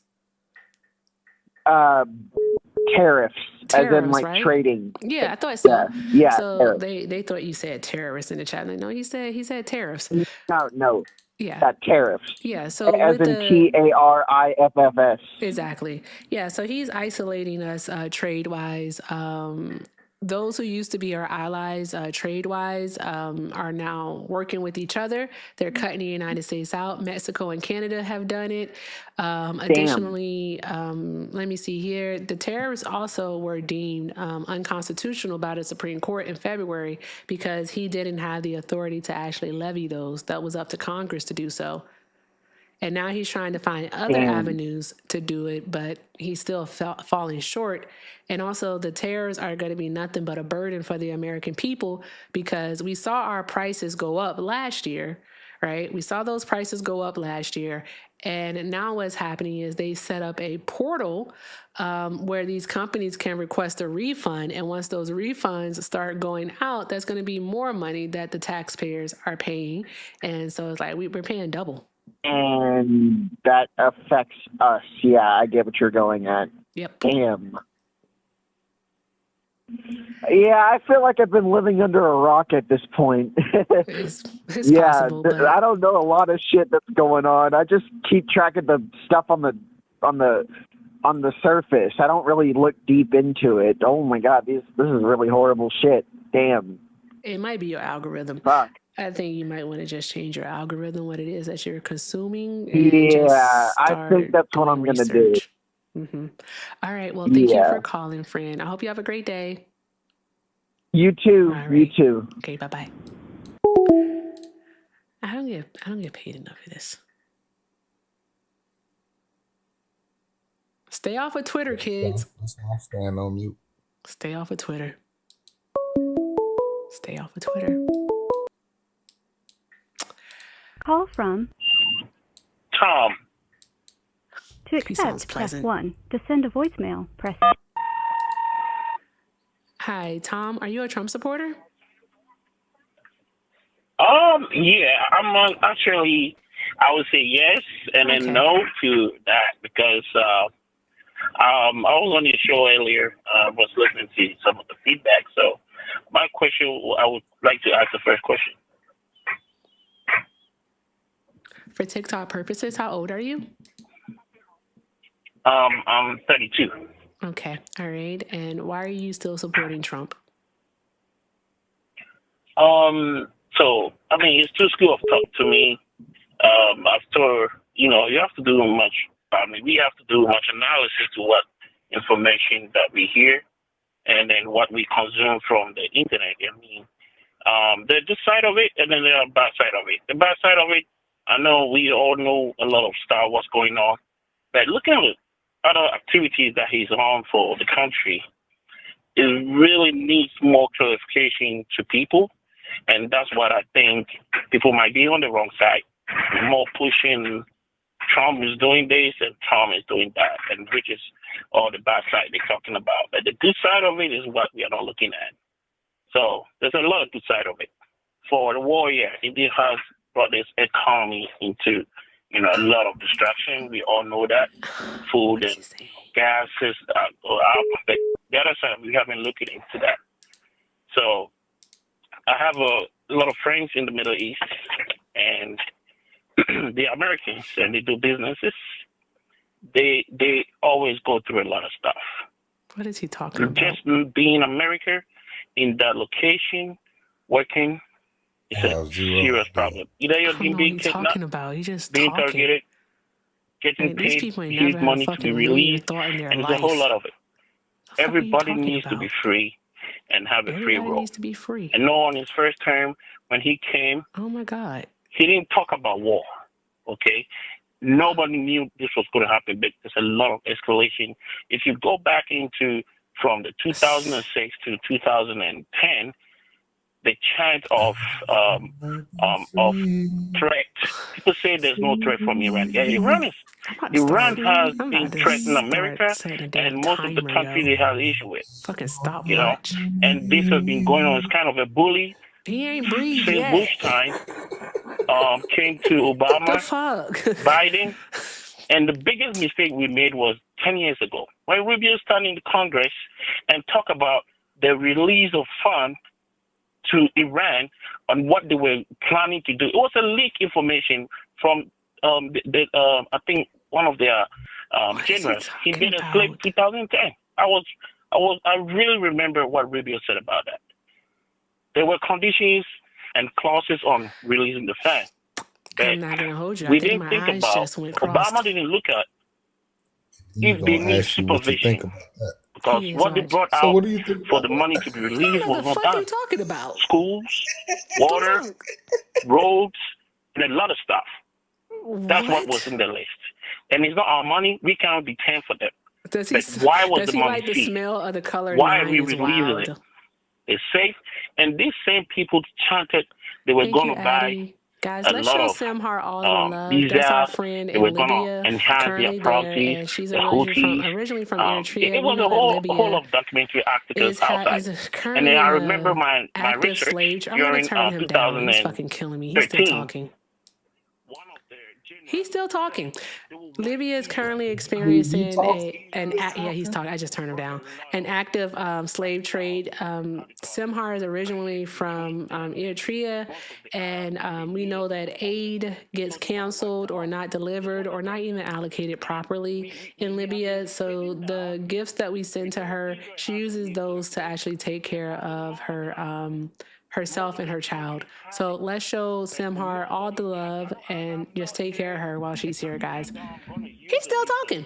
Tariffs, as in like right? trading. Yeah, I thought so. Yeah. So Tariffs. they thought you said terrorists in the chat. Like, no, he said tariffs. No. Yeah. Tariffs. Yeah. So as with in the TARIFFS. Exactly. Yeah. So he's isolating us trade wise. Those who used to be our allies trade wise are now working with each other. They're cutting the United States out. Mexico and Canada have done it. Additionally, let me see here. The tariffs also were deemed unconstitutional by the Supreme Court in February because he didn't have the authority to actually levy those. That was up to Congress to do so. And now he's trying to find other avenues to do it, but he's still falling short. And also the tariffs are going to be nothing but a burden for the American people because we saw our prices go up last year, right? We saw those prices go up last year. And now what's happening is they set up a portal where these companies can request a refund. And once those refunds start going out, that's going to be more money that the taxpayers are paying. And so it's like we're paying double. And that affects us. Yeah, I get what you're going at. Yep. Damn. Yeah, I feel like I've been living under a rock at this point. It's possible, but I don't know a lot of shit that's going on. I just keep track of the stuff on the surface. I don't really look deep into it. Oh my god, this is really horrible shit. Damn. It might be your algorithm. Fuck. I think you might want to just change your algorithm, what it is that you're consuming. Yeah, I think that's what I'm going to do. Mm-hmm. All right. Well, thank you for calling, friend. I hope you have a great day. You too. Right. You too. Okay. Bye-bye. I don't get paid enough for this. Stay off of Twitter, kids. I'm staying on mute. Stay off of Twitter. Stay off of Twitter. Call from Tom. To accept, press 1. To send a voicemail, press. Hi, Tom. Are you a Trump supporter? Yeah, I'm actually, I would say yes and then no to that because I was on your show earlier. I was listening to some of the feedback. So my question, I would like to ask the first question. For TikTok purposes, how old are you? I'm 32. Okay. All right. And why are you still supporting Trump? So, I mean, it's two schools of thought to me. After, you have to do much, we have to do much analysis to what information that we hear and then what we consume from the internet. I mean, there's this side of it and then there's a bad side of it. The bad side of it, I know we all know a lot of stuff, what's going on, but looking at other activities that he's on for the country, it really needs more clarification to people. And that's what I think people might be on the wrong side, more pushing Trump is doing this and Trump is doing that, and which is all the bad side they're talking about. But the good side of it is what we are not looking at. So there's a lot of good side of it. For the war, yeah, it has brought this economy into, a lot of distraction. We all know that. Food and gas is up. But the other side, we haven't looked into that. So I have a lot of friends in the Middle East, and the Americans, and they do businesses. They always go through a lot of stuff. What is he talking about? Just being America in that location, working, It's a have zero serious idea. problem. Either I you're don't know what being he's kidnapped, talking about. He's just being talking. interrogated, getting Like, these paid people ain't huge never had a money to be fucking million released, thought in their and there's a whole life. lot of it. The fuck are you Everybody talking needs to be about? free and have a free Everybody roll. needs to be free. And no, on his first term, when he came, Oh my God. he didn't talk about war. Okay, nobody knew this was going to happen, but there's a lot of escalation. If you go back into from the 2006 to 2010, the chant of threat. People say there's no threat from Iran. Yeah, Iran has been threatening America and most of the countries they have issue with. Fucking stop You know, watch. and this has been going on. It's kind of a bully He ain't breathe since yet. Bush time. Came to The Obama, fuck? Biden, and the biggest mistake we made was 10 years ago when Rubio started in the Congress and talk about the release of funds to Iran on what they were planning to do. It was a leak information from I think one of their generals. He made a slip 2010. I really remember what Rubio said about that. There were conditions and clauses on releasing the fund. I'm not gonna hold you. I We think didn't my think eyes about just went crossed. Obama didn't look at He's if they gonna need ask you what you think supervision. about that. Because He is what they right. brought So out what do you think for about the money to be released What was the not fuck are done. you talking about? Schools, water, roads, and a lot of stuff. That's what was in the list. And it's not our money. We cannot detain for them. Does he? But why was Does the he money like the seized? smell of the color Why are 9 we is releasing wild. it? It's safe. And these same people chanted they were Thank going you, to buy Addie. Guys, a let's lot show of Samhar all of the love. visas. That's our friend They were in going Libya, to enhance their currently there, policies. and she's The originally from Houthis. Eritrea. It We was know a that whole Libya of documentary articles is outside. And currently then I in remember a my active research slave. I'm gonna during turn him down. He's fucking killing me. He's still 2013. talking. He's still talking. Libya is currently experiencing yeah, he's talking. I just turned him down. An active slave trade. Simhar is originally from Eritrea, and we know that aid gets canceled or not delivered or not even allocated properly in Libya. So the gifts that we send to her, she uses those to actually take care of her herself and her child. So let's show Simhar all the love and just take care of her while she's here, guys. He's still talking.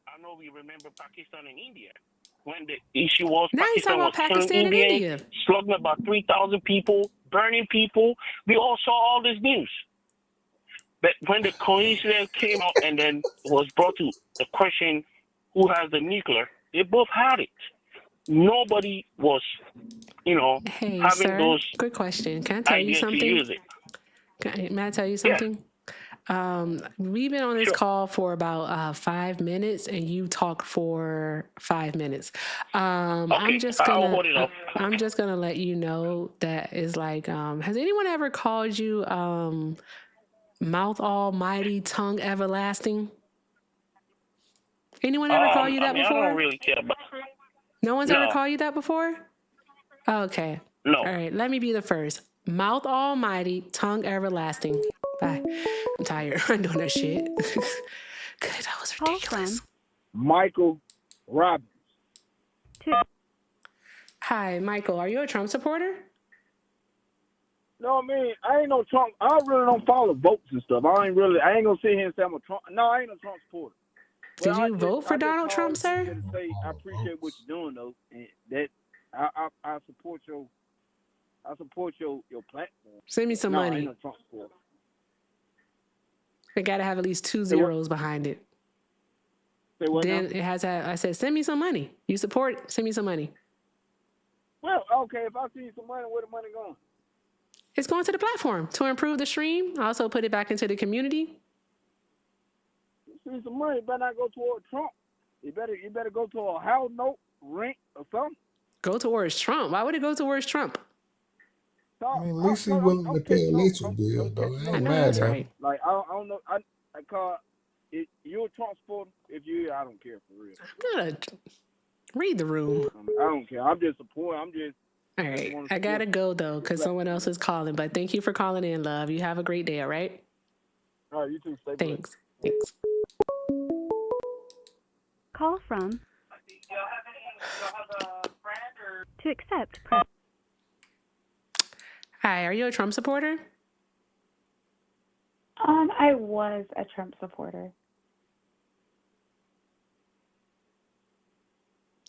I know we remember Pakistan and India. When the issue was Now he's talking Pakistan was about killing Pakistan and Indians, India. slugging about 3,000 people, burning people. We all saw all this news. But when the coincidence came out and then was brought to the question, who has the nuclear, they both had it. Nobody was, Hey, having sir, those good question. Can I tell you ideas to something? use it. May I tell you something? We've been on this call for about 5 minutes, and you talked for 5 minutes. I'm just I'll hold it off. I'm just gonna let you know that is like, has anyone ever called you mouth almighty, tongue everlasting? Anyone ever called you that before? I don't really care about. No one's ever called you that before? Okay. No. All right. Let me be the first. Mouth almighty, tongue everlasting. Bye. I'm tired. I'm doing that shit. Good. That was ridiculous. Michael Robbins. Hi, Michael. Are you a Trump supporter? No, man, I ain't no Trump. I really don't follow votes and stuff. I ain't gonna sit here and say I'm a Trump. No, I ain't a Trump supporter. Did you vote for Donald Trump, sir? To say, I appreciate what you're doing, though, and that I support your platform. Send me some I money. ain't no Trump supporter. It got to have at least 2 zeros behind it. Say what Then now? it has to have, I said, send me some money. You support? Send me some money. Well, okay, if I see some money, where the money going? It's going to the platform to improve the stream. Also put it back into the community. You see some money, better not go toward Trump. You better go to a house note, rent, or something. Go towards Trump. Why would it go towards Trump? I mean, at least he's willing to pay electric bill, though. I ain't mad at him. Like, I don't know. I call it, you're a Trump supporter. If you, I don't care for real. I'm not read the room. I don't care. I'm just supporting. I'm just. All right. I got to go, though, because someone else is calling. But thank you for calling in, love. You have a great day, all right? All right, you too. Stay Thanks. Thanks. Call from. To accept, press. Hi, are you a Trump supporter? I was a Trump supporter.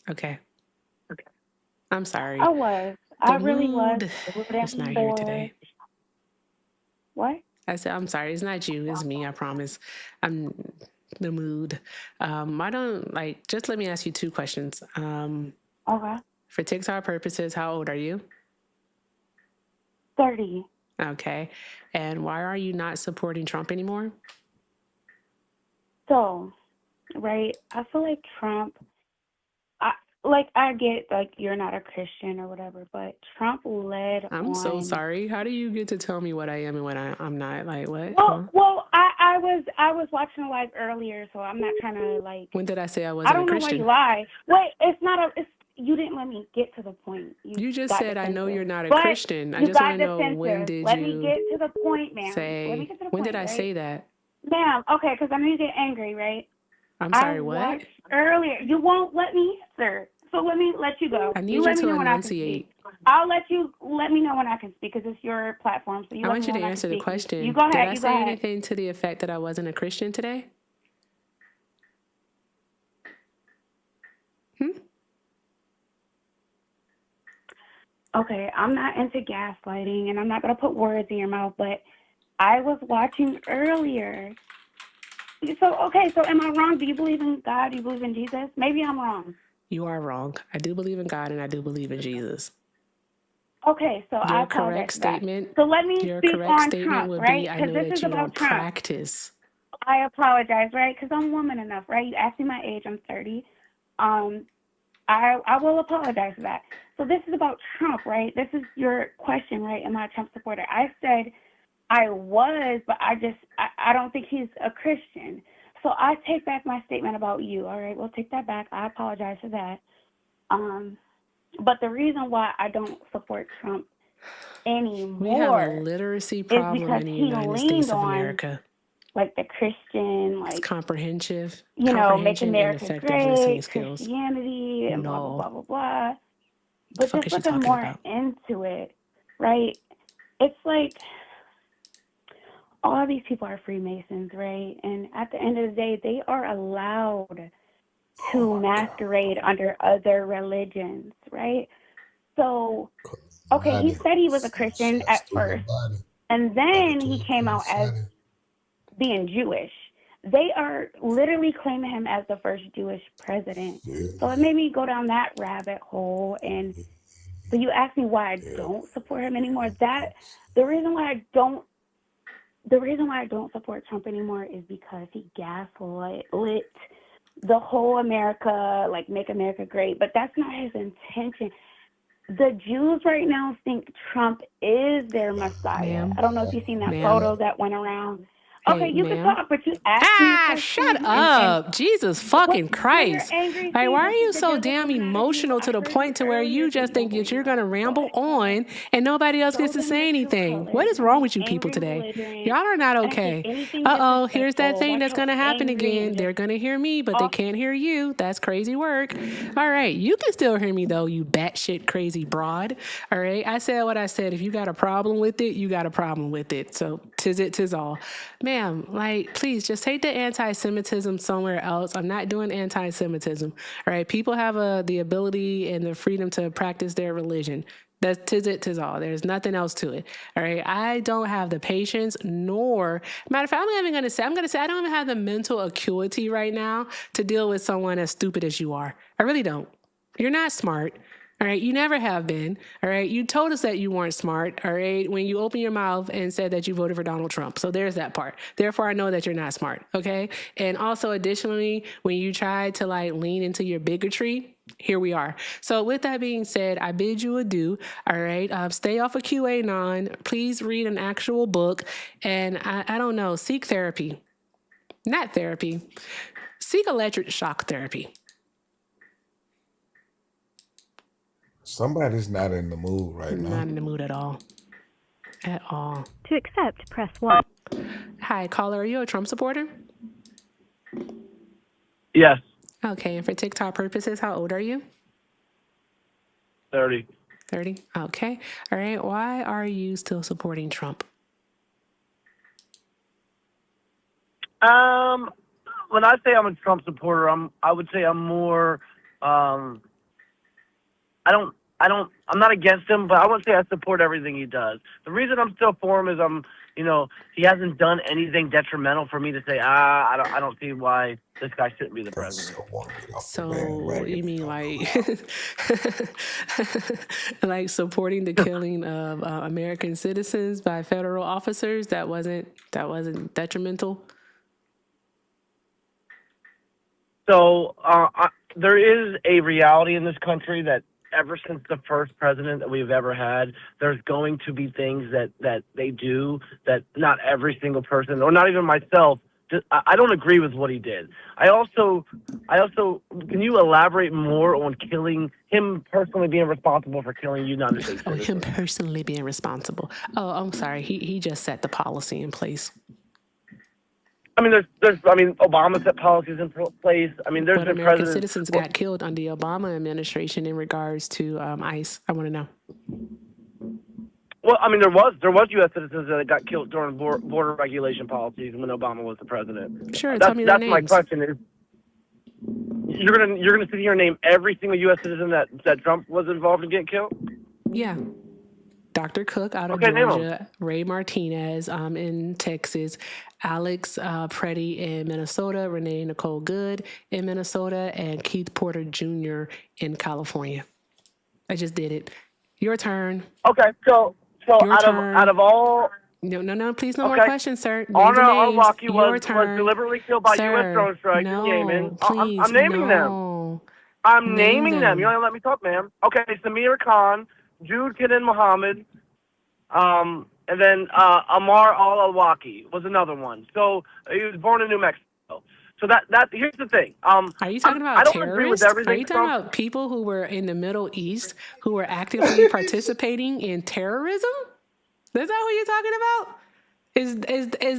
Okay. I'm sorry. I was. The I really was. mood Rooting is not here for today. what? I said, I'm sorry. It's not you. It's me. I promise. I'm the mood. I don't just let me ask you 2 questions. Okay. For TikTok purposes, how old are you? 30. Okay. And why are you not supporting Trump anymore? So, right, I feel like Trump, I get, you're not a Christian or whatever, but Trump led I'm so sorry. How do you get to tell me what I am and what I'm not? Like, what? Well, I was watching a live earlier, so I'm not trying to, When did I say I I wasn't a don't know why Christian? you lie. Wait, you didn't let me get to the point. You just got said, I know defensive. you're not a But Christian. I you just got want to know, when defensive. did Let me you get to the point, ma'am. Let me say, get to the when point, did I right? say that? Ma'am, okay, because I know you get angry, right? I'm I sorry, what? watched earlier. You won't let me answer. So let me let you go. I You need you let me to know when I can speak. enunciate. I'll let me know when I can speak because it's your platform. So you I let want me you know to when I answer can the speak. You question. go Did ahead. I You go say ahead. anything to the effect that I wasn't a Christian today? Okay, I'm not into gaslighting, and I'm not gonna put words in your mouth, but I was watching earlier. So am I wrong? Do you believe in God? Do you believe in Jesus? Maybe I'm wrong. You are wrong. I do believe in God and I do believe in Jesus. Okay, so I Your apologize correct for that. statement. So let me Your speak correct on statement Trump, would right? be, I Because know this that is you about don't Trump. practice. I apologize, right? Because I'm woman enough, right? You asked me my age. I'm 30. I will apologize for that. So this is about Trump, right? This is your question, right? Am I a Trump supporter? I said I was, but I don't think he's a Christian. So I take back my statement about you. All right, we'll take that back. I apologize for that. But the reason why I don't support Trump anymore We have a literacy is problem because in the he United States leaned of on America. the Christian, It's comprehensive, make comprehension and America effective listening great, skills. Christianity, and blah, blah, No. blah, blah, blah. What the But fuck just is she looking talking more about? into it, right? It's like all these people are Freemasons, right? And at the end of the day, they are allowed to masquerade under other religions, right? So, okay, he said he was a Christian at first, and then he came out as being Jewish. They are literally claiming him as the first Jewish president. So it made me go down that rabbit hole. And so you asked me why I don't support him anymore. The reason why I don't support Trump anymore is because he gaslit the whole America, make America great. But that's not his intention. The Jews right now think Trump is their Messiah. I don't know if you've seen that photo that went around. Okay, you can talk, but you asked me a question. Shut up. Jesus fucking Christ. You're angry. Like, See, why are this you is the so devil damn coming out of you. emotional to I the heard point to where you earlier just think that you're going to ramble on and nobody else gets to them say your true anything? colors. What is You're wrong just with you people angry and today? belligerent. Y'all are not I didn't say okay. anything Uh-oh, here's that disrespectful. thing Why that's so going to happen angry again. and They're just going to hear me, but they can't hear you. That's crazy work. All right, you can still hear me though, you batshit crazy broad. All right, I said what I said. If you got a problem with it, you got a problem with it. So tis it, tis all. Ma'am, please just take the anti-Semitism somewhere else. I'm not doing anti-Semitism. All right, people have the ability and the freedom to practice their religion. That's tis it, tis all. There's nothing else to it. All right. I don't have the patience, matter of fact, I'm going to say I don't even have the mental acuity right now to deal with someone as stupid as you are. I really don't. You're not smart. All right. You never have been. All right. You told us that you weren't smart. All right. When you opened your mouth and said that you voted for Donald Trump. So there's that part. Therefore, I know that you're not smart. Okay. And also, additionally, when you tried to lean into your bigotry, here we are. So with that being said, I bid you adieu. All right. Stay off of QAnon. Please read an actual book. And I don't know, seek therapy. Not therapy. Seek electric shock therapy. Somebody's not in the mood right now. Not in the mood at all. At all. To accept, press 1. Hi, caller. Are you a Trump supporter? Yes. Okay. And for TikTok purposes, how old are you? 30. 30? Okay. All right. Why are you still supporting Trump? When I say I'm a Trump supporter, I would say I'm more, I'm not against him, but I wouldn't say I support everything he does. The reason I'm still for him is he hasn't done anything detrimental for me to say, I don't see why this guy shouldn't be the president. So you mean like, like supporting the killing of American citizens by federal officers? That wasn't detrimental. So there is a reality in this country that ever since the first president that we've ever had, there's going to be things that they do that not every single person, or not even myself, I don't agree with what he did. I also, can you elaborate more on killing him personally, being responsible for killing United States citizens? Him personally being responsible. Oh, I'm sorry. He just set the policy in place. I mean, Obama set policies in place. I mean, there's what been American presidents. Citizens got killed under the Obama administration in regards to ICE? I want to know. Well, I mean, there was U.S. citizens that got killed during border regulation policies when Obama was the president. Sure, tell me their names. That's my question. Is you're gonna sit here and name every single U.S. citizen that Trump was involved in getting killed? Yeah. Dr. Cook out of Georgia, Ray Martinez in Texas, Alex Preddy in Minnesota, Renee Nicole Good in Minnesota, and Keith Porter Jr. in California. I just did it. Your turn. Okay, so out of all. No, please no more questions, sir. Honor Alwaki was deliberately killed by U.S. drone strikes in Yemen. Please, I'm naming them. I'm naming them. You don't let me talk, ma'am. Okay, Samir Khan, Jude Kenan Mohammed, and then Amar al-Awlaki was another one. So he was born in New Mexico. So that here's the thing. Are you talking about terrorists? Agree with everything. Are you talking about people who were in the Middle East who were actively participating in terrorism? Is that what you're talking about? Is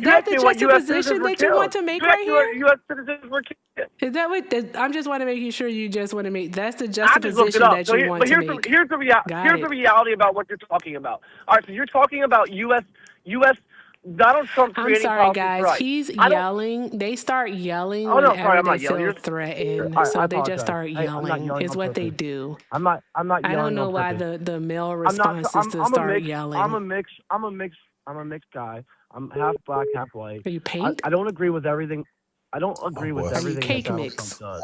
that the juxtaposition that you want to make right here? U.S. citizens were killed. Is that what? I'm just want to make sure you just want to make. That's the juxtaposition that you want to make. Here's the reality about what you're talking about. All right, so you're talking about U.S. Donald Trump creating I'm sorry, guys. Right. He's yelling. They start yelling whenever they feel threatened. So they just start yelling. It's what they do. I'm not yelling. I don't know why the male response is to start yelling. I'm a mixed guy. I'm half black, half white. Are you paint? I don't agree with everything. I don't agree with everything. Are you cake that mix? Trump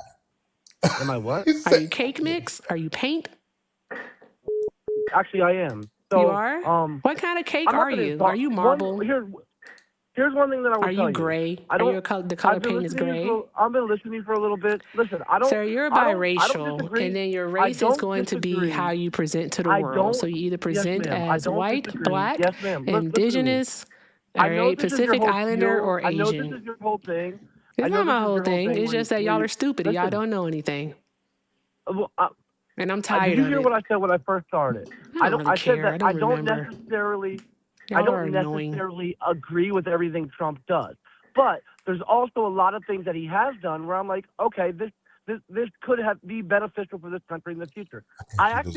does. Am I what? Are you cake mix? Are you paint? Actually, I am. So, you are? What kind of cake are you? Are you marble? Here's one thing that I would tell you. Are you gray? The color paint is gray? I've been listening for a little bit. Listen, I don't. Sir, you're biracial, and then your race is going to be how you present to the world. So you either present as white, black, indigenous, all right, Pacific Islander, or Asian. I know this is your whole thing. It's not my whole thing. It's just that y'all are stupid. Y'all don't know anything. And I'm tired of it. Did you hear what I said when I first started? I don't really care. I said that I don't necessarily agree with everything Trump does. But there's also a lot of things that he has done where I'm like, okay, this could be beneficial for this country in the future. I think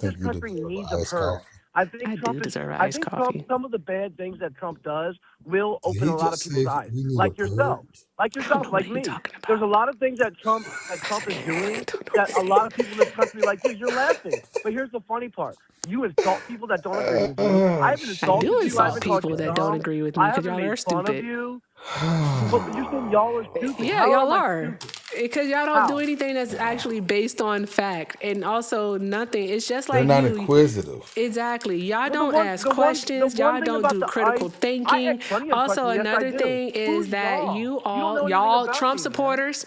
this country needs a purge. I think Trump, some of the bad things that Trump does will open a lot of people's eyes, like yourself, like me. There's a lot of things that Trump is doing that a lot of people in this country like you. You're laughing, but here's the funny part: you insult people that don't agree with you. I do insult people that don't agree with me because y'all are stupid. But you're saying y'all are stupid. Yeah, y'all are. Because y'all don't do anything that's actually based on fact. And also nothing. It's just like they're not inquisitive. Exactly. Y'all don't ask questions. Y'all don't do critical thinking. Also, another thing is that y'all Trump supporters,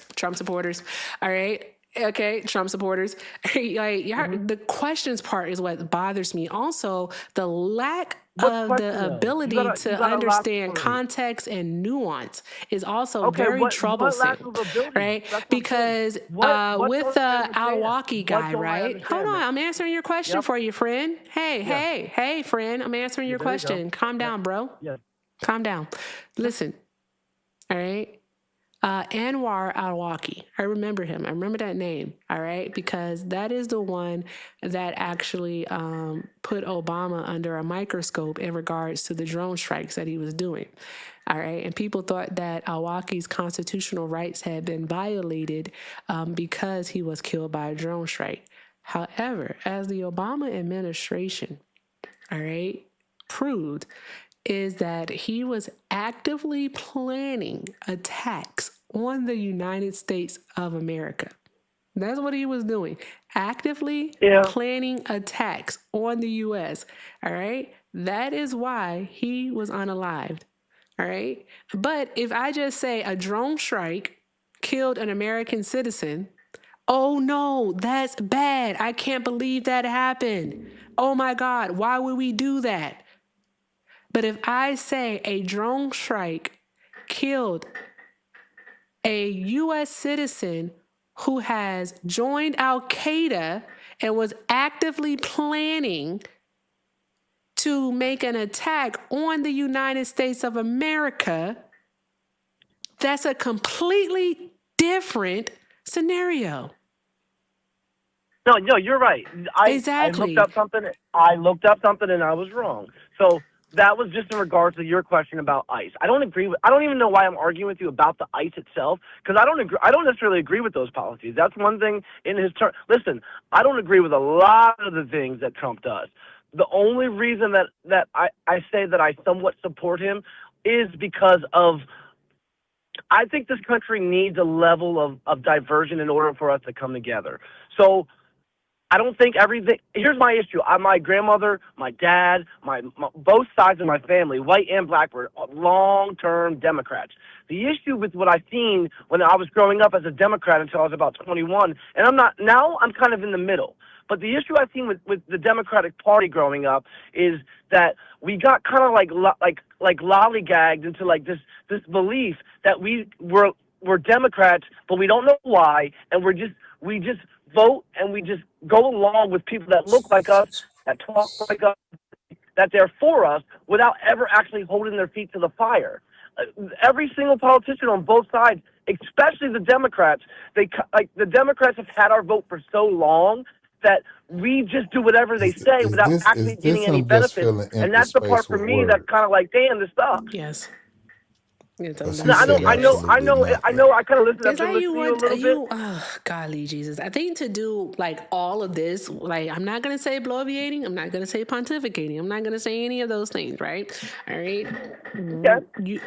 all right? Okay, Trump supporters. The questions part is what bothers me. Also, the lack of the ability to understand context and nuance is also very troublesome, right? Because with the Alwaki guy, right? Hold on, I'm answering your question for you, friend. Hey, friend, I'm answering your question. Calm down, bro. Calm down. Listen, all right? Anwar al-Awlaki. I remember him. I remember that name. All right, because that is the one that actually put Obama under a microscope in regards to the drone strikes that he was doing. All right, and people thought that al-Awlaki's constitutional rights had been violated because he was killed by a drone strike. However, as the Obama administration, all right, proved, is that he was actively planning attacks on the United States of America. That's what he was doing. Actively planning attacks on the U.S. All right. That is why he was unalived. All right. But if I just say a drone strike killed an American citizen, oh no, that's bad. I can't believe that happened. Oh my God, why would we do that? But if I say a drone strike killed a U.S. citizen who has joined Al-Qaeda and was actively planning to make an attack on the United States of America, that's a completely different scenario. No, you're right. Exactly. I looked up something and I was wrong. So that was just in regards to your question about ICE. I don't even know why I'm arguing with you about the ICE itself, because I don't necessarily agree with those policies. That's one thing in his term. Listen, I don't agree with a lot of the things that Trump does. The only reason that I say that I somewhat support him is because of, I think this country needs a level of diversion in order for us to come together. So I don't think everything. Here's my issue. My grandmother, my dad, my both sides of my family, white and black, were long-term Democrats. The issue with what I've seen when I was growing up as a Democrat until I was about 21, and I'm not now. I'm kind of in the middle. But the issue I've seen with the Democratic Party growing up is that we got kind of like lollygagged into like this belief that we're Democrats, but we don't know why, and we just vote and we just go along with people that look like us, that talk like us, that they're for us, without ever actually holding their feet to the fire. Every single politician on both sides, especially the Democrats, the Democrats have had our vote for so long that we just do whatever they say without actually getting any benefit. And that's the part for me that's kind of like, damn, this sucks. Yes. I know. I kind of listen to you a little bit. Oh, golly Jesus. I think to do like all of this, like I'm not going to say bloviating. I'm not going to say pontificating. I'm not going to say any of those things, right? All right.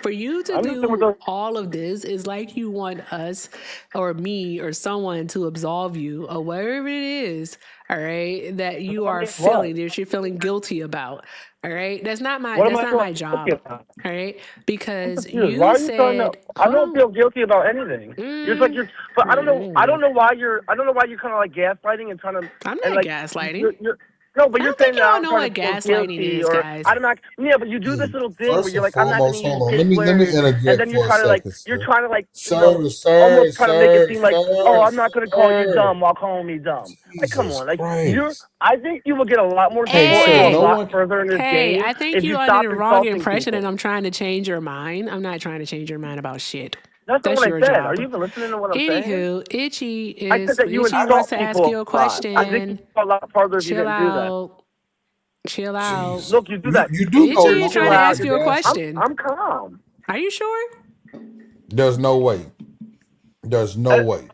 For you to do all of this is like you want us or me or someone to absolve you or whatever it is, all right, that you are feeling, that you're feeling guilty about. All right, that's not my job. All right, because you said I don't feel guilty about anything. But I don't know why you're kind of like gaslighting and trying to. I'm not gaslighting. No, but you're saying that I don't know what gaslighting is, guys. Yeah, but you do this little thing where you're like, I'm not going to use let me interject and then you're trying to like, sir, almost trying to make it seem like, oh, I'm not going to call you dumb while calling me dumb. Like, come on, like I think you will get a lot more support a lot further in this game. I think you under the wrong impression, and I'm trying to change your mind. I'm not trying to change your mind about shit. That's not what your I said. job. Are you even listening to what I'm saying? Anywho, Itchy I said that you wants to ask you a question. I think you go a lot farther if you didn't do that. Chill out. Look, you do that. You do go Itchy is trying to ask you a question. I'm calm. Are you sure? There's no way. There's no way.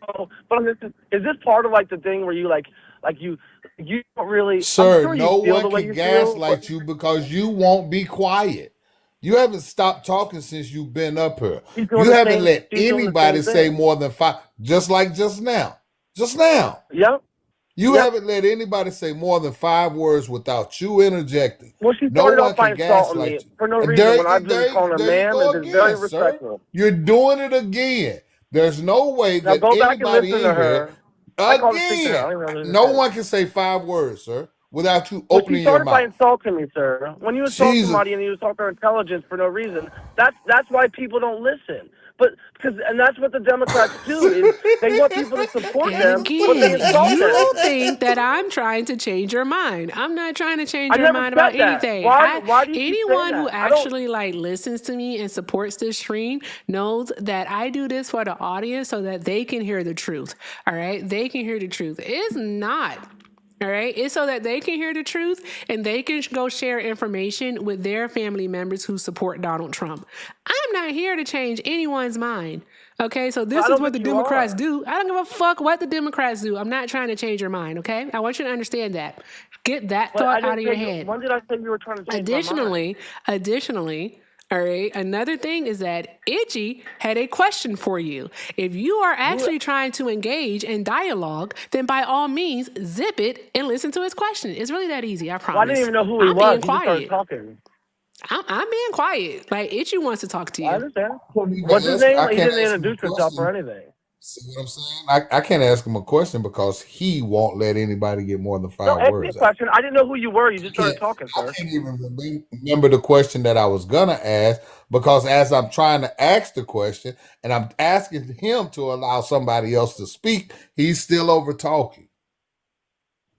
But is this part of like the thing where you you don't really? Sir, no one can gaslight you because you won't be quiet. You haven't stopped talking since you've been up here. You haven't let anybody say more than 5, just like just now. Just now. Yep. You haven't let anybody say more than 5 words without you interjecting. Well, she started off by insulting me for no reason when I was calling her man. It's very respectful. You're doing it again. There's no way that anybody in here, again, no one can say 5 words, sir, without you opening your mouth. She started by insulting me, sir. When you insult somebody and you insult their intelligence for no reason, that's why people don't listen. and that's what the Democrats do is they want people to support And them, but they again, insult them. you think that I'm trying to change your mind. I'm not trying to change I your never mind said about that. anything. Why do you keep saying Anyone who that? I don't. actually like listens to me and supports this stream knows that I do this for the audience so that they can hear the truth. All right? They can hear the truth. It's not. All right. It's so that they can hear the truth and they can go share information with their family members who support Donald Trump. I'm not here to change anyone's mind. Okay. So this is what the Democrats do. I don't give a fuck what the Democrats do. I'm not trying to change your mind. Okay. I want you to understand that. Get that thought out of your head. When did I say you were trying to change my mind? Additionally, all right. Another thing is that Itchy had a question for you. If you are actually trying to engage in dialogue, then by all means, zip it and listen to his question. It's really that easy. I promise. Well, I didn't even know who he was. Being He just started quiet. talking. I'm being quiet. Like Itchy wants to talk to you. I understand. What's his name? He didn't introduce himself or anything. See what I'm saying? I can't ask him a question because he won't let anybody get more than 5 No, ask me words a question. I didn't know who you were. You just started talking, I sir. can't even remember the question that I was gonna ask because as I'm trying to ask the question and I'm asking him to allow somebody else to speak, he's still over talking.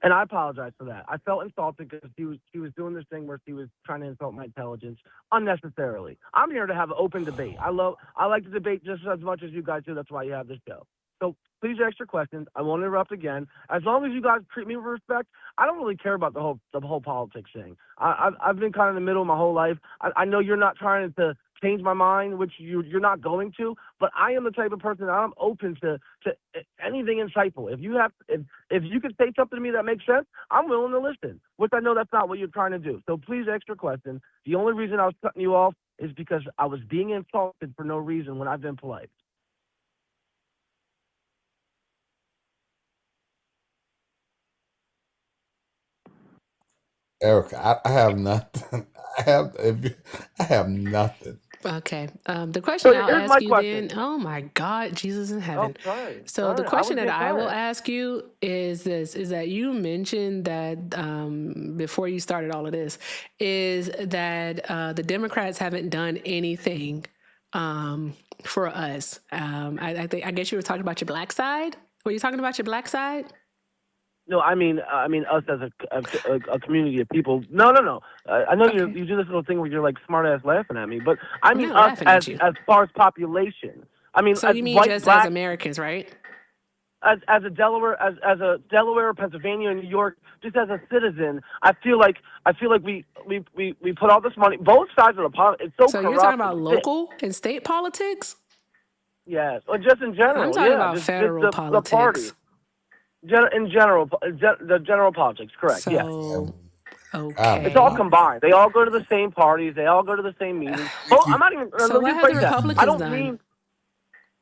And I apologize for that. I felt insulted because he was doing this thing where he was trying to insult my intelligence unnecessarily. I'm here to have an open debate. I like to debate just as much as you guys do. That's why you have this show. So please ask your questions. I won't interrupt again. As long as you guys treat me with respect, I don't really care about the whole politics thing. I've been kind of in the middle my whole life. I know you're not trying to change my mind, which you're not going to, but I am the type of person that I'm open to anything insightful. If you could say something to me that makes sense, I'm willing to listen, which I know that's not what you're trying to do. So please ask your question. The only reason I was cutting you off is because I was being insulted for no reason when I've been polite. Erica, I have nothing. I have nothing. Okay. The question I'll ask you then, oh my God, Jesus in heaven. Oh, sorry. So the question that I will ask you is this, is that you mentioned that before you started all of this, is that the Democrats haven't done anything for us. I guess you were talking about your black side. Were you talking about your black side? No, I mean us as a community of people. No. I know you do this little thing where you're like smart ass laughing at me, but I mean us as far as population. I mean, so you mean just black, as Americans, right? As a Delaware, Pennsylvania, and New York, just as a citizen, I feel like we put all this money. Both sides of the politics. It's so corrupt. You're talking about local and state politics? Yes, or just in general. I'm talking about federal politics. The party. In general, the general politics, correct? So, yes. Okay. It's all combined. They all go to the same parties. They all go to the same meetings. Oh, I'm not even. So what have the Republicans done?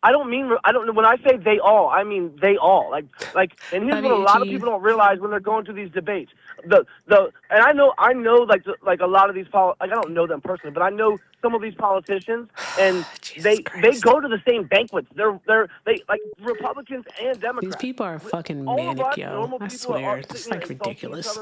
I don't mean. When I say they all, I mean they all. Like. And here's what a lot of people don't realize when they're going to these debates. And I know like a lot of these I don't know them personally, but I know some of these politicians, and they go to the same banquets. They like Republicans and Democrats. These people are fucking manic, yo. I swear, it's like ridiculous.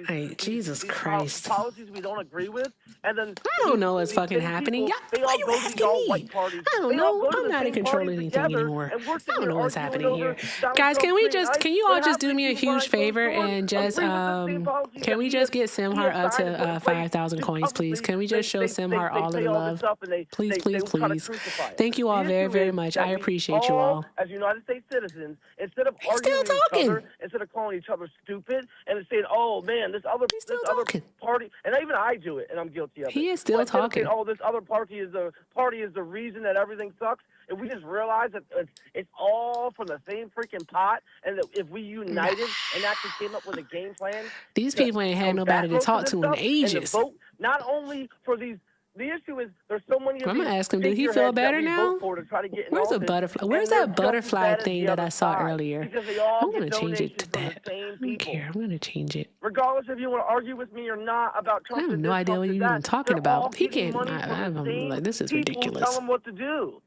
Hey, Jesus Christ. Policies we don't agree with, and then I don't know what's fucking happening. Why are you asking me? I don't know. I'm not in control of anything anymore. I don't know what's happening here, guys. Can you all just do me a huge favor and just can we just get Simhar up to 5,000 coins, please? Can we just show Simhar all of the love? Please. Thank you all very, very much. I appreciate you all. As United States citizens, instead of arguing with each other, instead of calling each other stupid, and saying, "Oh man, this other party," and even I do it, and I'm guilty of it. He is still talking. Saying, "Oh, this other party is the reason that everything sucks." If we just realize that it's all from the same freaking pot, and that if we united and actually came up with a game plan, these people ain't had nobody to talk to in ages. Vote, not only for these. The issue is there's so many. I'm gonna ask him, do he feel better now? Where's the butterfly? Where's that butterfly thing that I saw earlier? I'm gonna change it to that. I don't care. I'm gonna change it. Regardless if you want to argue with me or not about Trump, I have no idea what you're even talking about. He can't. I'm like, this is ridiculous. Tell him what to do.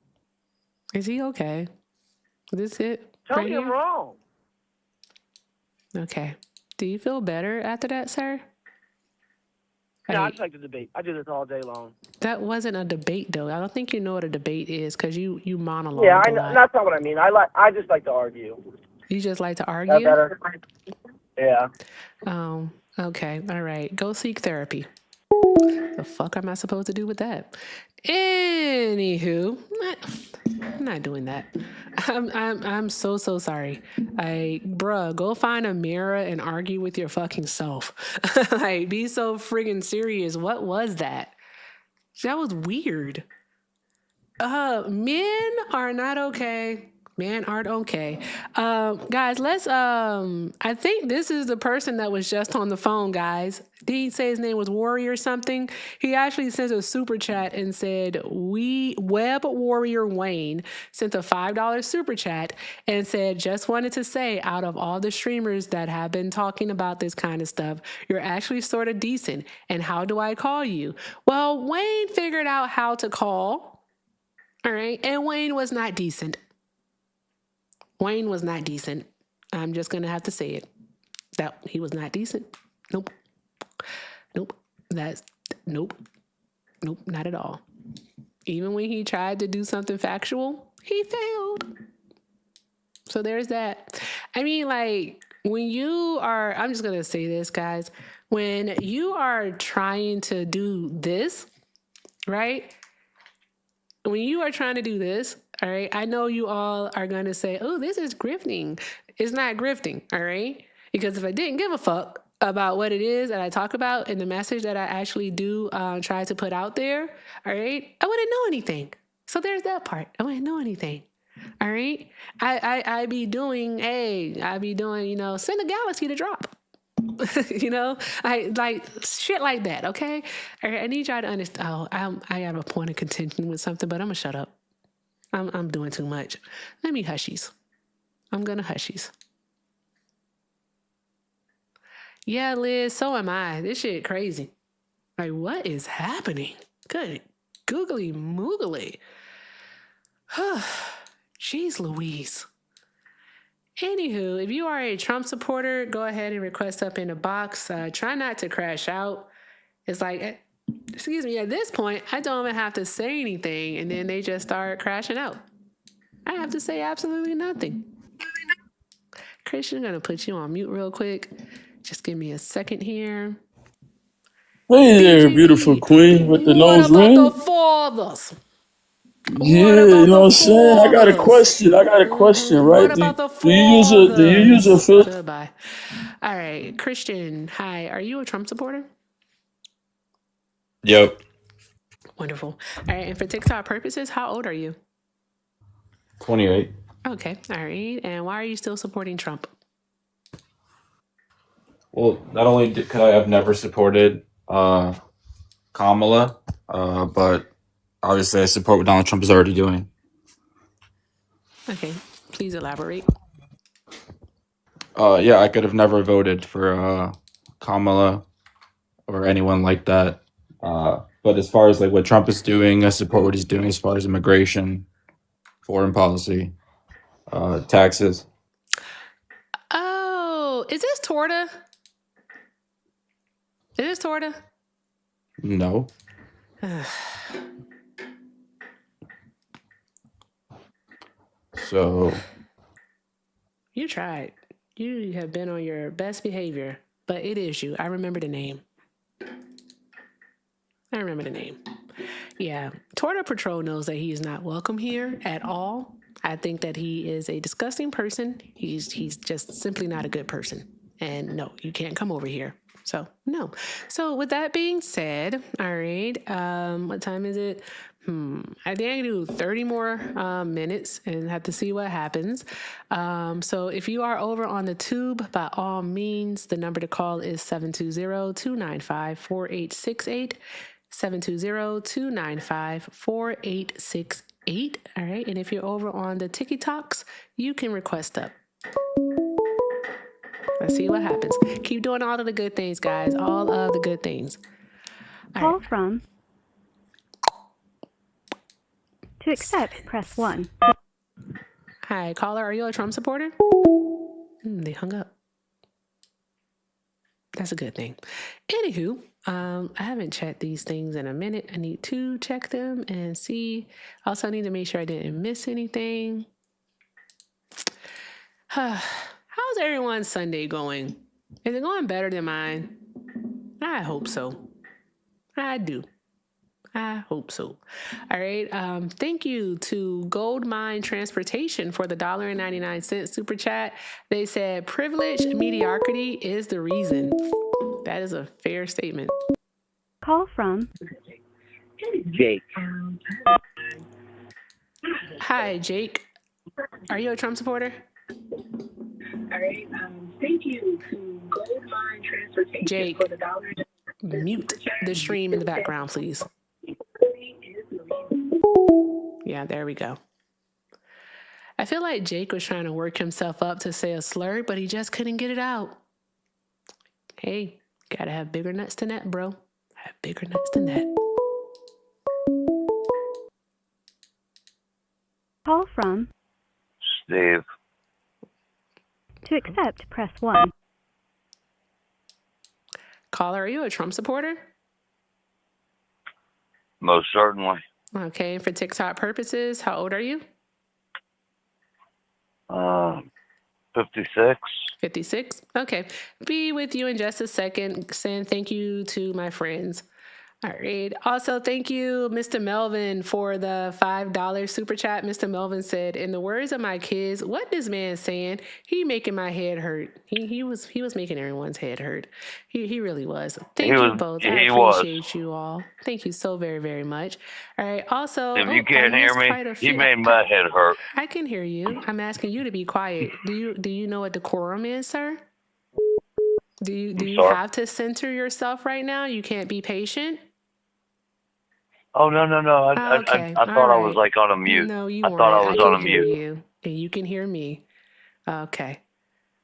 Is he okay? Is this it? Tell me I'm wrong. Okay. Do you feel better after that, sir? No, I Like, just like to debate. I do this all day long. that wasn't a debate, though. I don't think you know what a debate is because you Yeah, monologued I a know. lot. That's not what I mean. I just like to argue. You just like to That argue? better? Yeah. Okay. All right. Go seek therapy. The fuck am I supposed to do with that? Anywho, I'm not doing that. I'm so sorry. Bruh, go find a mirror and argue with your fucking self. Like, be so friggin' serious. What was that? That was weird. Men are not okay. Men aren't okay. Guys, let's I think this is the person that was just on the phone, guys. Did he say his name was Warrior or something? He actually sent a super chat and said, Web Warrior Wayne sent a $5 super chat and said, just wanted to say, out of all the streamers that have been talking about this kind of stuff, you're actually sort of decent. And how do I call you? Well, Wayne figured out how to call. All right. And Wayne was not decent. Wayne was not decent. I'm just going to have to say it. That he was not decent. Nope. Nope. Nope. Nope. Not at all. Even when he tried to do something factual, he failed. So there's that. I mean, like, when you are, I'm just going to say this, guys. When you are trying to do this, right? When you are trying to do this, all right, I know you all are going to say, oh, this is grifting. It's not grifting, all right? Because if I didn't give a fuck about what it is that I talk about and the message that I actually do try to put out there, all right, I wouldn't know anything. So there's that part. I wouldn't know anything. All right. I be doing, send a galaxy to drop. I like shit like that. Okay. All right, I need y'all to understand. Oh, I have a point of contention with something, but I'm gonna shut up. I'm doing too much. Let me hushies. I'm gonna hushies. Yeah, Liz, so am I. This shit crazy. Like, what is happening? Good googly moogly. Jeez Louise. Anywho, if you are a Trump supporter, go ahead and request up in the box. Try not to crash out. It's like, excuse me, at this point, I don't even have to say anything, and then they just start crashing out. I have to say absolutely nothing. Christian, I'm going to put you on mute real quick. Just give me a second here. Hey there, beautiful queen with the nose ring. What about the fathers? Yeah, you know what I'm saying? I got a question, right? What about the do you use a filter? Goodbye. All right, Christian, hi. Are you a Trump supporter? Yep. Wonderful. All right, and for TikTok purposes, how old are you? 28. Okay, all right. And why are you still supporting Trump? Well, not only could I have never supported Kamala, but obviously I support what Donald Trump is already doing. Okay, please elaborate. Yeah, I could have never voted for Kamala or anyone like that. But as far as like what Trump is doing, I support what he's doing as far as immigration, foreign policy, taxes. Oh, is this Torta? Is this Torta? No. So. You tried. You have been on your best behavior, but it is you. I remember the name. Yeah. Torta Patrol knows that he is not welcome here at all. I think that he is a disgusting person. He's just simply not a good person. And no, you can't come over here. So, no. So, with that being said, all right, what time is it? I think I can do 30 more minutes and have to see what happens. So, if you are over on the tube, by all means, the number to call is 720-295-4868. 720-295-4868. All right, and if you're over on the TikToks, you can request up. Let's see what happens. Keep doing all of the good things, guys. All of the good things. Call from. To accept, press 1. Hi, caller. Are you a Trump supporter? They hung up. That's a good thing. Anywho, I haven't checked these things in a minute. I need to check them and see. Also, I need to make sure I didn't miss anything. How's everyone's Sunday going? Is it going better than mine? I hope so. I do. I hope so. All right. Thank you to Gold Mine Transportation for the $1.99 super chat. They said privilege, mediocrity is the reason. That is a fair statement. Call from Jake. Hi, Jake. Are you a Trump supporter? All right. Thank you to Gold Mine Transportation Jake, for the $1. Mute the stream in the background, please. Yeah, there we go. I feel like Jake was trying to work himself up to say a slur, but he just couldn't get it out. Hey, gotta have bigger nuts than that, bro. Have bigger nuts than that. Call from Steve. To accept, press 1. Caller, are you a Trump supporter? Most certainly. Okay, for TikTok purposes, how old are you? 56. 56? Okay. Be with you in just a second. Saying thank you to my friends. All right. Also, thank you, Mr. Melvin, for the $5 super chat. Mr. Melvin said, in the words of my kids, what this man saying? He making my head hurt. He was making everyone's head hurt. He really was. Thank you both. I appreciate you all. Thank you so very, very much. All right. Also, If you can't hear me, he made my head hurt. I can hear you. I'm asking you to be quiet. Do you know what decorum is, sir? Do you have to censor yourself right now? You can't be patient? Oh, no. Okay. I thought I was like on a mute. No, you I weren't. thought I was on a hear mute. you, and you can hear me. Okay.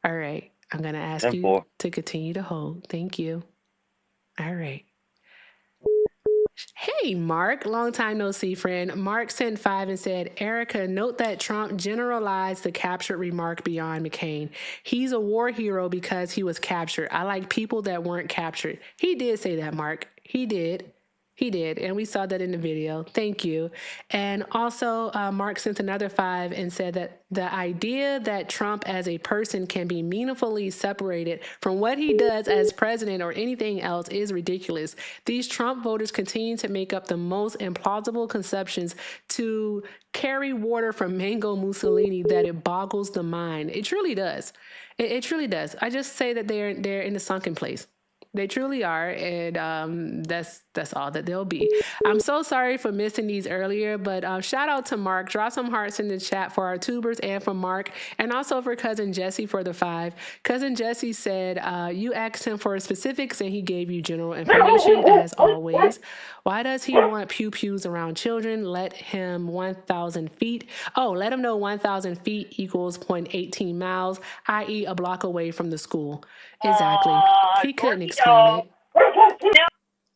All right. I'm going to ask you 10-4. to continue to hold. Thank you. All right. Hey, Mark, long time no see, friend. Mark sent 5 and said, Erica, note that Trump generalized the captured remark beyond McCain. He's a war hero because he was captured. I like people that weren't captured. He did say that, Mark. He did. And we saw that in the video. Thank you. And also, Mark sent another 5 and said that the idea that Trump as a person can be meaningfully separated from what he does as president or anything else is ridiculous. These Trump voters continue to make up the most implausible conceptions to carry water from Mango Mussolini that it boggles the mind. It truly does. It truly does. I just say that they're in a sunken place. They truly are, and that's all that they'll be. I'm so sorry for missing these earlier, but shout out to Mark. Draw some hearts in the chat for our tubers and for Mark, and also for Cousin Jesse for the 5. Cousin Jesse said you asked him for specifics, and he gave you general information, as always. Why does he want pew-pews around children? Let him 1,000 feet. Oh, let him know 1,000 feet equals 0.18 miles, i.e. a block away from the school. Exactly. He couldn't explain it.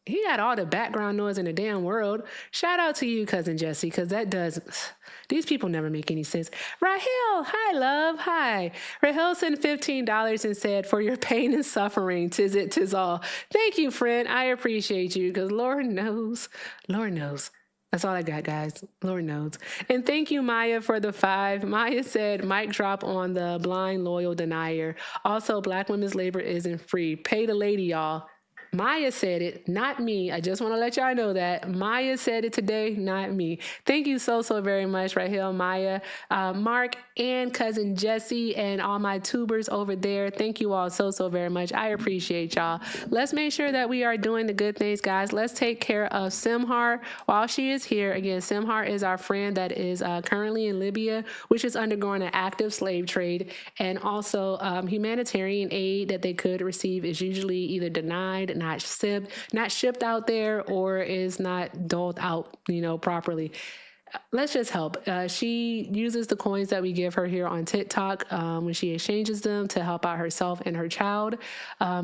He got all the background noise in the damn world. Shout out to you, Cousin Jesse, because that does... These people never make any sense. Rahel, hi, love, hi. Rahel sent $15 and said, for your pain and suffering, 'tis it, 'tis all. Thank you, friend. I appreciate you, because Lord knows. Lord knows. That's all I got, guys. Lord knows. And thank you, Maya, for the 5. Maya said, mic drop on the blind, loyal denier. Also, Black women's labor isn't free. Pay the lady, y'all. Maya said it, not me. I just want to let y'all know that. Maya said it today, not me. Thank you so very much, Rahel, Maya, Mark, and Cousin Jesse, and all my tubers over there. Thank you all so very much. I appreciate y'all. Let's make sure that we are doing the good things, guys. Let's take care of Simhar while she is here. Again, Simhar is our friend that is currently in Libya, which is undergoing an active slave trade, and also humanitarian aid that they could receive is usually either denied, not shipped out there, or is not doled out, properly. let's just help. She uses the coins that we give her here on TikTok when she exchanges them to help out herself and her child.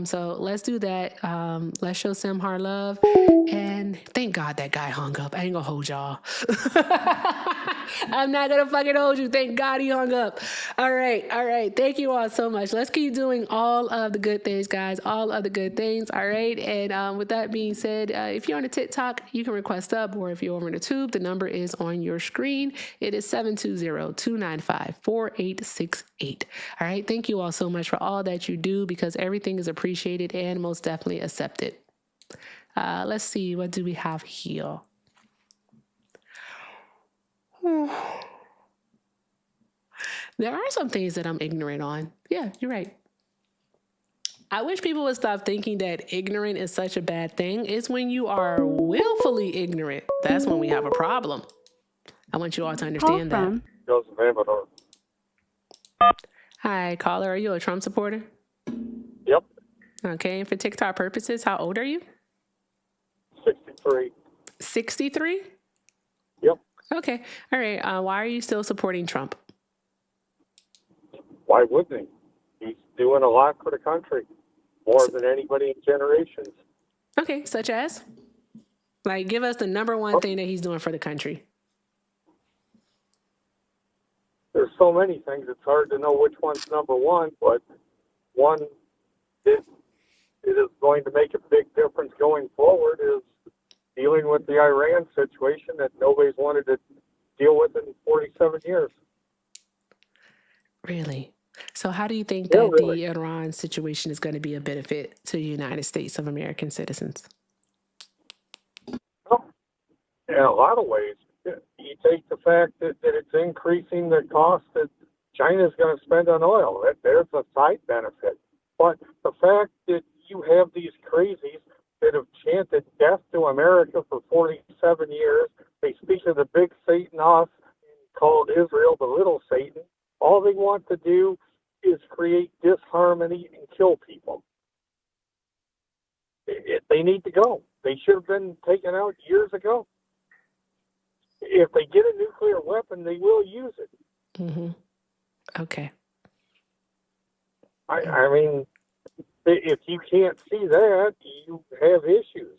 So let's do that. Let's show Simhar love. And thank God that guy hung up. I ain't gonna hold y'all. I'm not gonna fucking hold you. Thank God he hung up. All right. Thank you all so much. Let's keep doing all of the good things, guys. All of the good things. All right. And with that being said, if you're on a TikTok, you can request up, or if you're over in the tube, the number is on your screen. It is 720-295-4868. All right. Thank you all so much for all that you do, because everything is appreciated and most definitely accepted. Let's see. What do we have here? There are some things that I'm ignorant on. Yeah, you're right. I wish people would stop thinking that ignorant is such a bad thing. It's when you are willfully ignorant. That's when we have a problem. I want you all to understand that. Joseph Amador. Hi, caller. Are you a Trump supporter? Yep. Okay. And for TikTok purposes, how old are you? 63. 63? Yep. Okay. All right. Why are you still supporting Trump? Why wouldn't he? He's doing a lot for the country, more than anybody in generations. Okay. Such as? Like, give us the number one thing that he's doing for the country. There's so many things, it's hard to know which one's number one, but one that it is going to make a big difference going forward is dealing with the Iran situation that nobody's wanted to deal with in 47 years. Really? So how do you think that the Iran situation is going to be a benefit to the United States of American citizens? Well, in a lot of ways. You take the fact that it's increasing the cost that China's going to spend on oil. There's a side benefit. But the fact that you have these crazies that have chanted death to America for 47 years, they speak of the big Satan off and called Israel the little Satan. All they want to do is create disharmony and kill people. They need to go. They should have been taken out years ago. If they get a nuclear weapon, they will use it. Mm-hmm. Okay. I mean, if you can't see that, you have issues.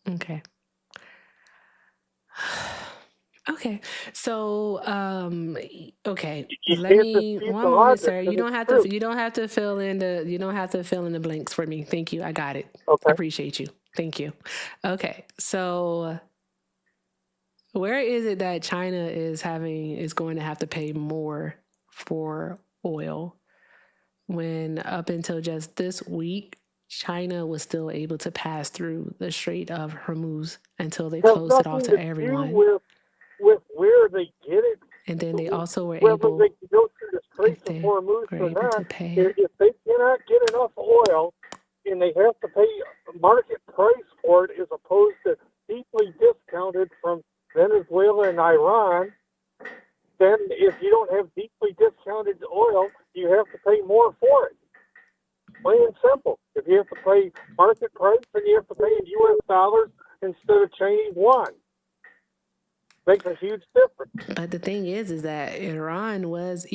Okay. Okay. So, okay. Let me one moment, sir. You don't have to fill in the blanks for me. Thank you. I got it. Okay. I appreciate you. Thank you. Okay. So, where is it that China is going to have to pay more for oil, when up until just this week, China was still able to pass through the Strait of Hormuz until they closed it off to everyone? With where they get it, and then they also were able. They can go through the Strait of Hormuz for that. If they cannot get enough oil, and they have to pay market price for it, as opposed to deeply discounted from Venezuela and Iran, then if you don't have deeply discounted oil, you have to pay more for it. Plain and simple. If you have to pay market price, then you have to pay in U.S. dollars instead of Chinese yuan. Makes a huge difference. But the thing is that Iran was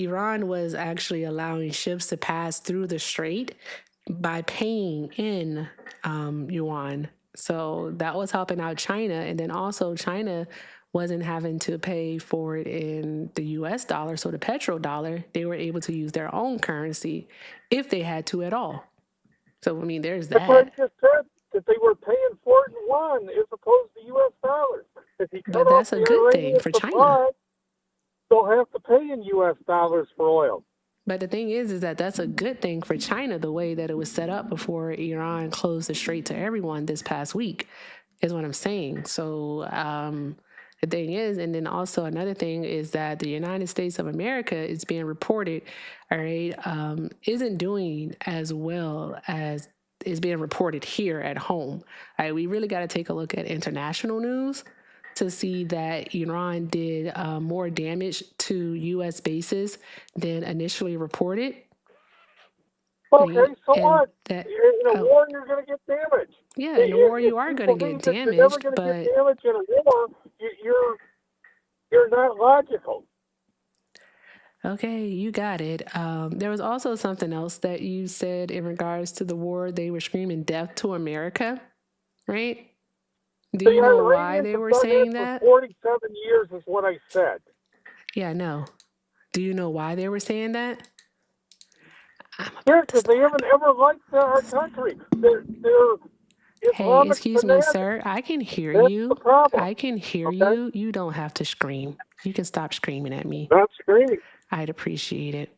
actually allowing ships to pass through the strait by paying in yuan. So that was helping out China. And then also China wasn't having to pay for it in the U.S. dollar. So the petrodollar, they were able to use their own currency if they had to at all. So, I mean, there's that. That's what I just said, that they were paying for it in yuan as opposed to U.S. dollars. But that's a good thing for China. They'll have to pay in U.S. dollars for oil. But the thing is that that's a good thing for China, the way that it was set up before Iran closed the strait to everyone this past week, is what I'm saying. So the thing is, and then also another thing is that the United States of America is being reported, all right, isn't doing as well as is being reported here at home. All right, we really got to take a look at international news to see that Iran did more damage to U.S. bases than initially reported. Okay, so what? In a war, you're going to get damage. Yeah, in a war, you are going to get damaged, but get damage in a war, You're not logical. Okay, you got it. There was also something else that you said in regards to the war. They were screaming death to America, right? Do The you know why Iranians they have were done saying that that? for 47 years is what I said. Yeah, I know. Do you know why they were saying that? Yeah, because they haven't ever liked our country. They're Hey, Islamic excuse me, fanatics. sir. I can hear That's the you. problem. I can hear Okay? you. You don't have to scream. You can stop screaming at me. Not screaming. I'd appreciate it.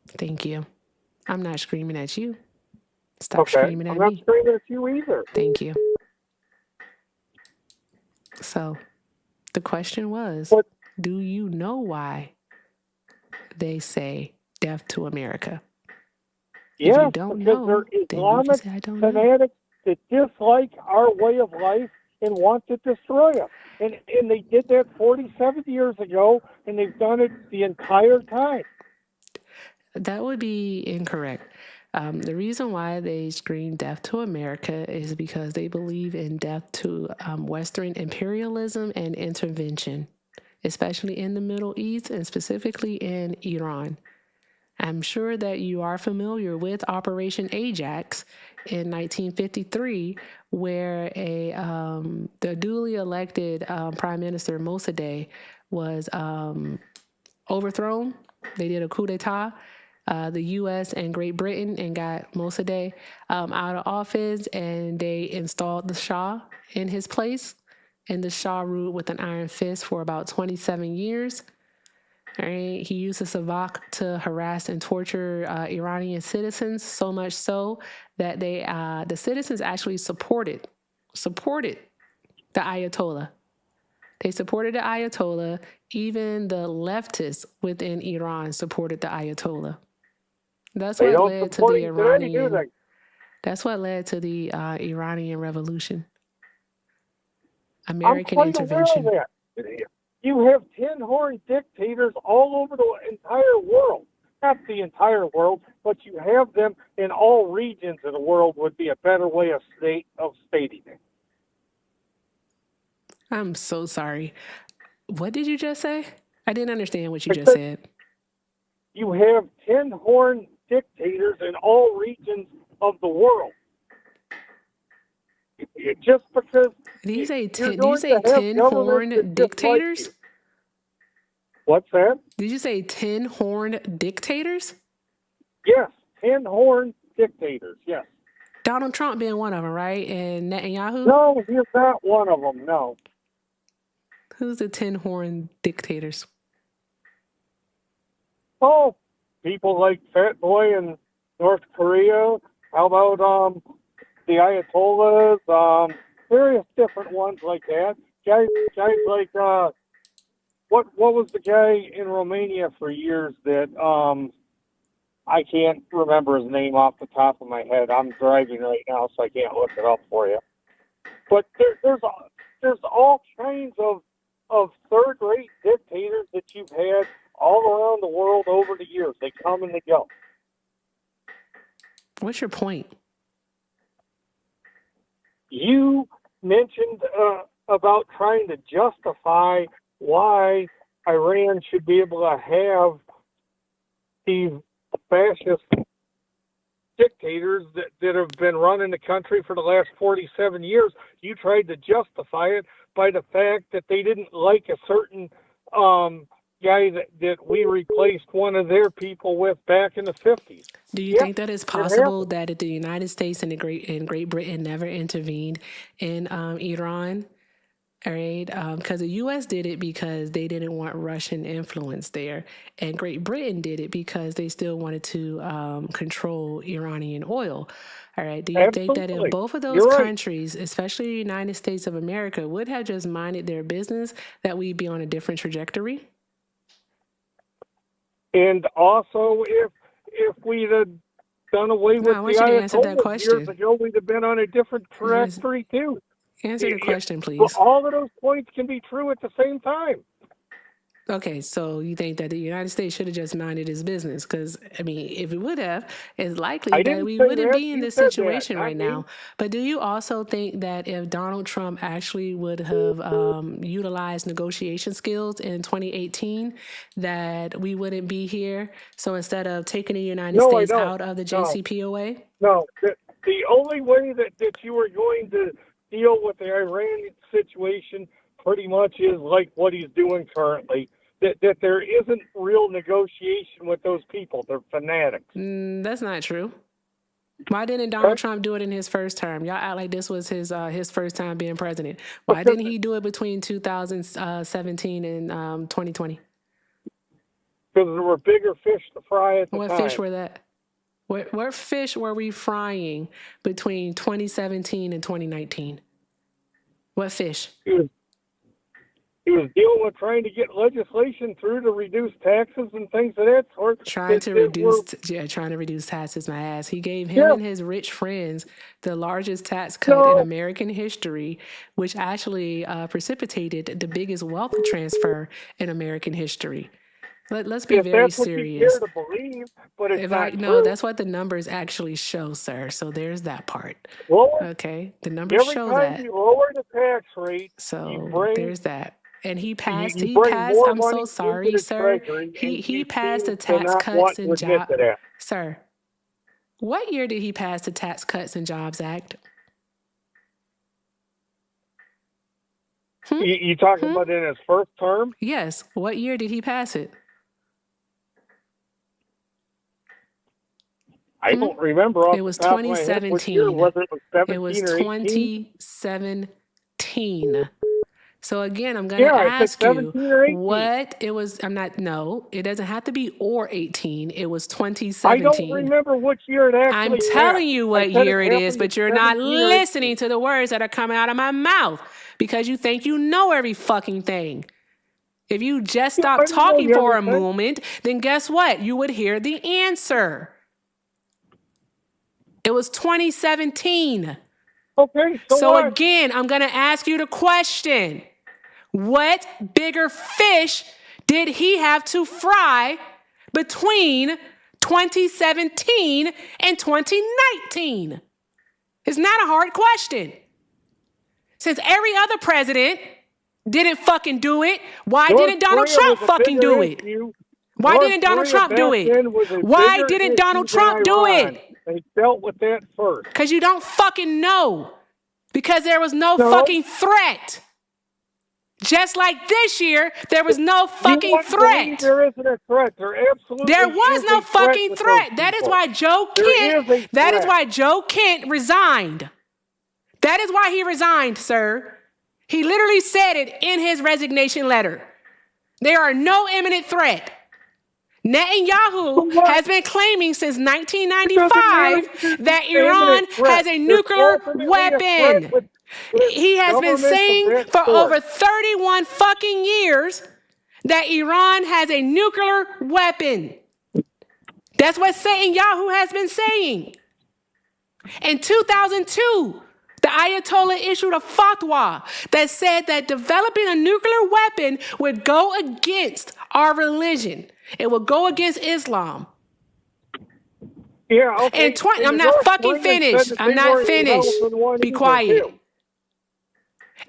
Thank you. I'm not screaming at you. Stop Okay. screaming I'm at not me. screaming at you either. Thank you. So the question was, do you know why they say death to America? If you Yes, don't because know, they're then you can Islamic say, I don't know. fanatics that dislike our way of life and want to destroy us. And they did that 47 years ago, and they've done it the entire time. That would be incorrect. The reason why they scream death to America is because they believe in death to Western imperialism and intervention, especially in the Middle East and specifically in Iran. I'm sure that you are familiar with Operation Ajax in 1953, where the duly elected Prime Minister Mossadegh was overthrown. They did a coup d'etat, the U.S. and Great Britain, and got Mossadegh out of office, and they installed the Shah in his place. And the Shah ruled with an iron fist for about 27 years. All right. He used the Savak to harass and torture Iranian citizens, so much so that the citizens actually supported the Ayatollah. They supported the Ayatollah. Even the leftists within Iran supported the Ayatollah. That's what led to the Iranian. That's what led to the Iranian Revolution. American intervention. I'm quite aware of that. You have tin-horn dictators all over the entire world. Not the entire world, but you have them in all regions of the world would be a better way of stating it. I'm so sorry. What did you just say? I didn't understand what you just said. You have tin-horn dictators in all regions of the world. Just because did you say tin-horn dictators? What's that? Did you say tin-horn dictators? Yes, tin-horn dictators, yes. Donald Trump being one of them, right? And Netanyahu? No, he's not one of them, no. Who's the tin-horn dictators? Oh, people like Fat Boy in North Korea. How about the Ayatollahs? Various different ones like that. Guys like what was the guy in Romania for years that I can't remember his name off the top of my head. I'm driving right now, so I can't look it up for you. But there's all kinds of third-rate dictators that you've had all around the world over the years. They come and they go. What's your point? You mentioned about trying to justify why Iran should be able to have these fascist dictators that have been running the country for the last 47 years. You tried to justify it by the fact that they didn't like a certain guy that we replaced one of their people with back in the 50s. Do you think that it's possible that if the United States and Great Britain never intervened in Iran? All right, because the U.S. did it because they didn't want Russian influence there, and Great Britain did it because they still wanted to control Iranian oil. All right, do you think that if both of those countries, especially the United States of America, would have just minded their business, that we'd be on a different trajectory? And also, if we'd have done away with the Ayatollahs years ago, we'd have been on a different trajectory too. Answer the question, please. All of those points can be true at the same time. Okay, so you think that the United States should have just minded its business? Because, I mean, if it would have, it's likely I that didn't we say wouldn't that. be in You this said that, situation not right me. now. But do you also think that if Donald Trump actually would have utilized negotiation skills in 2018, that we wouldn't be here? So instead of taking the United No, I States don't. out of the No, JCPOA? no. The only way that you are going to deal with the Iran situation pretty much is like what he's doing currently. That there isn't real negotiation with those people. They're fanatics. That's not true. Why didn't Donald Trump do it in his first term? Y'all act like this was his first time being president. Why didn't he do it between 2017 and 2020? Because there were bigger fish to fry at the What time. fish were that? What fish were we frying between 2017 and 2019? What fish? He was dealing with trying to get legislation through to reduce taxes and things of that sort. Trying to reduce taxes, my ass. He gave him and his rich friends the largest tax cut in American history, which actually precipitated the biggest wealth transfer in American history. Let's be very serious. What you care to believe, but it's No, true. that's what the numbers actually show, sir. So there's that part. Okay, the numbers show that. Every time you lower the tax rate, so there's that. And he passed. You bring more I'm money so sorry, into the sir. Treasury, He and passed the seem to tax not cuts want to and admit jobs. to that. Sir, what year did he pass the Tax Cuts and Jobs Act? You talking about in his first term? Yes. What year did he pass it? I don't remember off It was the top of my head which year. 2017. Whether it was 17 It was or 18? 2017. So again, I'm going to I said ask you 17 or 18. what it was. No, it doesn't have to be or 18. It was I 2017. don't remember which year it actually I'm passed. telling you I what said year it is, happened but in you're not 17 or 18. listening to the words that are coming out of my mouth because you think you know every fucking thing. If you just stop talking for a moment, then guess what? You would hear the answer. It was 2017. Okay, so what? Again, I'm going to ask you the question. What bigger fish did he have to fry between 2017 and 2019? It's not a hard question. Since every other president didn't fucking do it, why didn't Donald Trump fucking do it? Why didn't Donald Trump do it? Why didn't Donald Trump do it? They dealt with that first. Because you don't fucking know. Because there was no fucking threat. Just like this year, there was no fucking threat. There isn't a threat. There was no fucking threat. That is why Joe Kent resigned. That is why he resigned, sir. He literally said it in his resignation letter. There are no imminent threat. Netanyahu has been claiming since 1995 that Iran has a nuclear weapon. He has been saying for over 31 fucking years that Iran has a nuclear weapon. That's what Netanyahu has been saying. In 2002, the Ayatollah issued a fatwa that said that developing a nuclear weapon would go against our religion. It would go against Islam. Yeah, okay. I'm not fucking finished. I'm not finished. Be quiet.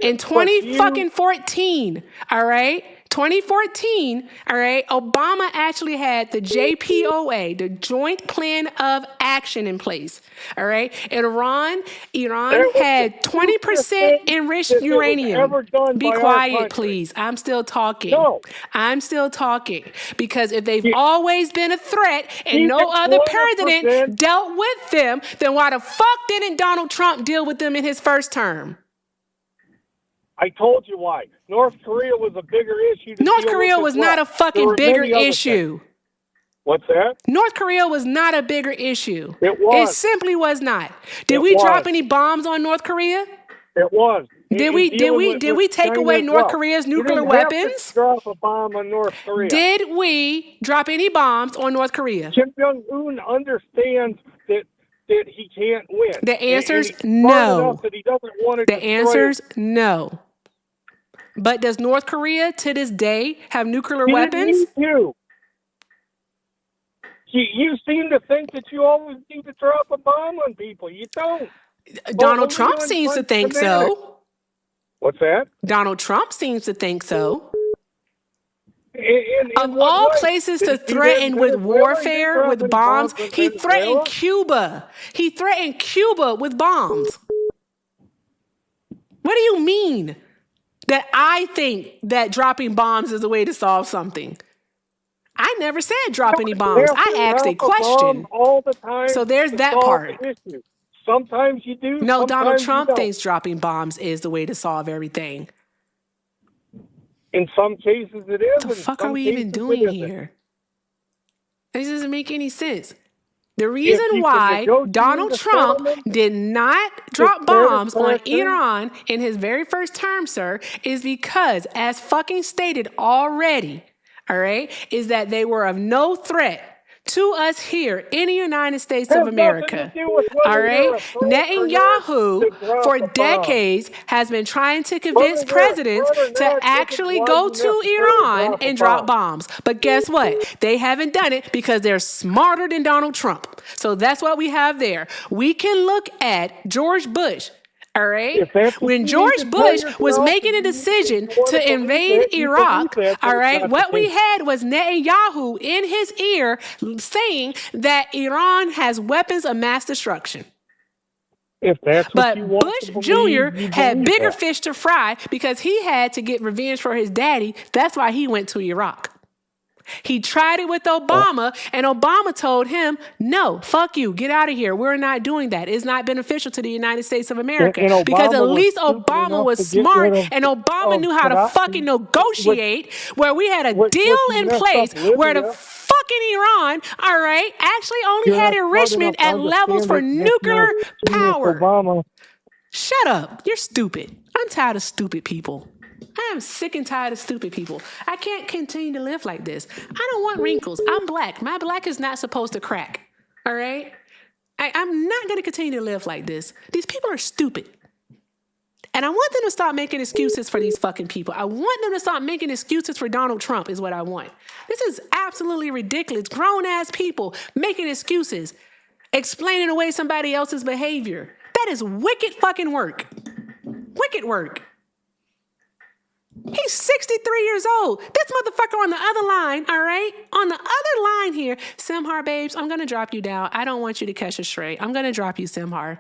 In 2014, all right? 2014, all right, Obama actually had the JPOA, the Joint Plan of Action in place, all right? Iran had 20% enriched uranium. Be quiet, please. I'm still talking. I'm still talking. Because if they've always been a threat and no other president dealt with them, then why the fuck didn't Donald Trump deal with them in his first term? I told you why. North Korea was a bigger issue. North Korea was not a fucking bigger issue. What's that? North Korea was not a bigger issue. It was. It simply was not. Did we drop any bombs on North Korea? It was. Did we take away North Korea's nuclear weapons? Drop a bomb on North Korea. Did we drop any bombs on North Korea? Kim Jong-un understands that he can't win. The answer's no. That he doesn't want to the answer's no. But does North Korea to this day have nuclear You weapons? didn't need to. You seem to think that you always need to drop a bomb on people. You don't. Donald Trump seems to think so. What's that? Donald Trump seems to think so. In Of what all way? places Did to he do that in threaten with Venezuela? He warfare, didn't with drop any bombs, bombs in he threatened Venezuela. Cuba. He threatened Cuba with bombs. What do you mean that I think that dropping bombs is the way to solve something? I never said drop any bombs. I asked a question. All the time. So there's that part. Issue. Sometimes you do. No, Donald sometimes Trump you don't. thinks dropping bombs is the way to solve everything. In some cases it is. What the fuck are we even doing here? This doesn't make any sense. The reason why Donald Trump did not drop bombs on Iran in his very first term, sir, is because, as fucking stated already, all right, is that they were of no threat to us here in the United States of America. All right? Netanyahu, for decades, has been trying to convince presidents to actually go to Iran and drop bombs. But guess what? They haven't done it because they're smarter than Donald Trump. So that's what we have there. We can look at George Bush. All right. When George Bush was making a decision to invade Iraq, all right, what we had was Netanyahu in his ear saying that Iran has weapons of mass destruction. But Bush Jr. had bigger fish to fry because he had to get revenge for his daddy. That's why he went to Iraq. He tried it with Obama, and Obama told him, no, fuck you, get out of here. We're not doing that. It's not beneficial to the United States of America. Because at least Obama was smart, and Obama knew how to fucking negotiate, where we had a deal in place where the fucking Iran, all right, actually only had enrichment at levels for nuclear power. Shut up. You're stupid. I'm tired of stupid people. I am sick and tired of stupid people. I can't continue to live like this. I don't want wrinkles. I'm black. My black is not supposed to crack. All right? I'm not going to continue to live like this. These people are stupid. And I want them to stop making excuses for these fucking people. I want them to stop making excuses for Donald Trump is what I want. This is absolutely ridiculous. Grown-ass people making excuses, explaining away somebody else's behavior. That is wicked fucking work. Wicked work. He's 63 years old. This motherfucker on the other line, all right? On the other line here, Simhar, babes, I'm going to drop you down. I don't want you to catch a stray. I'm going to drop you, Simhar.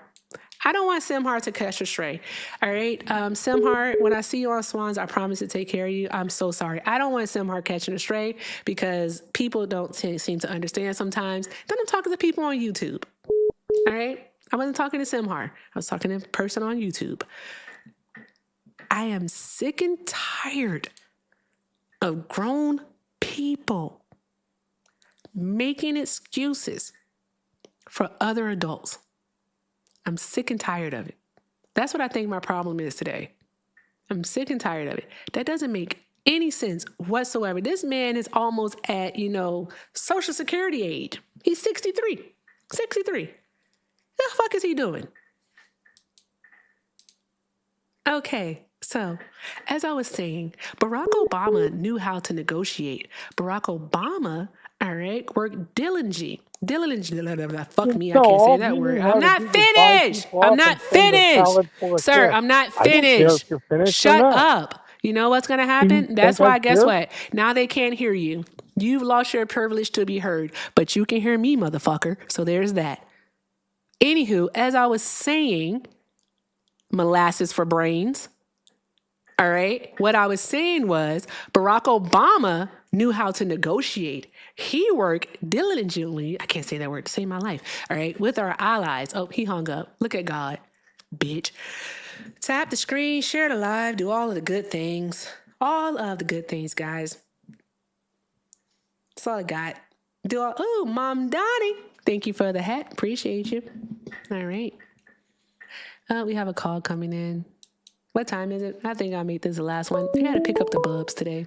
I don't want Simhar to catch a stray, all right? Simhar, when I see you on Swans, I promise to take care of you. I'm so sorry. I don't want Simhar catching a stray because people don't seem to understand sometimes. Then I'm talking to people on YouTube, all right? I wasn't talking to Simhar. I was talking to a person on YouTube. I am sick and tired of grown people making excuses for other adults. I'm sick and tired of it. That's what I think my problem is today. I'm sick and tired of it. That doesn't make any sense whatsoever. This man is almost at, Social Security age. He's 63. 63. What the fuck is he doing? Okay. So, as I was saying, Barack Obama knew how to negotiate. Barack Obama, all right, worked diligently. Fuck me, I can't say that word. I'm not finished. I'm not finished. Sir, I'm not finished. Shut up. You know what's going to happen? That's why, guess what? Now they can't hear you. You've lost your privilege to be heard, but you can hear me, motherfucker. So there's that. Anywho, as I was saying, molasses for brains. All right. What I was saying was Barack Obama knew how to negotiate. He worked diligently. I can't say that word to save my life. All right. With our allies. Oh, he hung up. Look at God, bitch. Tap the screen, share the live, do all of the good things. All of the good things, guys. That's all I got. Oh, Mom Donnie. Thank you for the hat. Appreciate you. All right. We have a call coming in. What time is it? I think I made this the last one. I got to pick up the bubs today.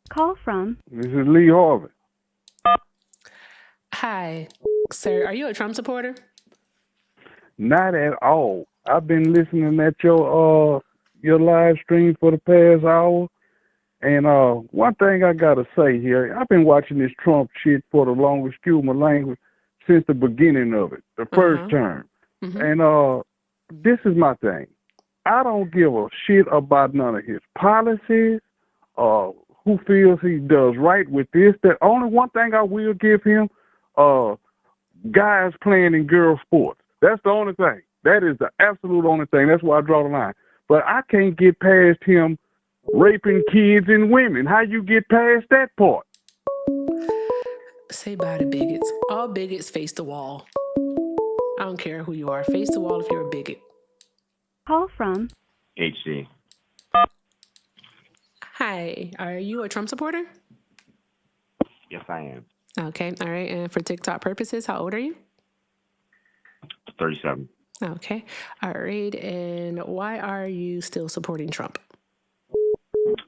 Call from. This is Lee Harvey. Hi, sir. Are you a Trump supporter? Not at all. I've been listening at your your live stream for the past hour. And one thing I gotta say here, I've been watching this Trump shit for the longest, excuse my language, since the beginning of it, the first term. And this is my thing. I don't give a shit about none of his policies, who feels he does right with this. The only one thing I will give him, guys playing in girl sports. That's the only thing. That is the absolute only thing. That's why I draw the line. But I can't get past him raping kids and women. How you get past that part? Say bye to bigots. All bigots face the wall. I don't care who you are. Face the wall if you're a bigot. Call from HC. Hi, are you a Trump supporter? Yes, I am. Okay, all right. And for TikTok purposes, how old are you? 37. Okay, all right. And why are you still supporting Trump?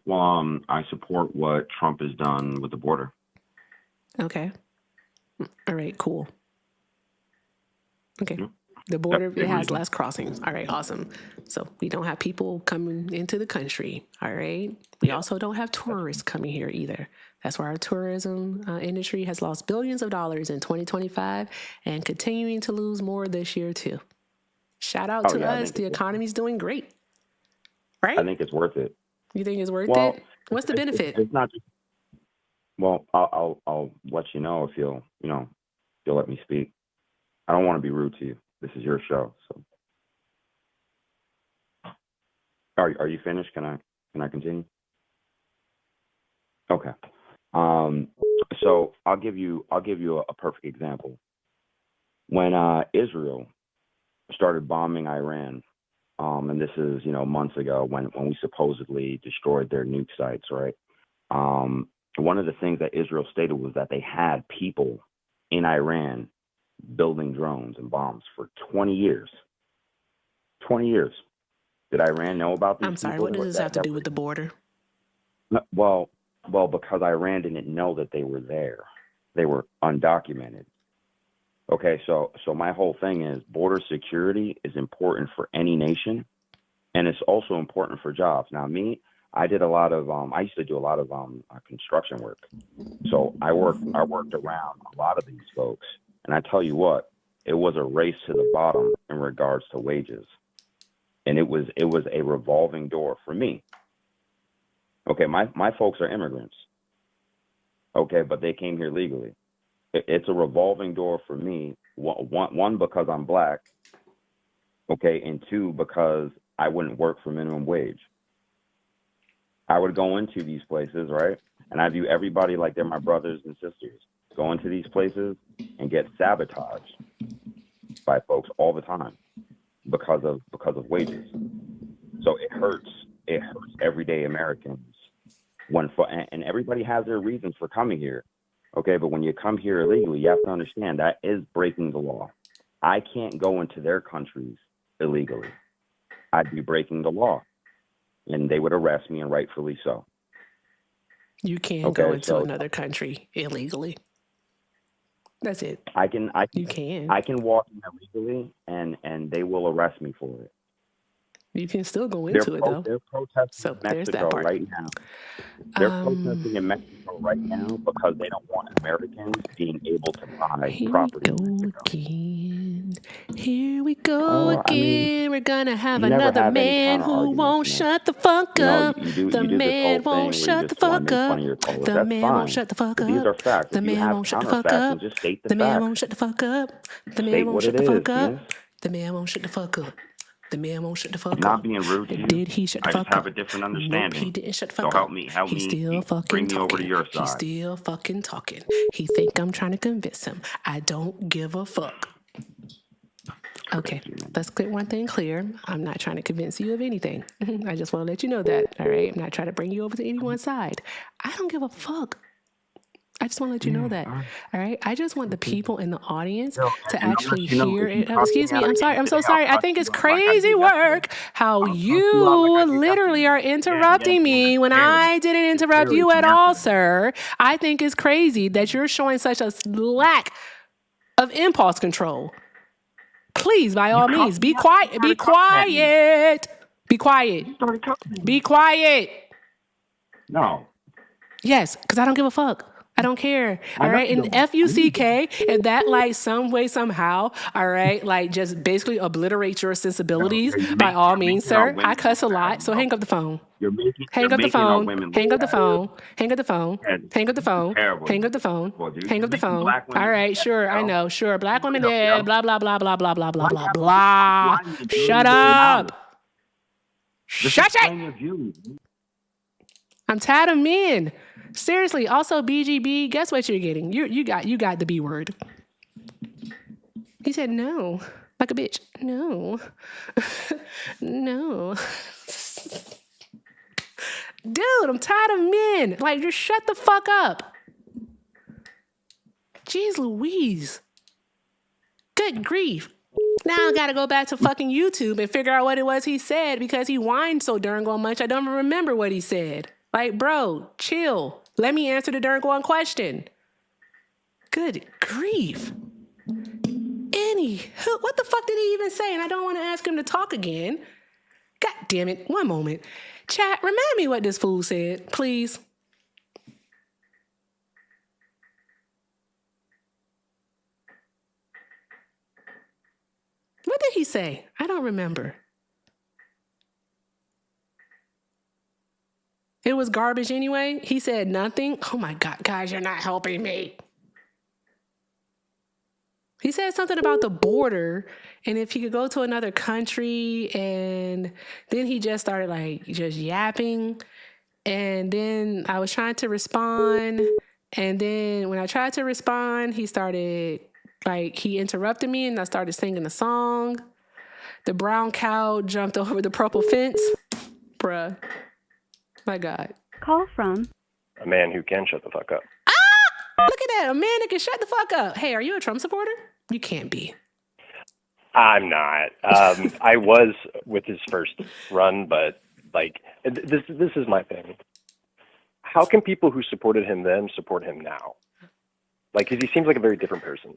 Well, I support what Trump has done with the border. Okay. All right, cool. Okay. The border, it has less crossings. All right, awesome. So we don't have people coming into the country. All right. We also don't have tourists coming here either. That's why our tourism industry has lost billions of dollars in 2025 and continuing to lose more this year too. Shout out to us. The economy's doing great. Right? I think it's worth it. You think it's worth it? What's the benefit? It's not just. Well, I'll let you know if you'll let me speak. I don't want to be rude to you. This is your show. So, are you finished? Can I continue? Okay. So I'll give you a perfect example. When Israel started bombing Iran, and this is months ago when we supposedly destroyed their nuke sites, right? One of the things that Israel stated was that they had people in Iran building drones and bombs for 20 years. 20 years. Did Iran know about these? I'm sorry, what does this have to do with the border? Well, because Iran didn't know that they were there. They were undocumented. Okay, so my whole thing is border security is important for any nation, and it's also important for jobs. Now, I did a lot of I used to do a lot of construction work. So I worked around a lot of these folks, and I tell you what, it was a race to the bottom in regards to wages. And it was a revolving door for me. Okay, my folks are immigrants. Okay, but they came here legally. It's a revolving door for me. One, because I'm black. Okay, and two, because I wouldn't work for minimum wage. I would go into these places, right? And I view everybody like they're my brothers and sisters. Go into these places and get sabotaged by folks all the time because of wages. So it hurts everyday Americans and everybody has their reasons for coming here. Okay, but when you come here illegally, you have to understand that is breaking the law. I can't go into their countries illegally. I'd be breaking the law, and they would arrest me, and rightfully so. You can't go into another country illegally. That's it. You can. I can walk in illegally, and they will arrest me for it. You can still go into it though. They're protesting in Mexico right now. They're protesting in Mexico right now because they don't want Americans being able to buy property in Mexico. Here we go again. We're gonna have another man who won't shut the fuck up. The man won't shut the fuck up. The man won't shut the fuck up. These are facts. The man won't shut the fuck up. The man won't shut the fuck up. The man won't shut the fuck up. The man won't shut the fuck up. The man won't shut the fuck up. Not being rude to you. Did he shut the fuck up? I just have a different understanding. Nope, he didn't shut the fuck up. So help me. He's still fucking bring me talking. over to your side. He's still fucking talking. He think I'm trying to convince him. I don't give a fuck. Okay, let's get one thing clear. I'm not trying to convince you of anything. I just want to let you know that, all right? I'm not trying to bring you over to anyone's side. I don't give a fuck. I just want to let you know that, all right? I just want the people in the audience to actually hear it. Oh, excuse me, I'm sorry. I'm so sorry. I think it's crazy work how you literally are interrupting me when I didn't interrupt you at all, sir. I think it's crazy that you're showing such a lack of impulse control. Please, by all means, be quiet. Be quiet. Be quiet. Started cussing. Be quiet. No. Yes, because I don't give a fuck. I don't care. I All know right. you And don't. FUCK, if that like some way, somehow, all right, like just basically obliterates your sensibilities, by all means, Making our sir. I women cuss a look bad, lot. So bro. hang up the phone. You're Hang up the making our phone. women Hang look up the bad. phone. Hang up the phone. And Hang up the this is phone. terrible. Hang up the phone. Well, dude, Hang you're up the making phone. black women All look right, bad, sure. I yo. know. Sure. Black women Yo, dead. yo. Blah, blah, blah, blah, blah, blah, blah, Why blah, you blah. lying to Shut million up. dollars? Shut it. Playing of you. I'm tired of men. Seriously. Also, BGB, guess what you're getting? You got the B word. He said no. Like a bitch. No. No. Dude, I'm tired of men. Like, just shut the fuck up. Jeez Louise. Good grief. Now I gotta go back to fucking YouTube and figure out what it was he said because he whined so darn much I don't even remember what he said. Like, bro, chill. Let me answer the darn question. Good grief. What the fuck did he even say? And I don't want to ask him to talk again. God damn it. One moment. Chat, remind me what this fool said, please. What did he say? I don't remember. It was garbage anyway. He said nothing. Oh my God, guys, you're not helping me. He said something about the border and if he could go to another country, and then he just started like just yapping. And then I was trying to respond. And then when I tried to respond, he started like, he interrupted me and I started singing a song. The brown cow jumped over the purple fence. Bruh. My God. Call from A man who can shut the fuck up. Look at that. A man that can shut the fuck up. Hey, are you a Trump supporter? You can't be. I'm not. I was with his first run, but like this is my thing. How can people who supported him then support him now? Like, 'cause he seems like a very different person.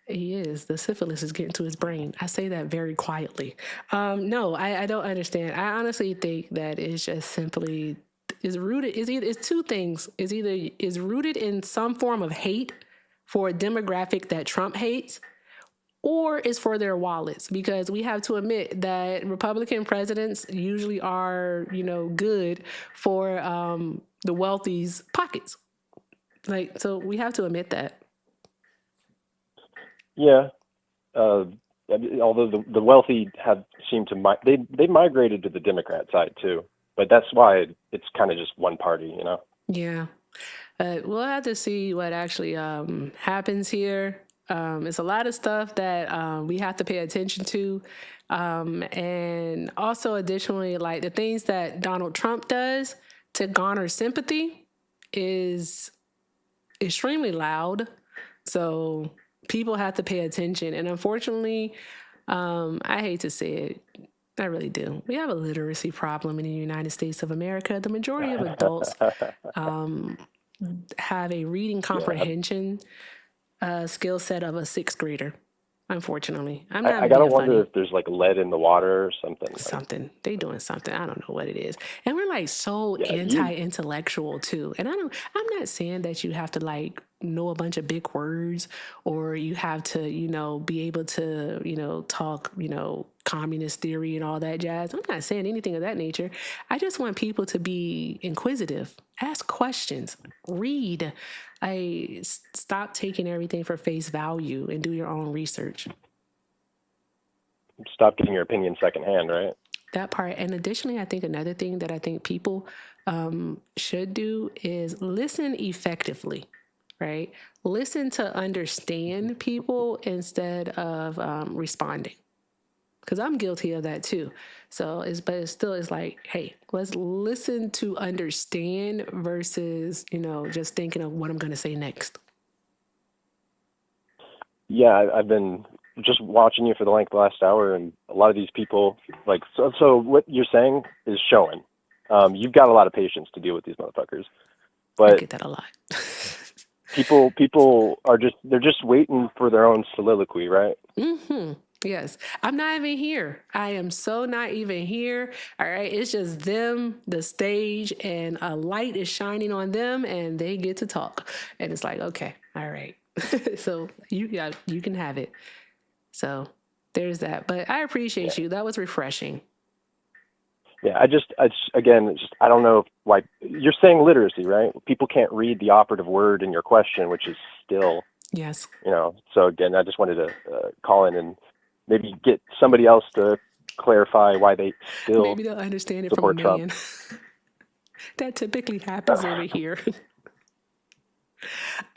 He is. The syphilis is getting to his brain. I say that very quietly. No, I don't understand. I honestly think that it's just simply it's two things. Is rooted in some form of hate for a demographic that Trump hates, or is for their wallets, because we have to admit that Republican presidents usually are, good for the wealthy's pockets. Like, so we have to admit that. Yeah. Although the wealthy have seemed to they migrated to the Democrat side too, but that's why it's kind of just one party, Yeah. We'll have to see what actually happens here. It's a lot of stuff that we have to pay attention to. And also additionally, like the things that Donald Trump does to garner sympathy is extremely loud. So people have to pay attention. And unfortunately, I hate to say it, I really do. We have a literacy problem in the United States of America. The majority of adults have a reading comprehension skill set of a sixth grader. Unfortunately, I'm not. I gotta being wonder funny. if there's like lead in the water or something. Something they doing something. I don't know what it is. And we're like so anti-intellectual too. And I'm not saying that you have to like know a bunch of big words or you have to, be able to, talk, communist theory and all that jazz. I'm not saying anything of that nature. I just want people to be inquisitive, ask questions, read. Stop taking everything for face value and do your own research. Stop getting your opinion secondhand, right? That part. And additionally, I think another thing that I think people should do is listen effectively, right? Listen to understand people instead of responding. Because I'm guilty of that too. So it's like, hey, let's listen to understand versus, just thinking of what I'm going to say next. Yeah, I've been just watching you for the last hour, and a lot of these people, like, so what you're saying is showing. You've got a lot of patience to deal with these motherfuckers, but I get that a lot. people are they're just waiting for their own soliloquy, right? Mm-hmm. Yes. I'm not even here. I am so not even here. All right. It's just them, the stage, and a light is shining on them and they get to talk. And it's like, okay, all right. So you can have it. So there's that. But I appreciate you. That was refreshing. Yeah, again, I don't know if, like, you're saying literacy, right? People can't read the operative word in your question, which is still, Yes. So again, I just wanted to call in and maybe get somebody else to clarify why they still maybe they'll understand it from a man. That typically happens over here.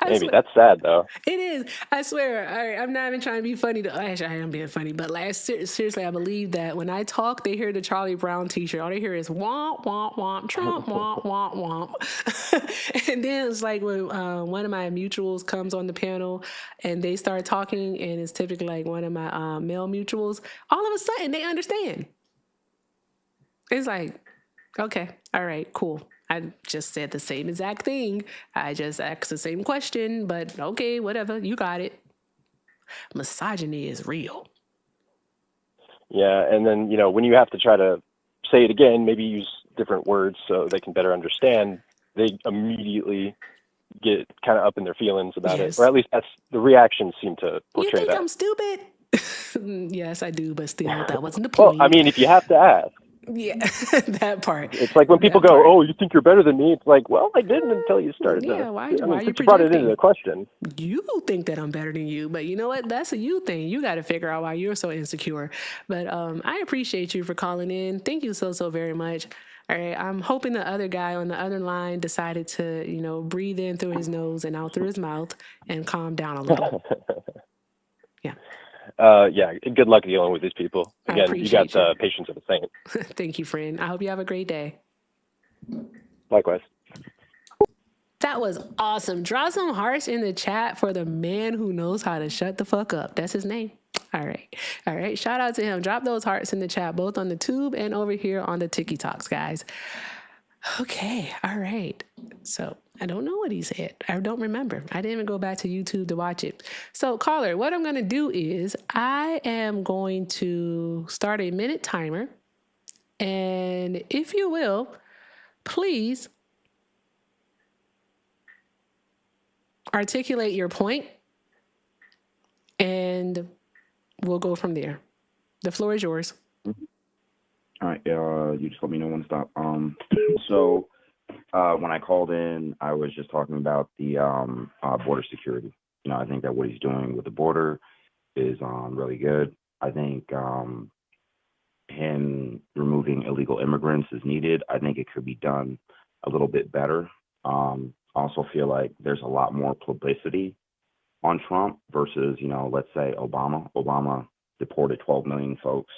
Maybe that's sad though. It is. I swear. All right, I'm not even trying to be funny. Actually, I am being funny. But like, seriously, I believe that when I talk, they hear the Charlie Brown T-shirt. All they hear is womp womp womp, Trump womp womp womp. And then it's like when one of my mutuals comes on the panel and they start talking, and it's typically like one of my male mutuals. All of a sudden, they understand. It's like, okay, all right, cool. I just said the same exact thing. I just asked the same question, but okay, whatever. You got it. Misogyny is real. Yeah, and then, when you have to try to say it again, maybe use different words so they can better understand, they immediately get kind of up in their feelings about it. Or at least that's the reactions seem to portray that. You think that. I'm stupid? Yes, I do, but still, that wasn't the point. Well, I mean, if you have to ask. Yeah, that part. It's like when people go, "Oh, you think you're better than me?" It's like, well, I didn't until you started. Why you brought it into the question? You think that I'm better than you, but you know what? That's a you thing. You got to figure out why you're so insecure. But I appreciate you for calling in. Thank you so very much. All right, I'm hoping the other guy on the other line decided to, breathe in through his nose and out through his mouth and calm down a little. Yeah, good luck dealing with these people. Again, you got the patience of a saint. Thank you, friend. I hope you have a great day. Likewise. That was awesome. Draw some hearts in the chat for the man who knows how to shut the fuck up. That's his name. All right. Shout out to him. Drop those hearts in the chat, both on the tube and over here on the Tiki Talks, guys. Okay. All right. So I don't know what he said. I don't remember. I didn't even go back to YouTube to watch it. So caller, what I'm going to do is I am going to start a minute timer. And if you will, please articulate your point and we'll go from there. The floor is yours. All right. You just let me know when to stop. So when I called in, I was just talking about the border security. I think that what he's doing with the border is really good. I think him removing illegal immigrants is needed. I think it could be done a little bit better. I also feel like there's a lot more publicity on Trump versus, let's say Obama. Obama deported 12 million folks.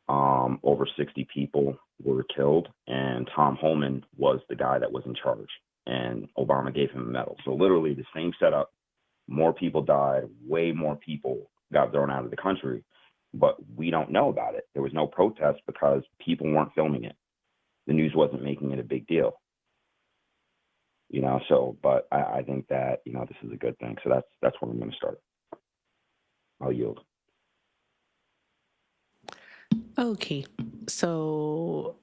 Over 60 people were killed, and Tom Homan was the guy that was in charge, and Obama gave him a medal. So literally the same setup, more people died, way more people got thrown out of the country, but we don't know about it. There was no protest because people weren't filming it. The news wasn't making it a big deal. But I think that, this is a good thing. So that's where I'm going to start. I'll yield. Okay, so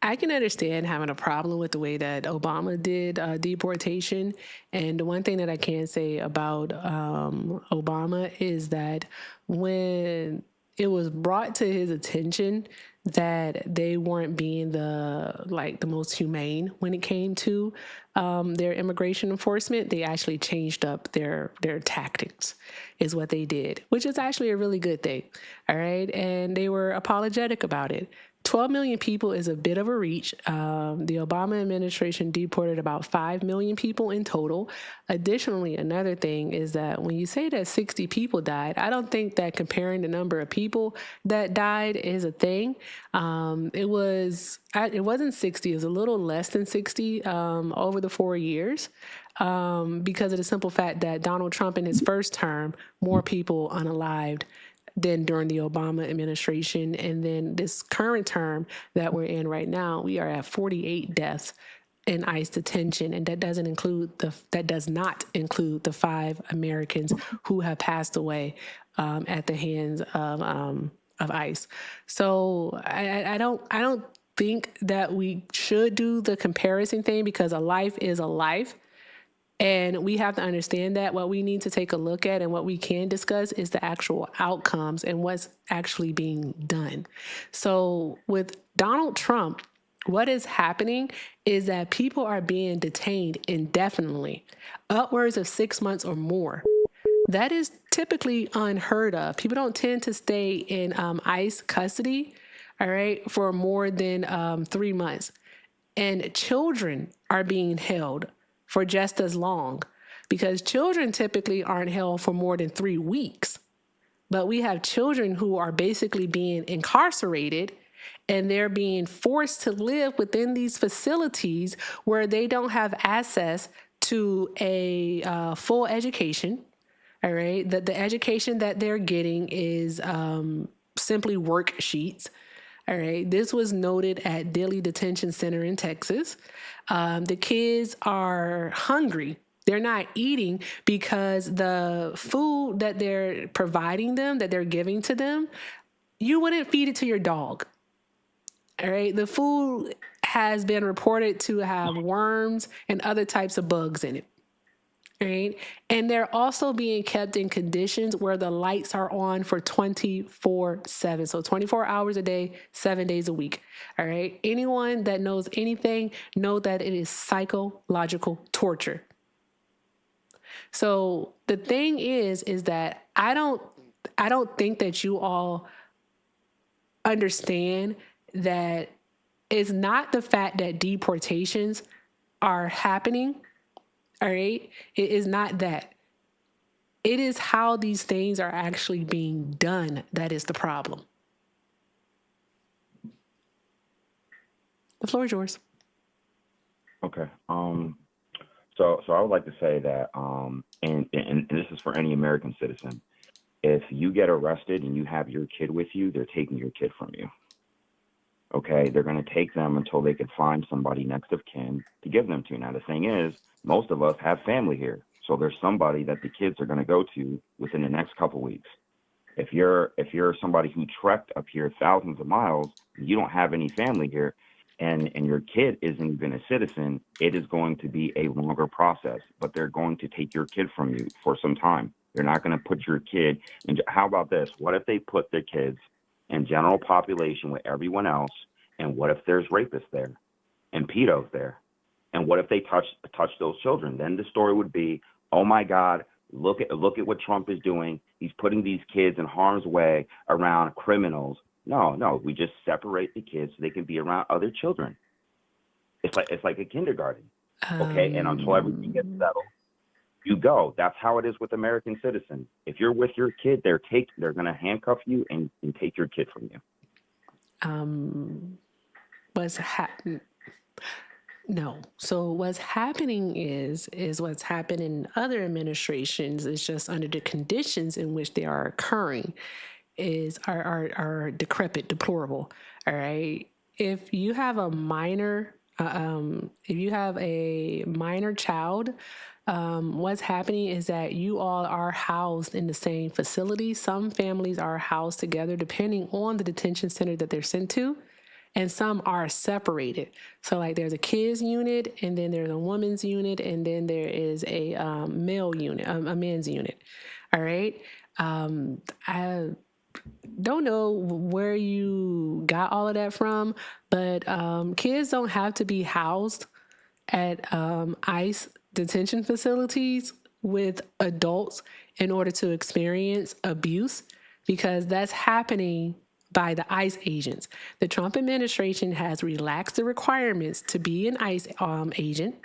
I can understand having a problem with the way that Obama did deportation. And the one thing that I can say about Obama is that when it was brought to his attention that they weren't being the most humane when it came to their immigration enforcement, they actually changed up their tactics is what they did, which is actually a really good thing. All right. And they were apologetic about it. 12 million people is a bit of a reach. The Obama administration deported about 5 million people in total. Additionally, another thing is that when you say that 60 people died, I don't think that comparing the number of people that died is a thing. It wasn't 60, it was a little less than 60 over the 4 years. Because of the simple fact that Donald Trump in his first term, more people unalived than during the Obama administration. And then this current term that we're in right now, we are at 48 deaths in ICE detention. And that does not include the 5 Americans who have passed away at the hands of ICE. So I don't think that we should do the comparison thing, because a life is a life. And we have to understand that what we need to take a look at and what we can discuss is the actual outcomes and what's actually being done. So with Donald Trump, what is happening is that people are being detained indefinitely, upwards of 6 months or more. That is typically unheard of. People don't tend to stay in ICE custody, all right, for more than 3 months. And children are being held for just as long, because children typically aren't held for more than 3 weeks. But we have children who are basically being incarcerated, and they're being forced to live within these facilities where they don't have access to a full education. All right. The education that they're getting is simply worksheets. All right. This was noted at Dilley Detention Center in Texas. The kids are hungry. They're not eating because the food that they're providing them, that they're giving to them, you wouldn't feed it to your dog. All right. The food has been reported to have worms and other types of bugs in it. Right. And they're also being kept in conditions where the lights are on for 24/7. So 24 hours a day, 7 days a week. All right. Anyone that knows anything know that it is psychological torture. So the thing is that I don't think that you all understand that it's not the fact that deportations are happening. All right. It is not that. It is how these things are actually being done that is the problem. The floor is yours. Okay. So I would like to say that, and this is for any American citizen, if you get arrested and you have your kid with you, they're taking your kid from you. Okay, they're going to take them until they can find somebody next of kin to give them to. Now, the thing is, most of us have family here. So there's somebody that the kids are going to go to within the next couple of weeks. If you're somebody who trekked up here thousands of miles, you don't have any family here, and your kid isn't even a citizen, it is going to be a longer process. But they're going to take your kid from you for some time. They're not going to put your kid in. How about this? What if they put their kids in general population with everyone else? And what if there's rapists there and pedos there? And what if they touch those children? Then the story would be, oh my God, look at what Trump is doing. He's putting these kids in harm's way around criminals. No, we just separate the kids so they can be around other children. It's like a kindergarten. Okay, and until everything gets settled, you go. That's how it is with American citizens. If you're with your kid, they're going to handcuff you and take your kid from you. No. So what's happening is what's happened in other administrations is just under the conditions in which they are occurring are decrepit, deplorable. All right. If you have a minor child, what's happening is that you all are housed in the same facility. Some families are housed together depending on the detention center that they're sent to, and some are separated. So like there's a kids unit, and then there's a women's unit, and then there is a male unit, a men's unit. All right. I don't know where you got all of that from, but kids don't have to be housed at ICE detention facilities with adults in order to experience abuse, because that's happening by the ICE agents. The Trump administration has relaxed the requirements to be an ICE agent.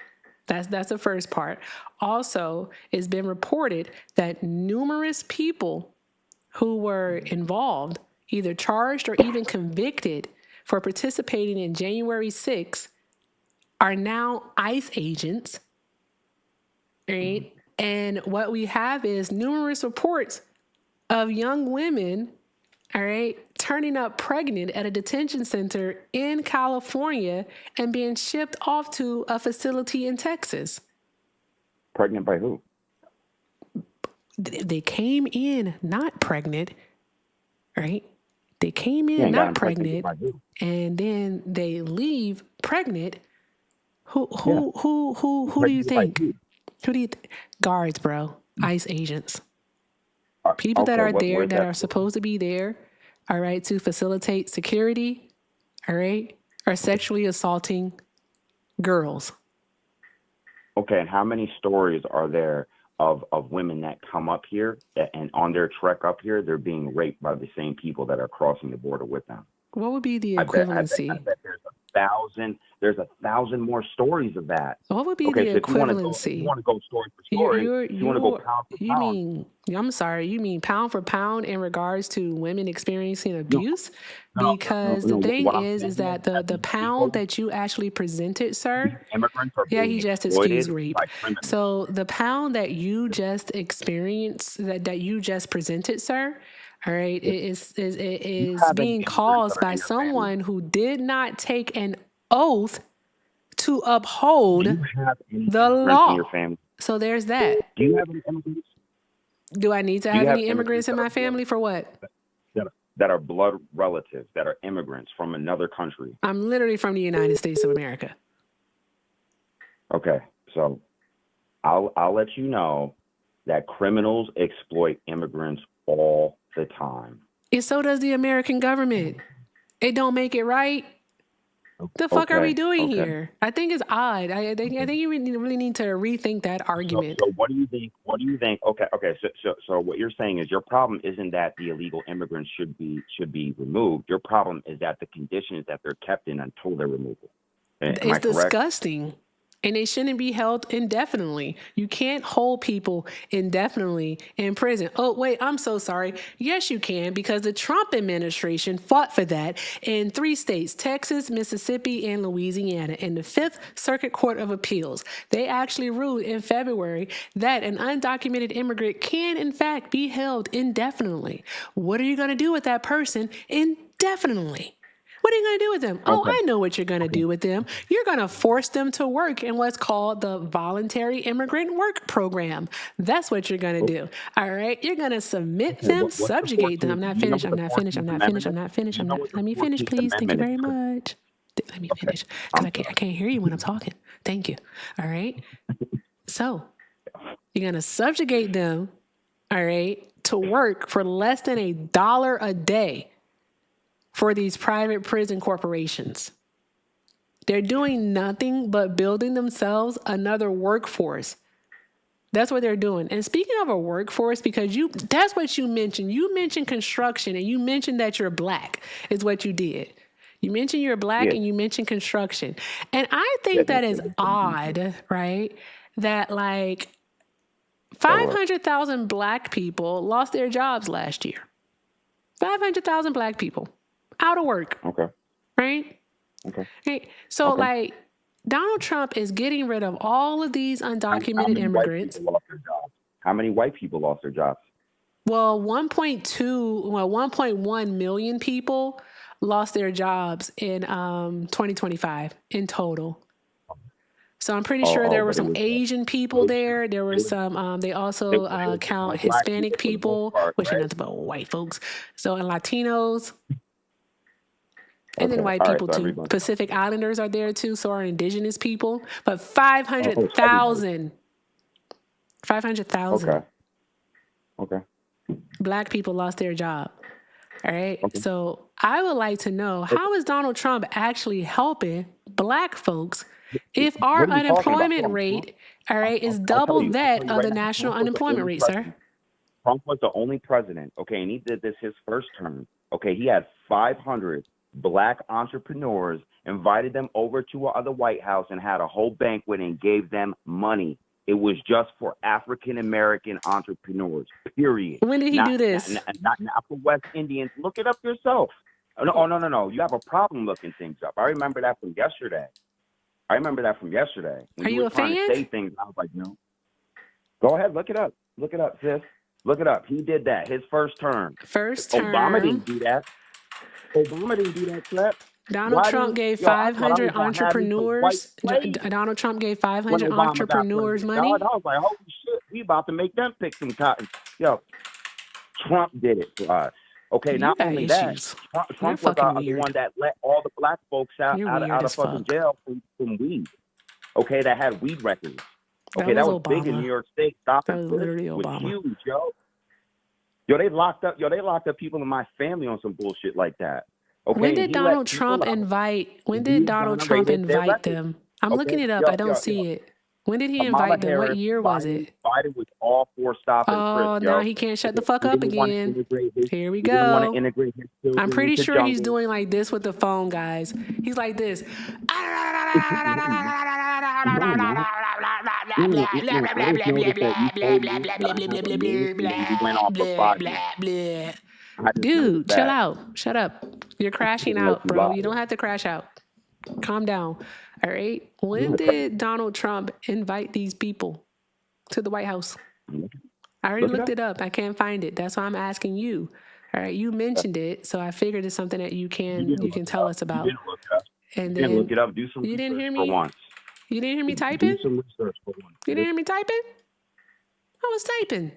That's the first part. Also, it's been reported that numerous people who were involved, either charged or even convicted for participating in January 6th, are now ICE agents, right? And what we have is numerous reports of young women, all right, turning up pregnant at a detention center in California and being shipped off to a facility in Texas. Pregnant by who? they came in not pregnant, right? They came Yeah, in and got not impregnated pregnant, by who? and then they leave pregnant. Who Yeah. do you Impregnated by think? who? Who do you guards, bro? ICE agents. Uh, People that Okay, are there where's that that? are supposed to be there, all right, to facilitate security, all right, are sexually assaulting girls. Okay, and how many stories are there of women that come up here and on their trek up here, they're being raped by the same people that are crossing the border with them? What would be the I bet equivalency? there's 1,000. There's 1,000 more stories of that. What would be Okay, the so if you want to go story for story, if you want to go pound for you pound, mean, I'm sorry, you mean pound for pound in regards to women experiencing abuse? Because the thing What I'm is saying that is the pound that you actually presented, sir, immigrants are yeah, being he just exploited excused rape. by criminals. So the pound that you just experienced, that you just presented, sir, all right, is have any being immigrants that caused are by in your family? someone who did not take an oath to Do uphold you have any the immigrants in your law. family? So there's that. Do you have any immigrants? Do I need to Do you have have any immigrants in my family for what? that are blood relatives, that are immigrants from another country? I'm literally from the United States of America. Okay, so I'll let you know that criminals exploit immigrants all the time. And so does the American government. It don't make it right. The fuck are we doing here? I think it's odd. I think you really need to rethink that argument. So what do you think? What do you think? Okay. So what you're saying is your problem isn't that the illegal immigrants should be removed. Your problem is that the conditions that they're kept in until their removal. Am I It's correct? disgusting. And they shouldn't be held indefinitely. You can't hold people indefinitely in prison. Oh, wait, I'm so sorry. Yes, you can, because the Trump administration fought for that in 3 states, Texas, Mississippi, and Louisiana. In the Fifth Circuit Court of Appeals, they actually ruled in February that an undocumented immigrant can, in fact, be held indefinitely. What are you going to do with that person indefinitely? What are you going to do with them? Oh, I know what you're going to do with them. You're going to force them to work in what's called the Voluntary Immigrant Work Program. That's what you're going to do. All right. You're going to submit them, subjugate them. I'm not finished. Let me finish, please. Thank you very much. Let me finish. Because I can't hear you when I'm talking. Thank you. All right. So you're going to subjugate them, all right, to work for less than $1 a day for these private prison corporations. They're doing nothing but building themselves another workforce. That's what they're doing. And speaking of a workforce, because that's what you mentioned. You mentioned construction, and you mentioned that you're black is what you did. You mentioned you're black, and you mentioned construction. And I think that is odd, right? That like 500,000 black people lost their jobs last year. 500,000 black people out of work. Okay. Right? Okay. Right. So like Donald Trump is getting rid of all of these undocumented immigrants. How many white people lost their jobs? Well, 1.1 million people lost their jobs in 2025 in total. So I'm pretty sure there were some Asian people there. There were some, they also count Hispanic people, which are nothing but white folks. So, and Latinos. And then white people too. Pacific Islanders are there too. So are indigenous people. But 500,000. 500,000. Okay. Black people lost their job. All right. Okay. So I would like to know, how is Donald Trump actually helping black folks if our unemployment rate, all right, is double that of the national unemployment rate, sir? Trump was the only president, okay, and he did this his first term. Okay, he had 500 black entrepreneurs, invited them over to the White House and had a whole banquet and gave them money. It was just for African-American entrepreneurs, period. When did he do this? Not for West Indians. Look it up yourself. No. You have a problem looking things up. I remember that from yesterday. When Are you a fan? To say things, I was like, no. Go ahead, look it up. Look it up, sis. Look it up. He did that his first term. Obama didn't do that. Crap. Donald Trump gave 500 entrepreneurs. Donald Trump gave 500 entrepreneurs money. I was like, holy shit, we about to make them pick some cotton. Yo, Trump did it for us. Okay, You not got only that, issues. You're Trump was fucking the weird. one that let all the black folks You're weird out as of fucking fuck. jail from weed. Okay, that had weed records. That Okay, was that was big in New Obama. York State. Stop That and was frisk literally was Obama. huge, yo. They locked up people in my family on some bullshit like that. Okay, When and did he let Donald people Trump out. invite? When And did he Donald Trump exonerated their invite records. them? I'm Okay, looking it up. I don't see it. When did he Kamala invite them? What Harris, year was Biden, it? Biden was all for stop and frisk, Oh, now yo. he can't shut the Okay, fuck he up didn't want to again. integrate his. Here we He didn't want to go. integrate his I'm children pretty into sure he's jungle. doing like this with the phone, guys. He's like this. No, not. I just noticed that you told me that I have a ministry and you went off for 5 minutes. I just noticed Dude, chill that. out. Shut up. You're crashing Didn't let out, you bro. lie. You don't have to crash out. Calm down. All right. When Look did Donald Trump invite these people to the White House? I already it looked up. it up. I can't find it. That's why I'm asking you. All right. You mentioned it, so I figured it's something that you can tell us You about. didn't look it up. And You didn't then look it up. Do some you didn't research hear for me. once. You didn't hear me Do typing? some research for once. You didn't hear me typing? I was typing.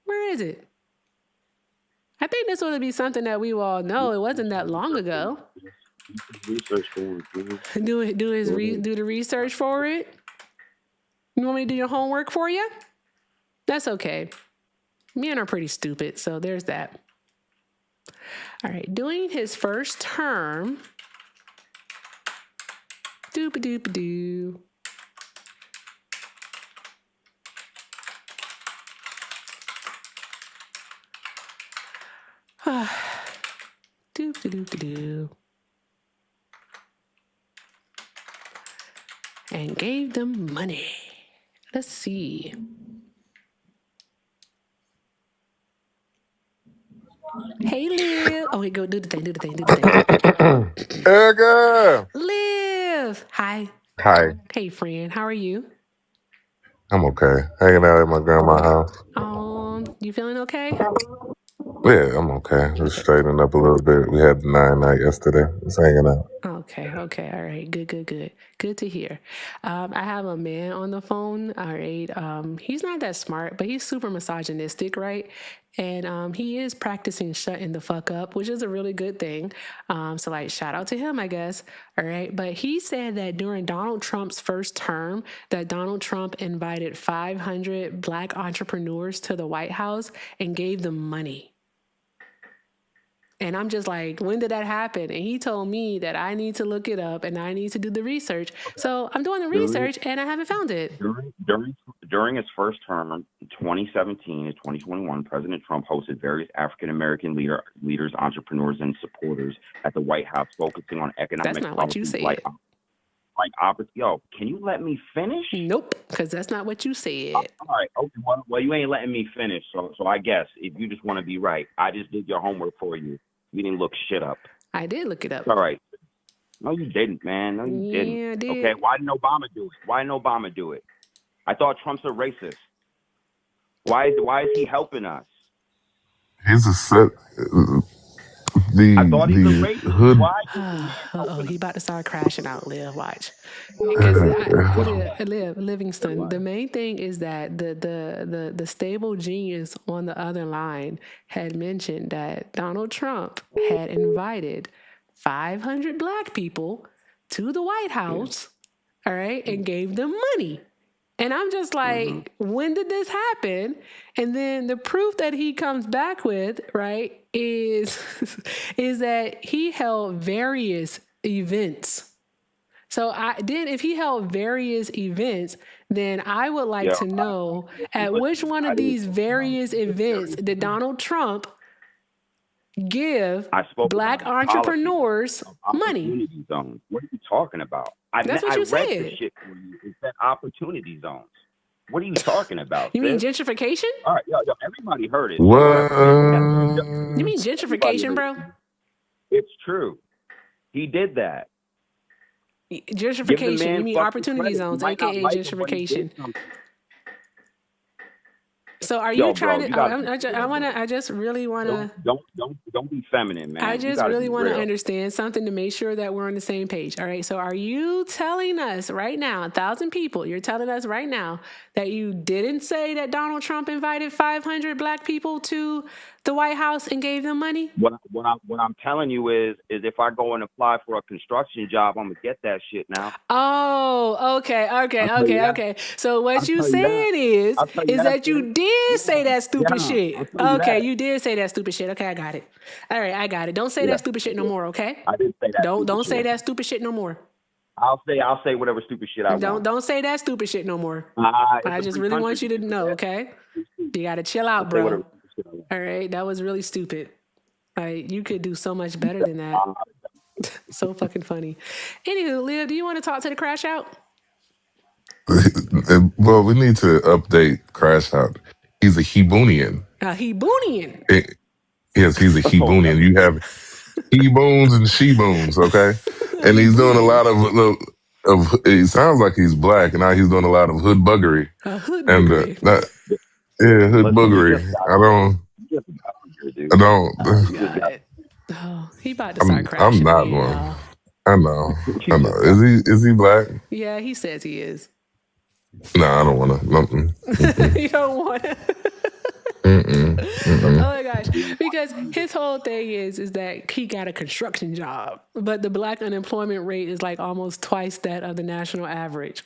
Where is it? I think this would be something that we all know. It wasn't that long ago. Research for once. Do the research for it. You want me to do your homework for you? That's okay. Men are pretty stupid, so there's that. All right, during his first term, doop-a-doop-a-doo. Doop-a-doop-a-doo. And gave them money. Let's see. Hey, Liv. Oh, wait, go do the thing. Erica! Liv. Hi. Hi. Hey, friend. How are you? I'm okay. Hanging out at my grandma's house. You feeling okay? Yeah, I'm okay. Just straightening up a little bit. We had the 9 night yesterday. Just hanging out. Okay. All right. Good to hear. I have a man on the phone. All right. He's not that smart, but he's super misogynistic, right? And he is practicing shutting the fuck up, which is a really good thing. So like, shout out to him, I guess. All right. But he said that during Donald Trump's first term, that Donald Trump invited 500 Black entrepreneurs to the White House and gave them money. And I'm just like, when did that happen? And he told me that I need to look it up and I need to do the research. So I'm doing the research and I haven't found it. During his first term, in 2017 and 2021, President Trump hosted various African American leaders, entrepreneurs, and supporters at the White House, focusing on economic That's not what you policies said. Yo, can you let me finish? Nope, because that's not what you said. All right, okay. Well, you ain't letting me finish. So I guess if you just want to be right, I just did your homework for you. You didn't look shit up. I did look it up. All right. No, you didn't, man. No, you didn't. Yeah, I did. Okay, why didn't Obama do it? I thought Trump's a racist. Why is he helping us? He's a set. I thought he's a racist. Hood. Uh-oh, he about to start crashing out, Liv. Watch. Because Livingston, the main thing is that the stable genius on the other line had mentioned that Donald Trump had invited 500 Black people to the White House, all right, and gave them money. And I'm just like, when did this happen? And then the proof that he comes back with, right, is that he held various events. So if he held various events, then I would like to know at which one of these various events did Donald Trump give Black entrepreneurs money? Opportunity zones. What are you talking about? That's what you read said. the shit for you. It said opportunity zones. What are you talking about? You mean gentrification? All right, yo, everybody heard it. What? You mean gentrification, bro? It's true. He did that. Gentrification. You mean opportunity zones, aka gentrification. So are you Yo, bro, trying you to? gotta be I real, want bro. to. I just really want to. Don't be feminine, man. I You just gotta really be want to real. understand something to make sure that we're on the same page. All right. So are you telling us right now, 1,000 people, you're telling us right now that you didn't say that Donald Trump invited 500 black people to the White House and gave them money? What I'm telling you is if I go and apply for a construction job, I'm gonna get that shit now. Oh, okay. I'll tell you that. Okay. So what I'll you tell you that. saying I'll tell you is that, that sis. you did say that stupid Yeah, shit. I'll tell you Okay, that. you did say that stupid shit. Okay, I got it. All right, I got it. Don't say Yeah, that stupid shit no more, okay? I didn't say that stupid Don't say shit. that stupid shit no more. I'll say whatever stupid shit I want. Don't say that stupid shit no more. It's I a just free really country. want you to know, okay? You gotta chill out, I'll say whatever bro. stupid shit I want. All right, that was really stupid. Like, you could do so much better than that. So fucking funny. Anywho, Liv, do you want to talk to the crash out? Well, we need to update Crash Out. He's a Hebonian. Hebonian. Yes, he's a Hebonian. You have he-boons and she-boons, okay? And he's doing a lot of it sounds like he's black, and now he's doing a lot of hood buggery. Hood and buggery. hood buggery. I don't. Oh, he about to start I'm crashing not in, one. y'all. I know. Is he black? Yeah, he says he is. No, I don't want to. You don't want to. Oh my gosh. Because his whole thing is that he got a construction job, but the black unemployment rate is like almost twice that of the national average.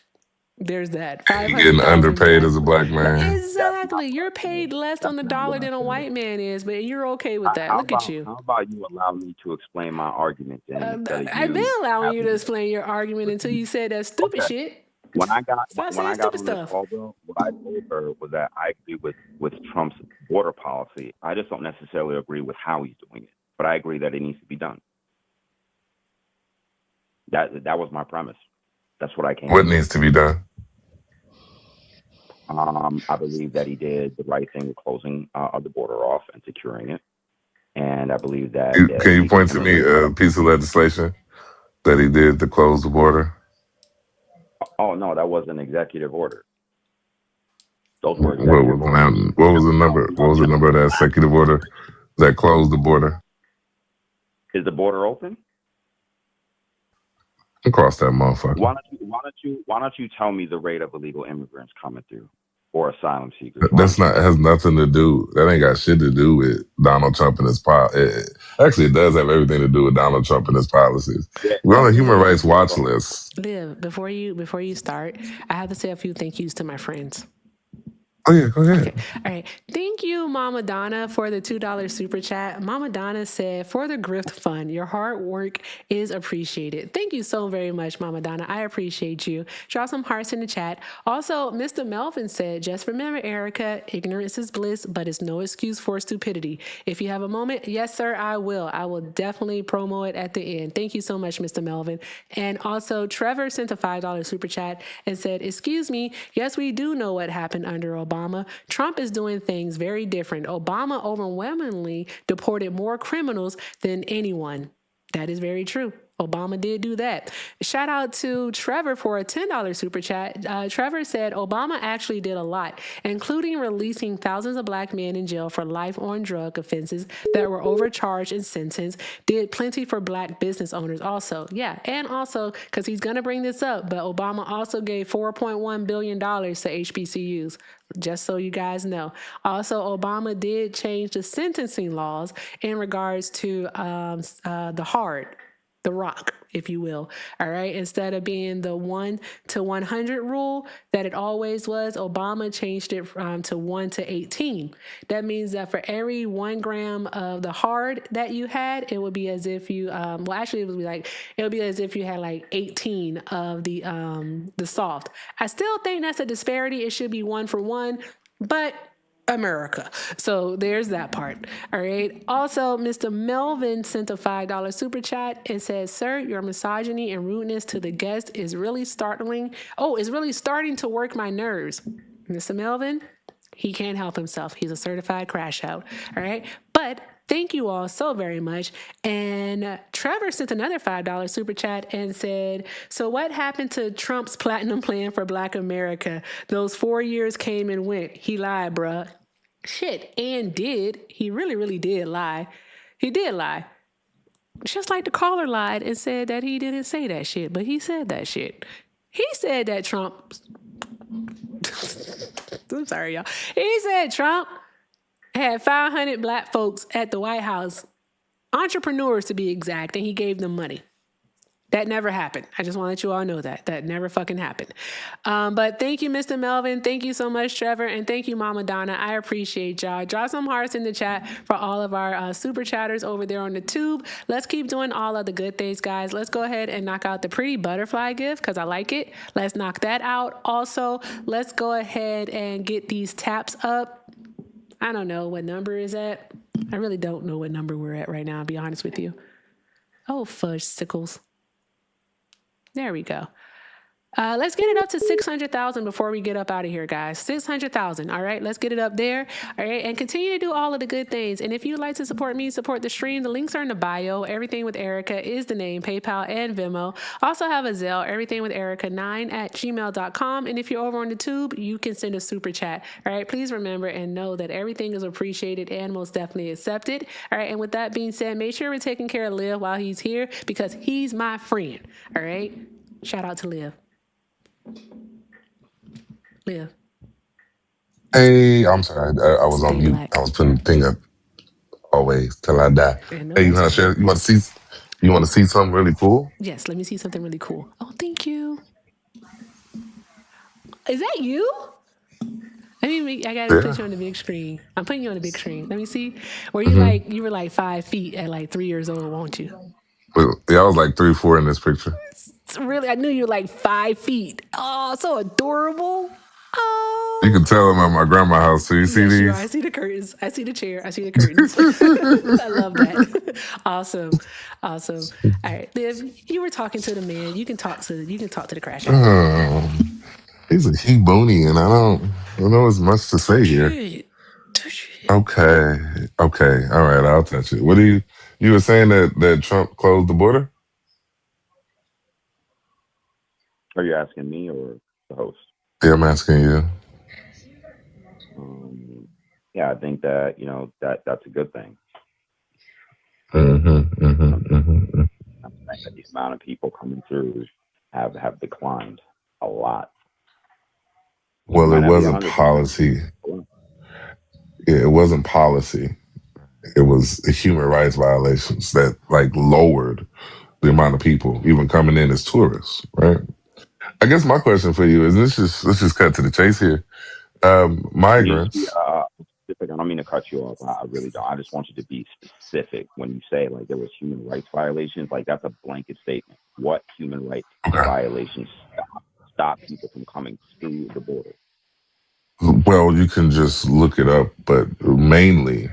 There's that. You getting underpaid as a black man. Exactly. You're paid less on the dollar than a white man is, but you're okay with that. Look at you. How about you allow me to explain my argument then instead of you? I've been allowing you to explain your argument until you said that stupid shit. When I got Stop on saying this stuff. call, bro, what I told her was that I agree with Trump's border policy. I just don't necessarily agree with how he's doing it, but I agree that it needs to be done. That was my premise. That's what I came. What needs to be done? I believe that he did the right thing with closing the border off and securing it, and I believe that. Can you point to me a piece of legislation that he did to close the border? Oh no, that was an executive order. Those were What was the number? What was the number of that executive order that closed the border? Is the border open? Across that motherfucker. Why don't you tell me the rate of illegal immigrants coming through or asylum seekers? Has nothing to do. That ain't got shit to do with Donald Trump and his policies. Actually, it does have everything to do with Donald Trump and his policies. We're on a human rights watch list. Liv, before you start, I have to say a few thank yous to my friends. Oh yeah, go ahead. Okay. All right. Thank you, Mama Donna, for the $2 super chat. Mama Donna said, for the grift fund, your hard work is appreciated. Thank you so very much, Mama Donna. I appreciate you. Draw some hearts in the chat. Also, Mr. Melvin said, just remember, Erica, ignorance is bliss, but it's no excuse for stupidity. If you have a moment, yes, sir, I will. I will definitely promo it at the end. Thank you so much, Mr. Melvin. And also, Trevor sent a $5 super chat and said, excuse me, yes, we do know what happened under Obama. Trump is doing things very different. Obama overwhelmingly deported more criminals than anyone. That is very true. Obama did do that. Shout out to Trevor for a $10 super chat. Trevor said Obama actually did a lot, including releasing thousands of black men in jail for life on drug offenses that were overcharged and sentenced. Did plenty for black business owners also. Yeah, and also, because he's going to bring this up, but Obama also gave $4.1 billion to HBCUs. Just so you guys know. Also, Obama did change the sentencing laws in regards to the rock, if you will. All right. Instead of being the 1 to 100 rule that it always was, Obama changed it to 1 to 18. That means that for every 1 gram of the hard that you had, it would be as if you, it would be as if you had like 18 of the soft. I still think that's a disparity. It should be 1 for 1, but America. So there's that part. All right. Also, Mr. Melvin sent a $5 super chat and says, sir, your misogyny and rudeness to the guest is really startling. Oh, it's really starting to work my nerves. Mr. Melvin, he can't help himself. He's a certified crash out. All right. But thank you all so very much. And Trevor sent another $5 super chat and said, so what happened to Trump's platinum plan for Black America? Those 4 years came and went. He lied, bruh. Shit, and he really, really did lie. He did lie. Just like the caller lied and said that he didn't say that shit, but he said that shit. He said that Trump. I'm sorry, y'all. He said Trump had 500 black folks at the White House, entrepreneurs to be exact, and he gave them money. That never happened. I just want to let you all know that. That never fucking happened. But thank you, Mr. Melvin. Thank you so much, Trevor. And thank you, Mama Donna. I appreciate y'all. Drop some hearts in the chat for all of our super chatters over there on the tube. Let's keep doing all of the good things, guys. Let's go ahead and knock out the pretty butterfly gift because I like it. Let's knock that out. Also, let's go ahead and get these taps up. I don't know what number is at. I really don't know what number we're at right now, to be honest with you. Oh, fudge sickles. There we go. Let's get it up to 600,000 before we get up out of here, guys. 600,000. All right, let's get it up there. All right, and continue to do all of the good things. And if you'd like to support me, support the stream, the links are in the bio. Everything with Erica is the name, PayPal and Venmo. Also have a Zelle, everythingwitherica9@gmail.com. And if you're over on the tube, you can send a super chat. All right, please remember and know that everything is appreciated and most definitely accepted. All right, and with that being said, make sure we're taking care of Liv while he's here because he's my friend. All right, shout out to Liv. Liv. Hey, I'm sorry. I was on mute. I was putting the thing up always till I die. Hey, you want to share? You want to see something really cool? Yes, let me see something really cool. Oh, thank you. Is that you? I gotta put you on the big screen. I'm putting you on the big screen. Let me see. Were you you were like 5 feet at like 3 years old, won't you? Well, yeah, I was like 3 or 4 in this picture. Really, I knew you were like 5 feet. Oh, so adorable. Oh. You can tell I'm at my grandma's house. So you see Yes, these? you are. I see the curtains. I see the chair. I see the curtains. I love that. Awesome. All right, Liv, you were talking to the man. You can talk to the crash out. He's a Hebonian. I don't know as much to say here. Okay. All right, I'll touch it. What do you were saying that Trump closed the border? Are you asking me or the host? Yeah, I'm asking you. Yeah, I think that that's a good thing. Mm-hmm. I'm saying that the amount of people coming through have declined a lot. Well, it wasn't policy. Yeah, it wasn't policy. It was human rights violations that lowered the amount of people even coming in as tourists, right? I guess my question for you is let's just cut to the chase here. Migrants. Specific. I don't mean to cut you off. I really don't. I just want you to be specific when you say there was human rights violations. That's a blanket statement. What human rights violations stop people from coming through the border? Well, you can just look it up, but mainly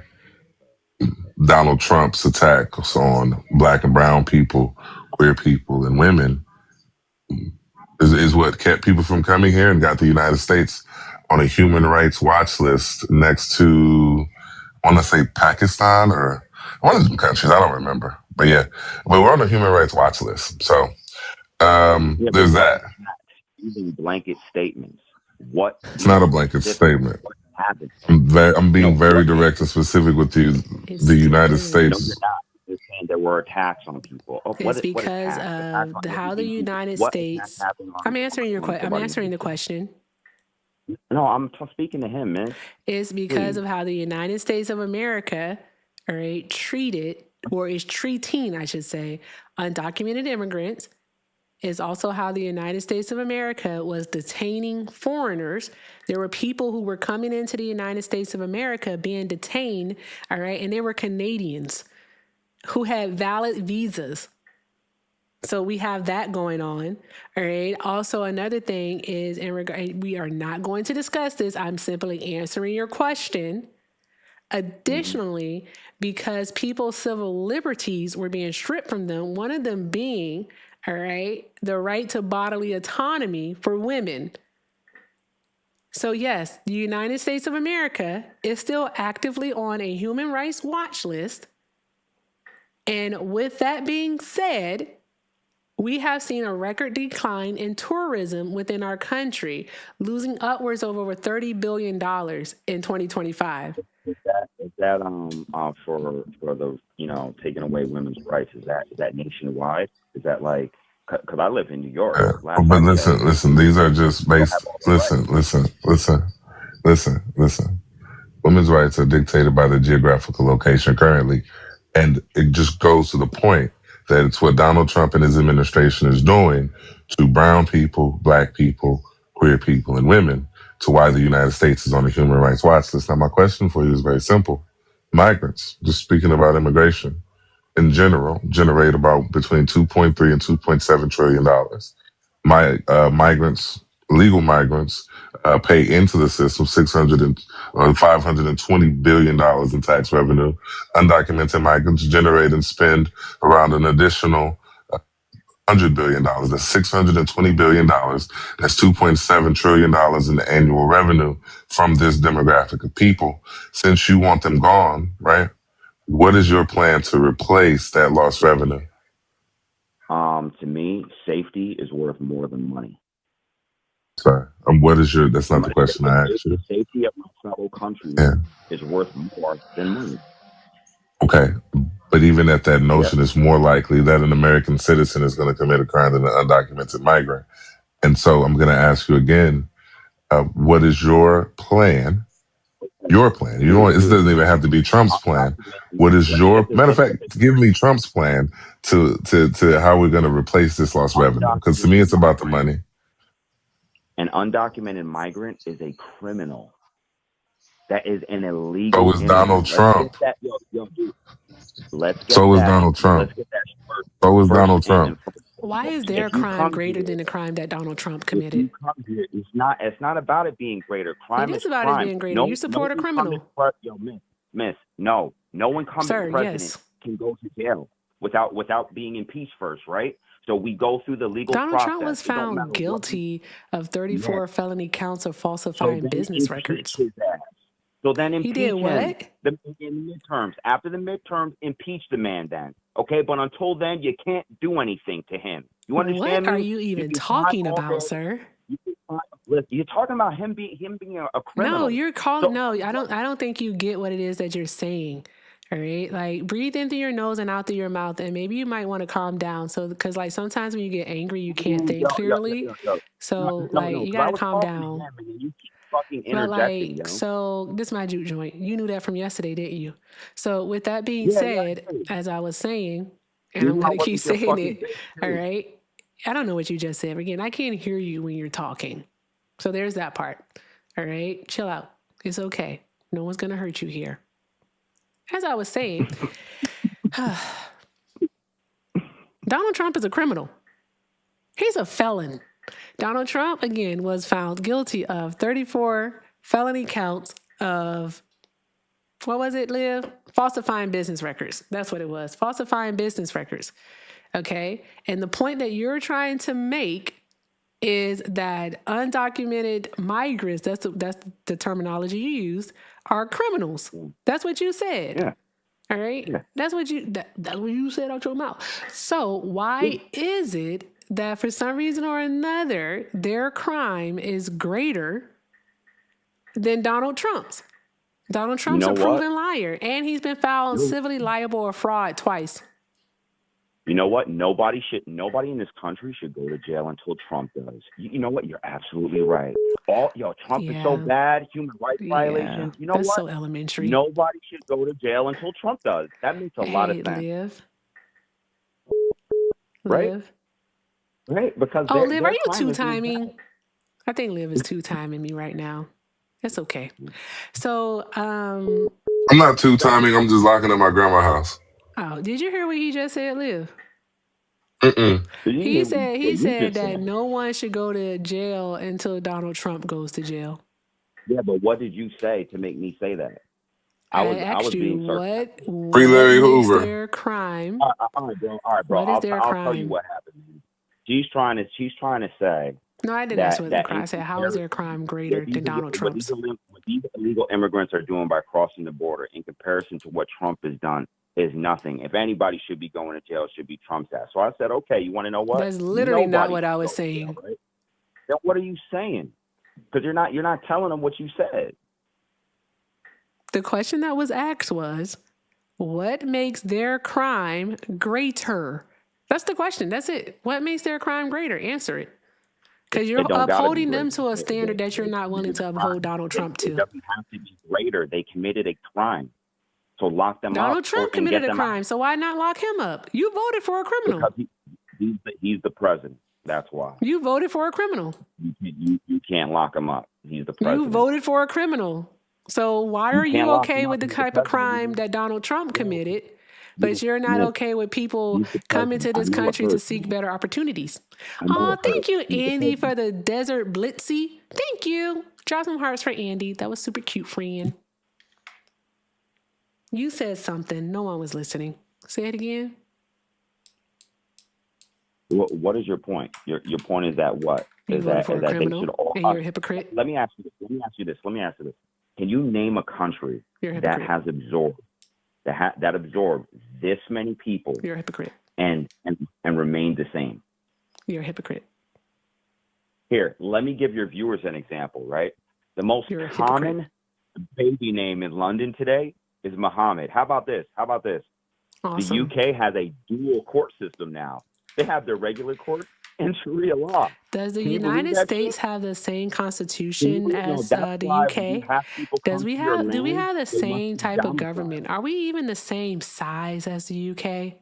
Donald Trump's attacks on black and brown people, queer people, and women is what kept people from coming here and got the United States on a human rights watch list next to, I want to say Pakistan or one of them countries. I don't remember. But yeah, we're on a human rights watch list. So there's that. Using blanket statements. What? It's not a blanket statement. What happened? I'm being very direct and specific with the United States. No, you're not. You're saying there were attacks on people. It's because of how the United States. I'm answering the question. No, I'm speaking to him, man. It's because of how the United States of America, all right, treated or is treating, I should say, undocumented immigrants. Is also how the United States of America was detaining foreigners. There were people who were coming into the United States of America being detained, all right, and they were Canadians who had valid visas. So we have that going on, all right. Also, another thing is we are not going to discuss this. I'm simply answering your question. Additionally, because people's civil liberties were being stripped from them, one of them being, all right, the right to bodily autonomy for women. So yes, the United States of America is still actively on a human rights watch list. And with that being said, We have seen a record decline in tourism within our country, losing upwards of over $30 billion in 2025. Is that for the taking away women's rights? Is that nationwide? Is that like because I live in New York? But listen. These are just based. Listen. Women's rights are dictated by the geographical location currently, and it just goes to the point that it's what Donald Trump and his administration is doing to brown people, black people, queer people, and women, to why the United States is on the human rights watch list. Now, my question for you is very simple. Migrants, just speaking about immigration in general, generate about between 2.3 and 2.7 trillion dollars. Legal migrants, pay into the system $520 billion in tax revenue. Undocumented migrants generate and spend around an additional $100 billion. That's $620 billion. That's $2.7 trillion in annual revenue from this demographic of people. Since you want them gone, right? What is your plan to replace that lost revenue? To me, safety is worth more than money. Sorry. That's not the question I asked you. The safety of my fellow countrymen is worth more than money. Okay. But even at that notion, it's more likely that an American citizen is going to commit a crime than an undocumented migrant. And so I'm going to ask you again, what is your plan? Your plan. It doesn't even have to be Trump's plan. What is matter of fact, give me Trump's plan to how we're going to replace this lost revenue. Because to me, it's about the money. An undocumented migrant is a criminal. That is an illegal. So is Donald Trump. So is Donald Trump. So is Donald Trump. Why is their crime greater than the crime that Donald Trump committed? It's not about it being greater. Crime it is about crime. it being greater. You support a criminal. Miss, no one comes Sir, as president can go to jail without being impeached first, right? So we go through the legal Donald process. Trump was found guilty of 34 felony counts of falsifying business records. So then he impeach did him what? In midterms. After the midterms, impeach the man then. Okay, but until then, you can't do anything to him. You understand What me? are you even talking about, sir? You're talking about him being a criminal. No, you're calling. No, I don't think you get what it is that you're saying. All right, like breathe in through your nose and out through your mouth, and maybe you might want to calm down. So, because like sometimes when you get angry, you can't think clearly. So, you gotta calm down. But like, so this is my juke joint. You knew that from yesterday, didn't you? So, with that being said, as I was saying, and I'm gonna keep saying it. All right, I don't know what you just said. Again, I can't hear you when you're talking. So there's that part. All right, chill out. It's okay. No one's gonna hurt you here. As I was saying, Donald Trump is a criminal. He's a felon. Donald Trump, again, was found guilty of 34 felony counts of, what was it, Liv? Falsifying business records. That's what it was. Falsifying business records. Okay? And the point that you're trying to make is that undocumented migrants, that's the terminology you used, are criminals. That's what you said. Yeah. All right? Yeah. That's what you said out your mouth. So why is it that for some reason or another, their crime is greater than Donald Trump's? Donald Trump's a proven liar, and he's been found civilly liable or fraud twice. You know what? Nobody in this country should go to jail until Trump does. You know what? You're absolutely right. Trump is so bad. Human rights violations. You know that's what? So elementary. Nobody should go to jail until Trump does. That makes a lot of sense. Liv. Right? Because Liv, are you two-timing? I think Liv is two-timing me right now. It's okay. So, I'm not two-timing. I'm just locking up my grandma's house. Oh, did you hear what he just said, Liv? He said that no one should go to jail until Donald Trump goes to jail. Yeah, but what did you say to make me say that? I asked you what Larry Hoover. Is their crime? All right, bro. What is their crime? I'll tell you what happened. She's trying to say. No, I didn't ask what their crime. I said, how is their crime greater than Donald Trump's? What these illegal immigrants are doing by crossing the border in comparison to what Trump has done, is nothing. If anybody should be going to jail, it should be Trump's ass. So I said, okay, you want to know what? That's literally not Nobody what I should was go to jail, saying. right? Then what are you saying? Because you're not telling them what you said. The question that was asked was, what makes their crime greater? That's the question. That's it. What makes their crime greater? Answer it. Because you're It don't gotta be upholding them greater. to a standard that you're not willing to uphold Donald Trump It to. doesn't have to be greater. They committed a crime. So lock them Donald up Trump and committed get a them out. crime, so why not lock him up? You voted for a criminal. Because he's the president. That's why. You voted for a criminal. You can't lock him up. He's the president. You voted for a criminal. So why You are you can't lock okay him with up. the He's the type of president. crime that Donald Trump committed, but you're not Yes. okay with people He's the coming to president. this I know it country to hurts. seek better opportunities? I know Oh, it thank hurts. you, He's the Andy, for president. the Desert Blitzy. Thank you. Drop some hearts for Andy. That was super cute, friend. You said something. No one was listening. Say it again. What is your point? Your point is that what? You Is voted that for a they criminal, should all and you're a hypocrite. Let me ask you this. Can you name a country You're a that hypocrite. has absorbed that absorbed this many people You're a hypocrite. and remained the same? You're a hypocrite. Here, let me give your viewers an example, right? The most You're a common baby name in London today is Muhammad. How about this? Awesome. The UK has a dual court system now. They have their regular court and Sharia law. Does the Can you believe United that States shit? have the same constitution No, as that's the why when you UK? have people Do come we to your have land, the they must same be type of domiciled. government? Are we even the same size as the UK?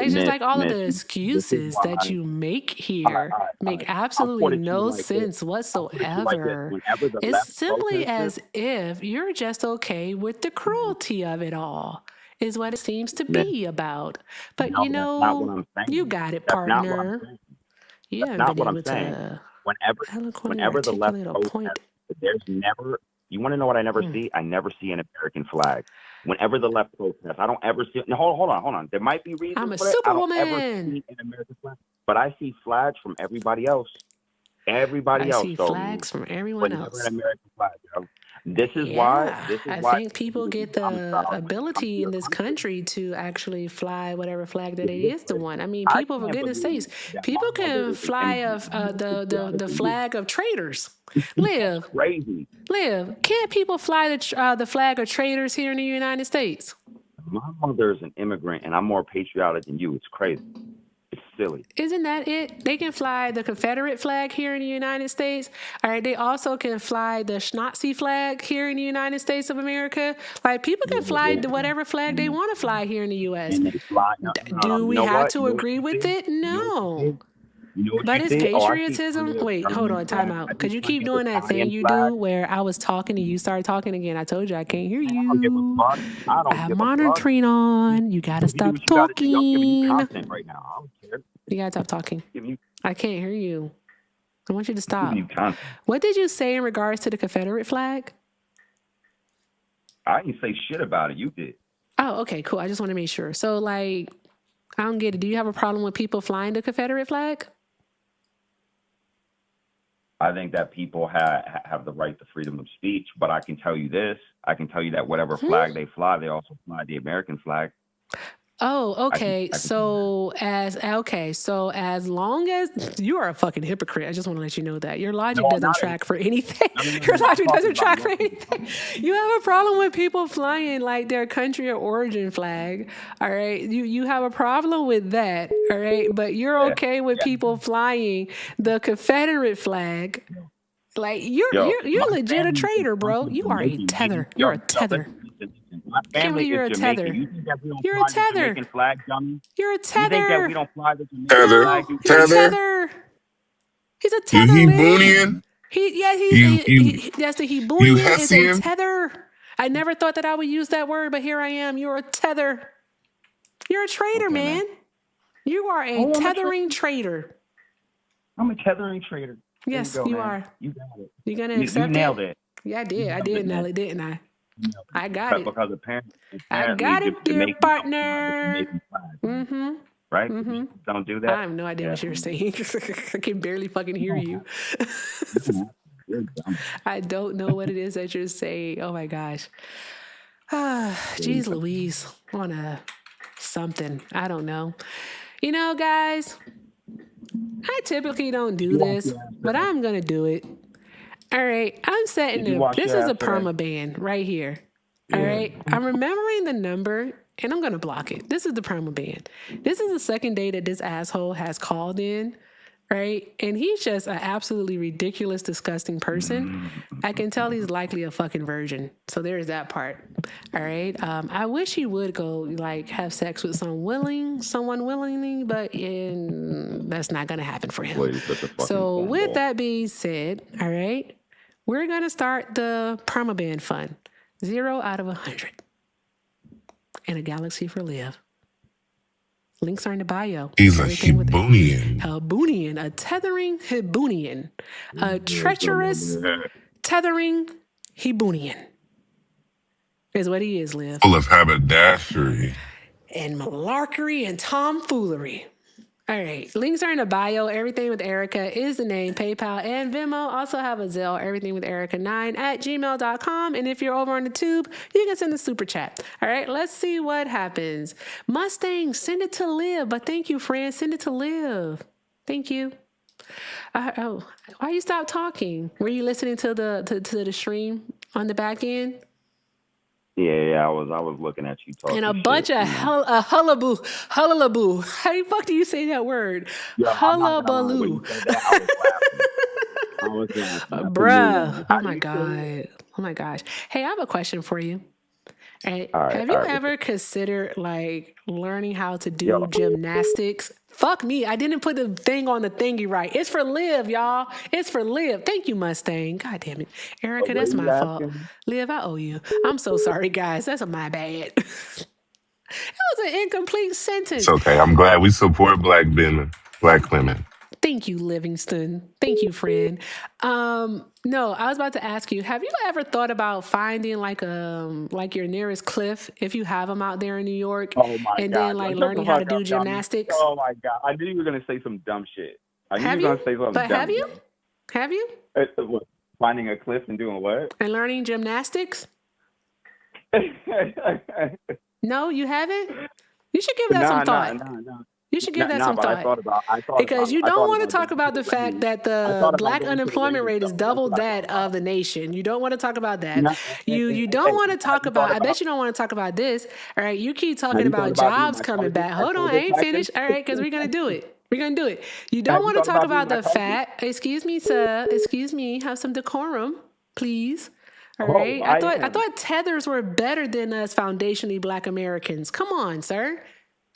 It's just like all of the This is excuses that why. you make All here right. make I'll put absolutely it to you no like this. sense I'll put it to you like this. whatsoever. Whenever the It's left simply protested, as if you're just okay with the cruelty of it all, is what it seems to man, be about. But no, that's not what I'm saying. you got it, That's not what I'm partner. saying. You That's haven't not been what I'm able saying. to Whenever eloquently the left articulate a point. protests, there's never. You want to know what I never see? I never see an American flag. Whenever the left protests, I don't ever see. No, hold on. There might be reasons I'm a for it. I don't ever superwoman. see an American flag, but I see flags from everybody else. Everybody I else. see So flags from everyone never else. an American flag. This is why. Yeah, I think people get the ability in this country to actually fly whatever flag that it is the one. I mean, I people, for can't goodness believe sakes, that people my mother can is an fly immigrant. the flag of traitors. Live, Crazy. Can't people fly the flag of traitors here in the United States? My mother is an immigrant, and I'm more patriotic than you. It's crazy. It's silly. Isn't that it? They can fly the Confederate flag here in the United States. All right, they also can fly the Nazi flag here in the United States of America. Like, people can fly whatever flag they want to fly here in the U.S. And they fly. Do You we know have what? to You know what agree you with did? it? No. You know what But you it's did? Oh, I see patriotism. plenty of Wait, hold on, German time flags. out. I Because see you keep plenty of doing that thing Italian you flags. do where I was talking and you started talking again. I told you I can't hear I don't give a you. fuck. I I don't have give a fuck. monitoring on. You got to You do stop what you gotta do. I'm giving you talking. content right now. I don't care. You got to stop talking. Giving you, I can't hear you. I want you to stop. giving you content. What did you say in regards to the Confederate flag? I didn't say shit about it. You did. Oh, okay, cool. I just want to make sure. So, like, I don't get it. Do you have a problem with people flying the Confederate flag? I think that people have the right to freedom of speech, but I can tell you this. I can tell you that whatever flag they fly, they also fly the American flag. Oh, okay. I can So as long as you are a fucking hypocrite, I just want to let you know that your logic No, I'm doesn't not. track for anything. No, Your logic I'm doesn't talking track about for anything. You have a problem with people flying like their country or origin flag. All right, you have a problem with that. All right, but you're okay with people flying the Confederate flag. Like you're legit a traitor, bro. You are a tether. You're a tether. My Can't family believe you're is a Jamaican. tether. You think that we don't You're a fly the tether. Jamaican flag, dummy? You're a You think that tether. we don't fly the Jamaican Tether. flag? You You're a Tether. tether. He's a You tether, man. Hebonian. That's the You Hebonian is a Hessian. tether. I never thought that I would use that word, but here I am. You're a tether. You're a traitor, Okay, man. You are a I'm a tethering traitor. I'm a tethering trader. There Yes, you go, you man. are. You got it. You gonna You accept nailed it? it. Yeah, I You did. I nailed did it, nail man. it, didn't I? You nailed it. I got it. Because apparently I got it, dear Jamaicans don't fly the partner. Jamaican flag, Mm-hmm. right? Mm-hmm. Jamaicans don't do I that. have no idea Yeah. what you're saying. I can barely fucking hear you. You're dumb. I don't know what it is that you're saying. Oh my gosh. Jeez Louise, on a something. I don't know. You know, guys, I typically don't do this, but I'm going to do it. All right. I'm setting Did you the, wash this your is a ass today? perma ban right here. All right. I'm remembering the number and I'm going to block it. This is the perma ban. This is the second day that this asshole has called in. Right. And he's just an absolutely ridiculous, disgusting person. I can tell he's likely a fucking virgin. So there's that part. All right. I wish he would go like have sex with someone willingly, but that's not going to happen for him. Lady's such a fucking So with cornball. that being said, all right, we're going to start the permaban fund. 0 out of 100 in a galaxy for live. Links are in the bio. He's a Everything with Hebonian. Hebonian, a tethering Hebonian, a treacherous tethering Hebonian is what he is, Liv. Full of haberdashery. And malarkery and tomfoolery. All right. Links are in the bio. Everything with Erica is the name. PayPal and Venmo also have a Zelle. Everything with Erica9@gmail.com. And if you're over on the tube, you can send a super chat. All right. Let's see what happens. Mustang, send it to Liv. But thank you, friend. Send it to Liv. Thank you. Why you stop talking? Were you listening to the stream on the back end? Yeah, I was looking at you talking. And a bunch of hullabaloo. How the fuck do you say that word? Yo, I'm not gonna lie, when Hullabaloo. you said that, I was laughing. Bruh. Oh my God. Oh my gosh. Hey, I have a question for you. Right. Have you ever considered like learning how to do gymnastics? Fuck me. I didn't put the thing on the thingy right. It's for Liv, y'all. It's for Liv. Thank you, Mustang. God damn it. Erica, that's my fault. Liv, I owe you. I'm so sorry, guys. That's my bad. It was an incomplete sentence. It's okay. I'm glad we support black women, black women. Thank you, Livingston. Thank you, friend. No, I was about to ask you, have you ever thought about finding like your nearest cliff, if you have them out there in New York, Oh my and God! then like Shut learning the how to fuck do up, dummy. gymnastics? Oh my God! I knew you were gonna say some dumb shit. I knew Have you were you? gonna say something But dumb. have you? Have you? What, finding a cliff and doing what? And learning gymnastics? No, you haven't? You should give that some thought. Nah. You should give that some But thought. Because you don't want to talk about the fact that the black unemployment rate is double that of the nation. You don't want to talk about that. You don't want to talk about, I bet you don't want to talk about this. All right, you keep talking about jobs coming back. Hold on, I ain't finished. All right, because we're going to do it. We're going to do it. You don't want to talk about the fact, excuse me, sir, excuse me, have some decorum, please. All right. I thought tethers were better than us foundationally black Americans. Come on, sir.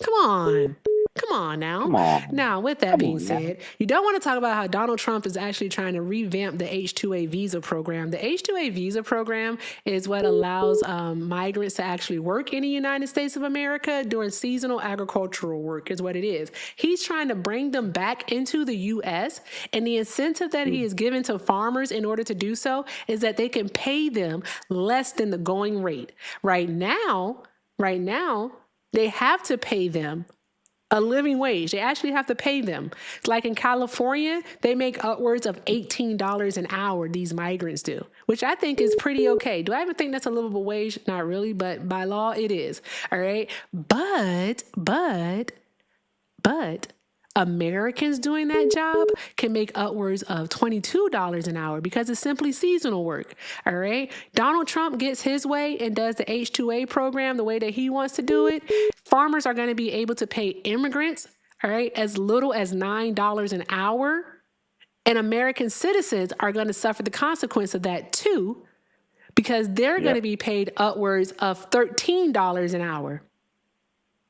Come on. Come on now. Come on. Now, with that being said, you don't want to talk about how Donald Trump is actually trying to revamp the H-2A visa program. The H-2A visa program is what allows migrants to actually work in the United States of America during seasonal agricultural work is what it is. He's trying to bring them back into the U.S., and the incentive that he is giving to farmers in order to do so is that they can pay them less than the going rate. Right now, they have to pay them a living wage. They actually have to pay them. It's like in California, they make upwards of $18 an hour, these migrants do, which I think is pretty okay. Do I even think that's a livable wage? Not really, but by law it is. All right. But Americans doing that job can make upwards of $22 an hour because it's simply seasonal work. All right. Donald Trump gets his way and does the H-2A program the way that he wants to do it. Farmers are going to be able to pay immigrants, all right, as little as $9 an hour. And American citizens are going to suffer the consequence of that too, because they're going to be paid upwards of $13 an hour.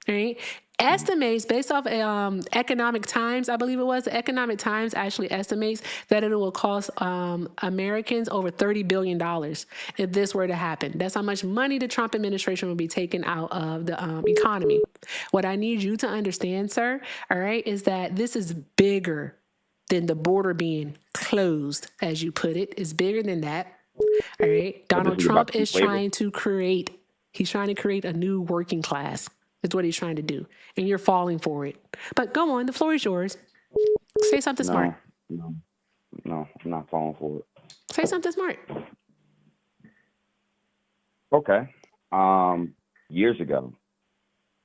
All right. Estimates based off Economic Times, I believe it was, the Economic Times actually estimates that it will cost Americans over $30 billion if this were to happen. That's how much money the Trump administration will be taking out of the economy. What I need you to understand, sir, all right, is that this is bigger than the border being closed, as you put it. It's bigger than that. All right. Donald Trump is trying to create a new working class. Is what he's trying to do. And you're falling for it. But go on, the floor is yours. Say something smart. No, I'm not falling for it. Say something smart. Okay. Years ago,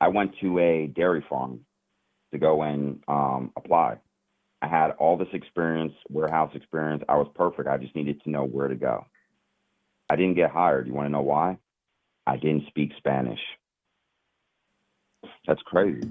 I went to a dairy farm to go and apply. I had all this experience, warehouse experience. I was perfect. I just needed to know where to go. I didn't get hired. You want to know why? I didn't speak Spanish. That's crazy.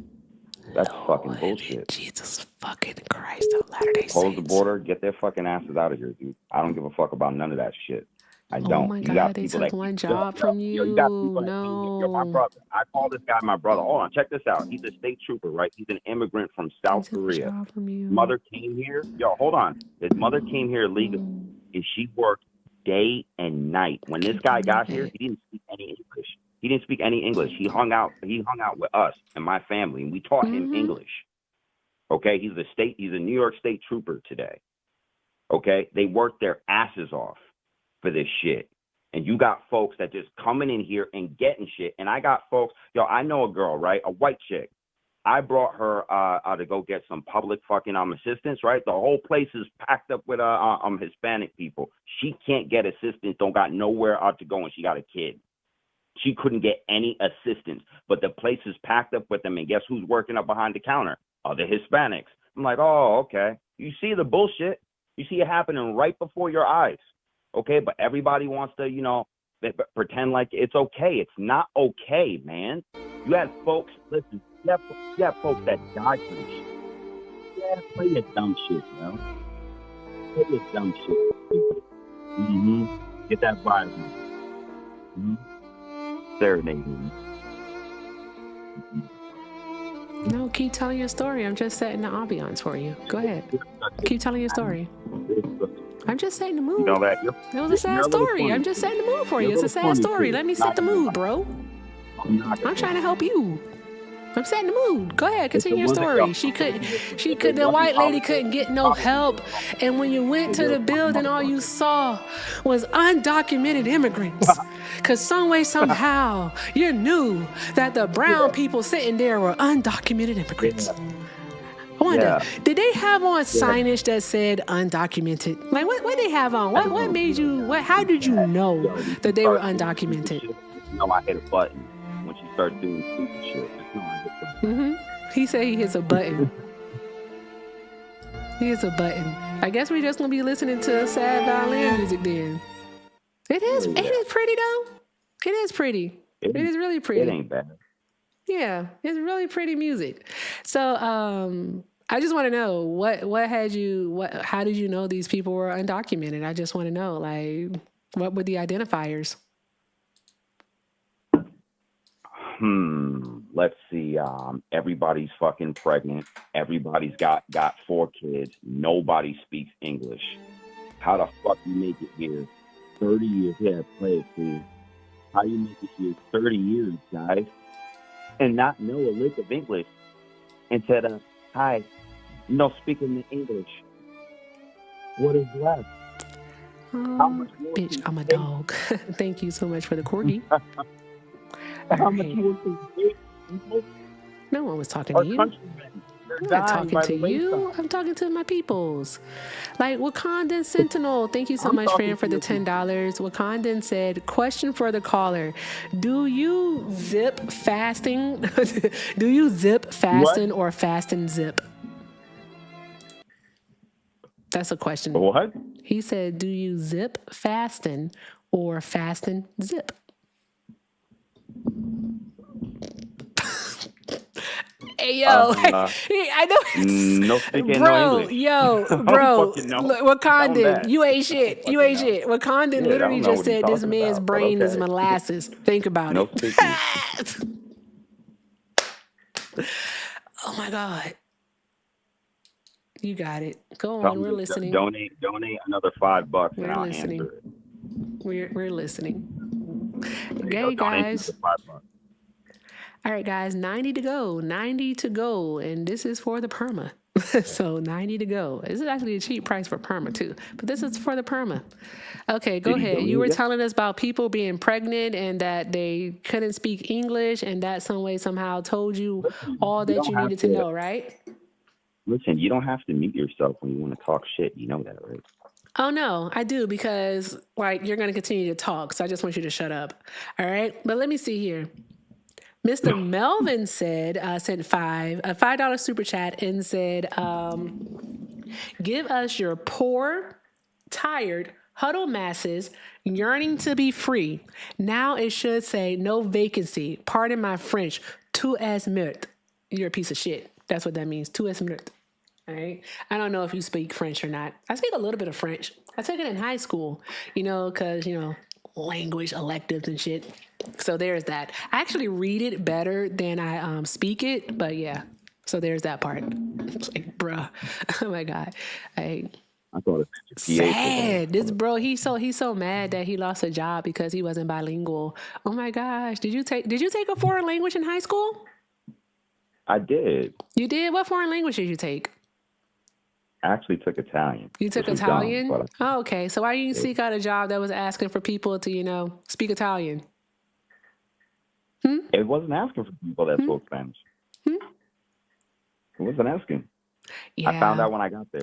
That's fucking bullshit. Jesus fucking Christ of Latter-day Saints. Close the border. Get their fucking asses out of here, dude. I don't give a fuck about none of that shit. I don't. Oh my You God, got they people took that one keep job from you got people you. that yo, my No. brother. I call this guy my brother. Hold on, check this out. He's a state trooper, right? He's an immigrant from They South took a Korea. job from you. Mother came here. Yo, hold on. His mother came here legally, and she worked day and night. When this guy got here, he didn't speak any English. He didn't speak any English. He hung out with us and my family, and we taught him English. Okay, he's a New York State trooper today. Okay, they worked their asses off for this shit. And you got folks that just coming in here and getting shit. And I got folks, yo, I know a girl, right? A white chick. I brought her to go get some public fucking assistance, right? The whole place is packed up with Hispanic people. She can't get assistance, don't got nowhere out to go, and she got a kid. She couldn't get any assistance, but the place is packed up with them. And guess who's working up behind the counter? The Hispanics. I'm like, oh, okay. You see the bullshit. You see it happening right before your eyes. Okay, but everybody wants to, pretend like it's okay. It's not okay, man. You had folks, listen, you have folks that died for this shit. Yeah, play your dumb shit, yo. Play your dumb shit. Get that vibe. Serenading. No, keep telling your story. I'm just setting the ambiance for you. Go ahead. Keep telling your story. I'm just setting the mood. You know that? It was a sad story. I'm just setting the mood for you. It's a sad story. Let me set the mood, bro. I'm trying to help you. I'm setting the mood. Go ahead, continue your story. The white lady couldn't get no help. And when you went to the building, all you saw was undocumented immigrants. Because some way, somehow, you knew that the brown people sitting there were undocumented immigrants. I wonder, did they have on signage that said undocumented? Like, what they have on? What made you, how did you know that they were undocumented? No, I hit a button when she started doing stupid shit. He said he hits a button. He hits a button. I guess we're just gonna be listening to sad violin music then. It is pretty though. It is pretty. It is really pretty. It ain't bad. Yeah, it's really pretty music. So I just want to know how did you know these people were undocumented? I just want to know, like, what were the identifiers? Let's see. Everybody's fucking pregnant. Everybody's got 4 kids. Nobody speaks English. How the fuck you make it here? 30 years. Yeah, play it, please. How you make it here 30 years, guys, and not know a lick of English? And said, hi, no speaking the English. What is left? Bitch, I'm a dog. Thank you so much for the corgi. How much more can you take? No one was talking to you. I'm not talking to you. I'm talking to my peoples. Like Wakandan Sentinel. Thank you so much, Fran, for the $10. Wakandan said, question for the caller. Do you zip fasting? Do you zip fasting or fast and zip? That's a question. What? He said, do you zip fasting or fast and zip? Hey, yo, I know no speaking bro, no English. bro, Wakandan, you ain't shit. You ain't shit. Wakandan literally just said this man's brain is molasses. Think about it. Oh my God. You got it. Go on. We're listening. Donate another $5 and We're I'll listening. answer it. We're listening. Okay, guys. All right, guys, 90 to go, and this is for the perma. So 90 to go. This is actually a cheap price for perma too, but this is for the perma. Okay, go ahead. You were telling us about people being pregnant and that they couldn't speak English, and that some way somehow told you all that you needed to know, right? Listen, you don't have to mute yourself when you want to talk shit. You know that, right? Oh no, I do, because like you're going to continue to talk. So I just want you to shut up. All right. But let me see here. Mr. Melvin said, sent a $5 super chat and said, give us your poor, tired, huddled masses yearning to be free. Now it should say no vacancy. Pardon my French. Tout est meurtre. You're a piece of shit. That's what that means. Tout est meurtre. All right. I don't know if you speak French or not. I speak a little bit of French. I took it in high school, because, language electives and shit. So there's that. I actually read it better than I speak it, but yeah. So there's that part. It's like, bruh. Oh my God. I thought it meant Sad. This bro, he's so mad that he lost a job because he wasn't bilingual. Oh my gosh. Did you take a foreign language in high school? I did. You did? What foreign language did you take? I actually took Italian. You took which is Italian? dumb, Oh, okay. So why didn't you seek out a job that was asking for people to, speak Italian? it wasn't asking for people that spoke Spanish. It wasn't asking. Yeah. I found out when I got there.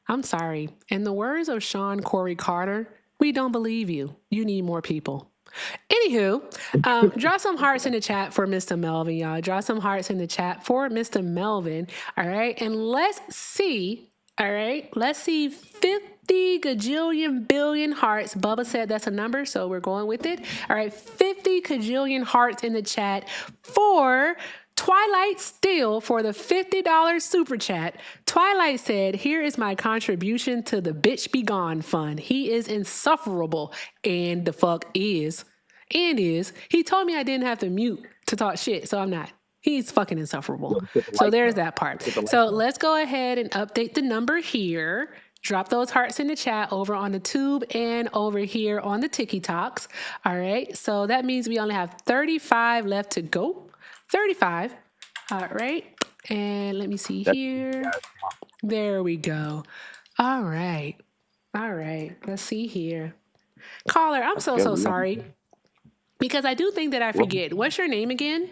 I'm sorry. In the words of Sean Corey Carter, we don't believe you. You need more people. Anywho, draw some hearts in the chat for Mr. Melvin, y'all. Draw some hearts in the chat for Mr. Melvin. All right. And let's see. All right. Let's see 50 gajillion billion hearts. Bubba said that's a number, so we're going with it. All right. 50 gajillion hearts in the chat for Twilight Steele for the $50 super chat. Twilight said, here is my contribution to the Bitch Be Gone fund. He is insufferable. And the fuck is. And is. He told me I didn't have to mute to talk shit, so I'm not. He's fucking insufferable. So there's that part. So let's go ahead and update the number here. Drop those hearts in the chat over on the tube and over here on the TikToks. All right. So that means we only have 35 left to go. 35. All right. And let me see here. There we go. All right. All right. Let's see here. Caller, I'm so sorry. Because I do think that I forget. What's your name again?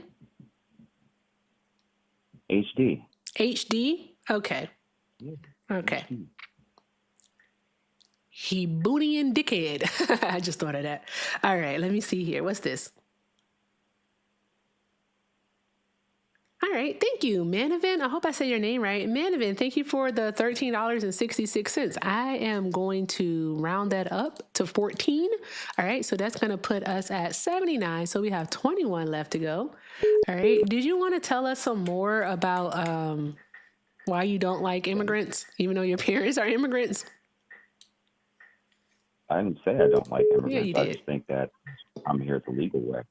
HD. HD? Okay. Okay. Hebootian dickhead. I just thought of that. All right. Let me see here. What's this? All right. Thank you, Manavan. I hope I said your name right. Manavan, thank you for the $13.66. I am going to round that up to 14. All right. So that's going to put us at 79. So we have 21 left to go. All right. Did you want to tell us some more about why you don't like immigrants, even though your parents are immigrants? I didn't say I don't like immigrants. Yeah, you I did. just think that I'm here the legal way,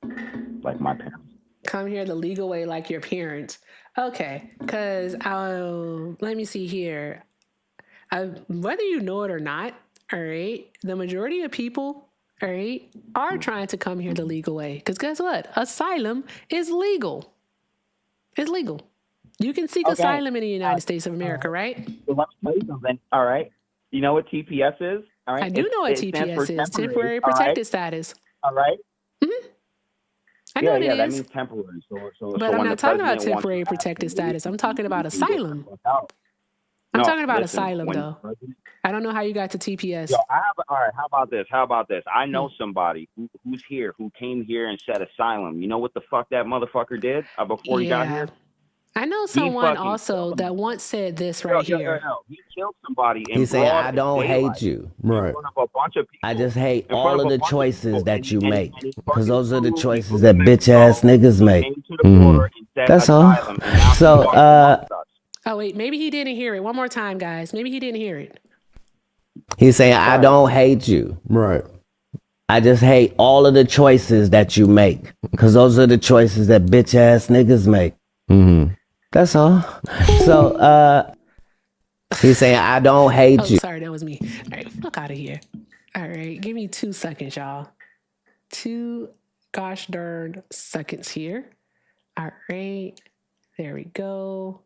like my parents. Come here the legal way like your parents. Okay, because let me see here. Whether you know it or not, all right, the majority of people, all right, are trying to come here the legal way. Because guess what? Asylum is legal. It's legal. You can seek asylum in the United States of America, right? So let me tell you something. All right. You know what TPS is? All right. I do know what TPS is. Temporary protected status. All right. I know what it that is. means temporary. But I'm not talking about temporary protected status. I'm talking about asylum. I'm talking about asylum, though. I don't know how you got to TPS. Yo, all right, how about this? I know somebody who's here, who came here and said asylum. You know what the fuck that motherfucker did before he got here? I know someone also that once said this right here. He killed somebody in He say, broad I don't daylight hate you. in Right. front of a bunch of people. I just hate in front all of of a the bunch of choices people, that you and make. he Because those are the fucking choices flew that to bitch ass Mexico, niggas make. came to the border and said That's all. asylum, and now So, he's walking amongst us. Oh, wait, maybe he didn't hear it. One more time, guys. Maybe he didn't hear it. he say, I don't hate you. Right. I just hate all of the choices that you make. Because those are the choices that bitch ass niggas make. Mm-hmm. That's all. So, he's saying, I don't hate you. Sorry, that was me. All right, fuck out of here. All right, give me 2 seconds, y'all. 2 gosh darn seconds here. All right, there we go.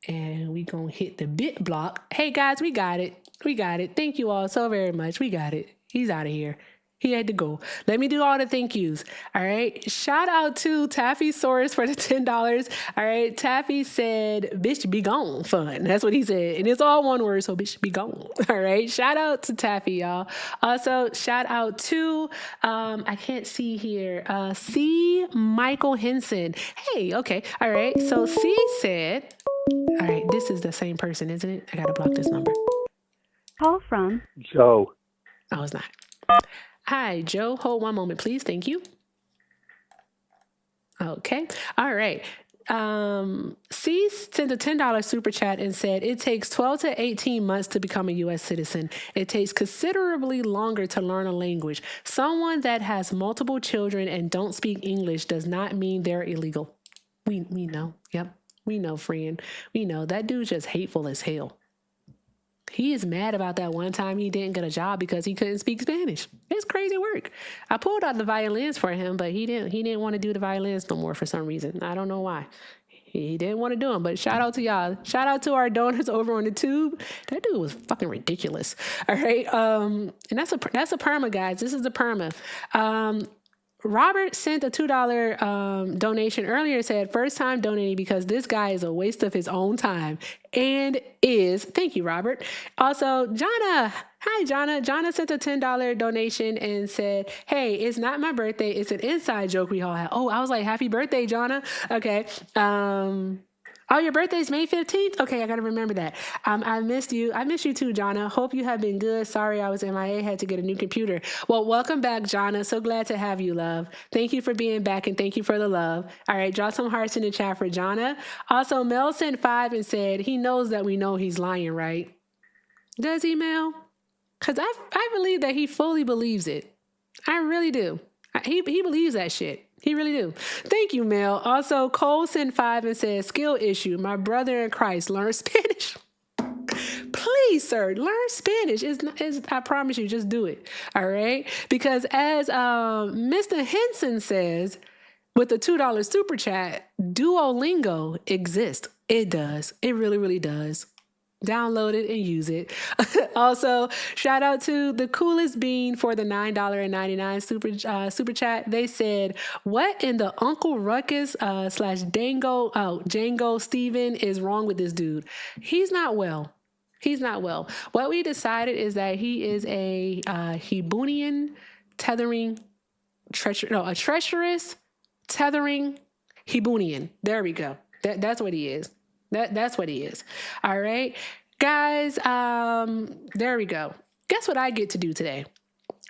And we gonna hit the bit block. Hey guys, we got it. We got it. Thank you all so very much. We got it. He's out of here. He had to go. Let me do all the thank yous. All right. Shout out to Taffy Source for the $10. All right. Taffy said, bitch, be gone, fun. That's what he said. And it's all one word, so bitch, be gone. All right. Shout out to Taffy, y'all. Also, shout out to, I can't see here, C. Michael Henson. Hey, okay. All right. So C said, all right, this is the same person, isn't it? I got to block this number. Call from Joe. Oh, it's not. Hi, Joe. Hold one moment, please. Thank you. Okay. All right. C sent a $10 super chat and said, it takes 12 to 18 months to become a U.S. citizen. It takes considerably longer to learn a language. Someone that has multiple children and don't speak English does not mean they're illegal. We know. Yep. We know, friend. We know. That dude's just hateful as hell. He is mad about that one time he didn't get a job because he couldn't speak Spanish. It's crazy work. I pulled out the violins for him, but he didn't want to do the violins no more for some reason. I don't know why. He didn't want to do them, but shout out to y'all. Shout out to our donors over on the tube. That dude was fucking ridiculous. All right. And that's a perma, guys. This is the perma. Robert sent a $2 donation earlier, said first time donating because this guy is a waste of his own time and is. Thank you, Robert. Also, Jonna. Hi, Jonna. Jonna sent a $10 donation and said, hey, it's not my birthday. It's an inside joke we all have. Oh, I was like, happy birthday, Jonna. Okay. Oh, your birthday's May 15th? Okay, I got to remember that. I missed you. I miss you too, Jonna. Hope you have been good. Sorry I was MIA, had to get a new computer. Well, welcome back, Jonna. So glad to have you, love. Thank you for being back and thank you for the love. All right, drop some hearts in the chat for Jonna. Also, Mel sent 5 and said, he knows that we know he's lying, right? Does he, Mel? Because I believe that he fully believes it. I really do. He believes that shit. He really do. Thank you, Mel. Also, Cole sent 5 and said, skill issue. My brother in Christ, learn Spanish. Please, sir, learn Spanish. I promise you, just do it. All right? Because as Mr. Henson says, with the $2 super chat, Duolingo exists. It does. It really, really does. Download it and use it. Also, shout out to the coolest bean for the $9.99 super chat. They said, what in the Uncle Ruckus / Django Steven is wrong with this dude? He's not well. He's not well. What we decided is that he is a Hebonian tethering, a treacherous tethering Hebonian. There we go. That's what he is. That's what he is. All right, guys, there we go. Guess what I get to do today?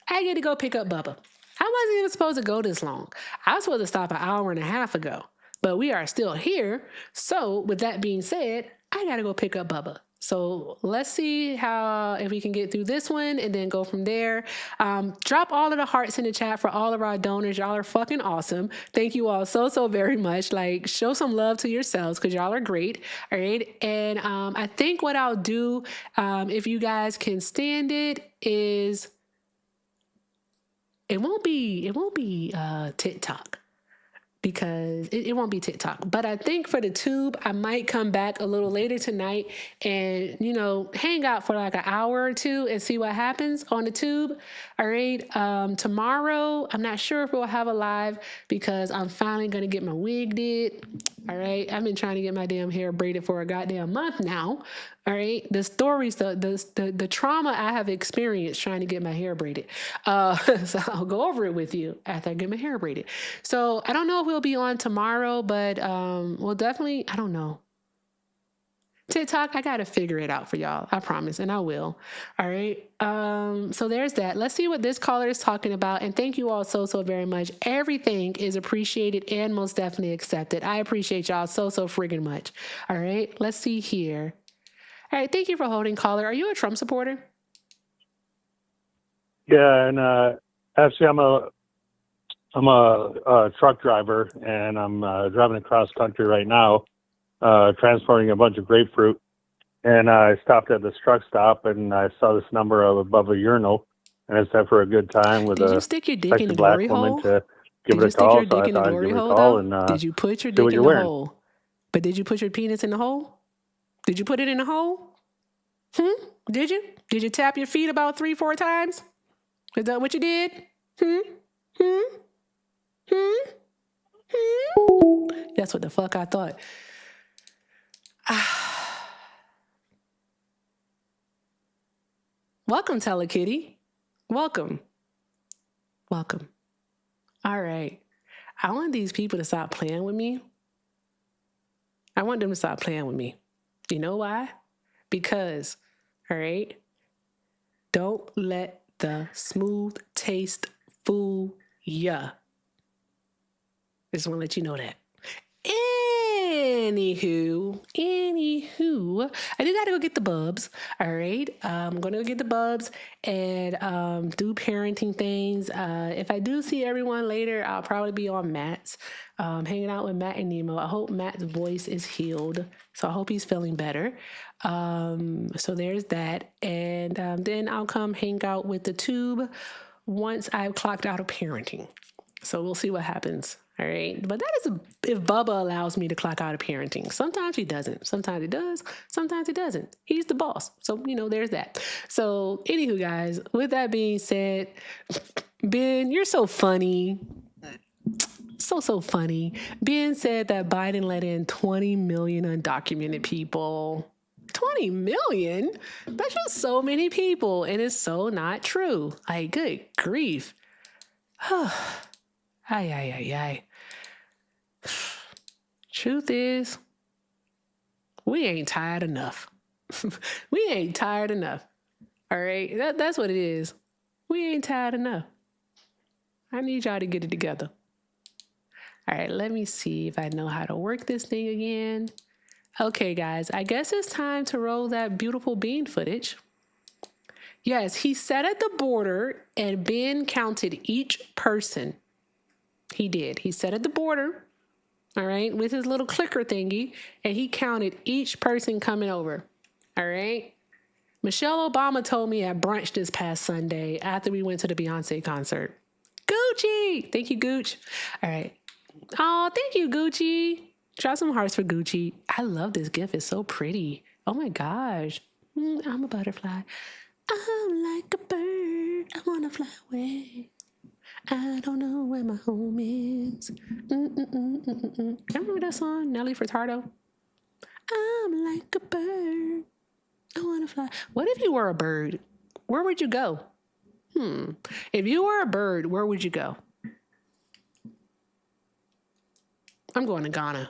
I get to go pick up Bubba. I wasn't even supposed to go this long. I was supposed to stop an hour and a half ago, but we are still here. So with that being said, I got to go pick up Bubba. So let's see if we can get through this one and then go from there. Drop all of the hearts in the chat for all of our donors. Y'all are fucking awesome. Thank you all so very much. Like, show some love to yourselves because y'all are great. All right. And I think what I'll do, if you guys can stand it, is it won't be TikTok. Because it won't be TikTok. But I think for the tube, I might come back a little later tonight and, hang out for like an hour or two and see what happens on the tube. All right. Tomorrow, I'm not sure if we'll have a live because I'm finally going to get my wig did. All right. I've been trying to get my damn hair braided for a goddamn month now. All right. The stories, the trauma I have experienced trying to get my hair braided. So I'll go over it with you after I get my hair braided. So I don't know if we'll be on tomorrow, but we'll definitely, I don't know. TikTok, I got to figure it out for y'all. I promise. And I will. All right. So there's that. Let's see what this caller is talking about. And thank you all so very much. Everything is appreciated and most definitely accepted. I appreciate y'all so friggin' much. All right. Let's see here. All right. Thank you for holding, caller. Are you a Trump supporter? Yeah. And actually, I'm a truck driver and I'm driving across country right now. Transporting a bunch of grapefruit, and I stopped at this truck stop and I saw this number above a urinal, and it said for a good time with Did you stick your dick in the black glory woman hole? to give Did it you a stick call. your So I dick in the thought I'd glory give it a hole, call though? and Did you put your see dick what in you're the wearing. hole? But did you put your penis in the hole? Did you put it in the hole? Did you? Did you tap your feet about 3-4 times? Is that what you did? That's what the fuck I thought. Welcome, Telekitty. Welcome. Welcome. All right. I want these people to stop playing with me. I want them to stop playing with me. You know why? Because, all right, don't let the smooth taste fool ya. I just want to let you know that. Anywho, I do gotta go get the bubs. All right, I'm gonna go get the bubs and do parenting things. If I do see everyone later, I'll probably be on Matt's, hanging out with Matt and Nemo. I hope Matt's voice is healed, so I hope he's feeling better. So there's that, and then I'll come hang out with the tube once I've clocked out of parenting. So we'll see what happens. All right. But that is if Bubba allows me to clock out of parenting. Sometimes he doesn't. Sometimes he does. Sometimes he doesn't. He's the boss. So, there's that. So, anywho, guys, with that being said, Ben, you're so funny. So funny. Ben said that Biden let in 20 million undocumented people. 20 million? That's just so many people. And it's so not true. Like, good grief. Ay. Truth is, we ain't tired enough. We ain't tired enough. All right? That's what it is. We ain't tired enough. I need y'all to get it together. All right, let me see if I know how to work this thing again. Okay, guys, I guess it's time to roll that beautiful bean footage. Yes, he sat at the border and Ben counted each person. He did. He sat at the border, all right, with his little clicker thingy, and he counted each person coming over, all right? Michelle Obama told me at brunch this past Sunday after we went to the Beyonce concert. Gucci! Thank you, Gooch. All right. Oh, thank you, Gucci. Drop some hearts for Gucci. I love this gift. It's so pretty. Oh, my gosh. I'm a butterfly. I'm like a bird. I want to fly away. I don't know where my home is. Can you remember that song, Nelly Furtado? I'm like a bird. I want to fly. What if you were a bird? Where would you go? If you were a bird, where would you go? I'm going to Ghana.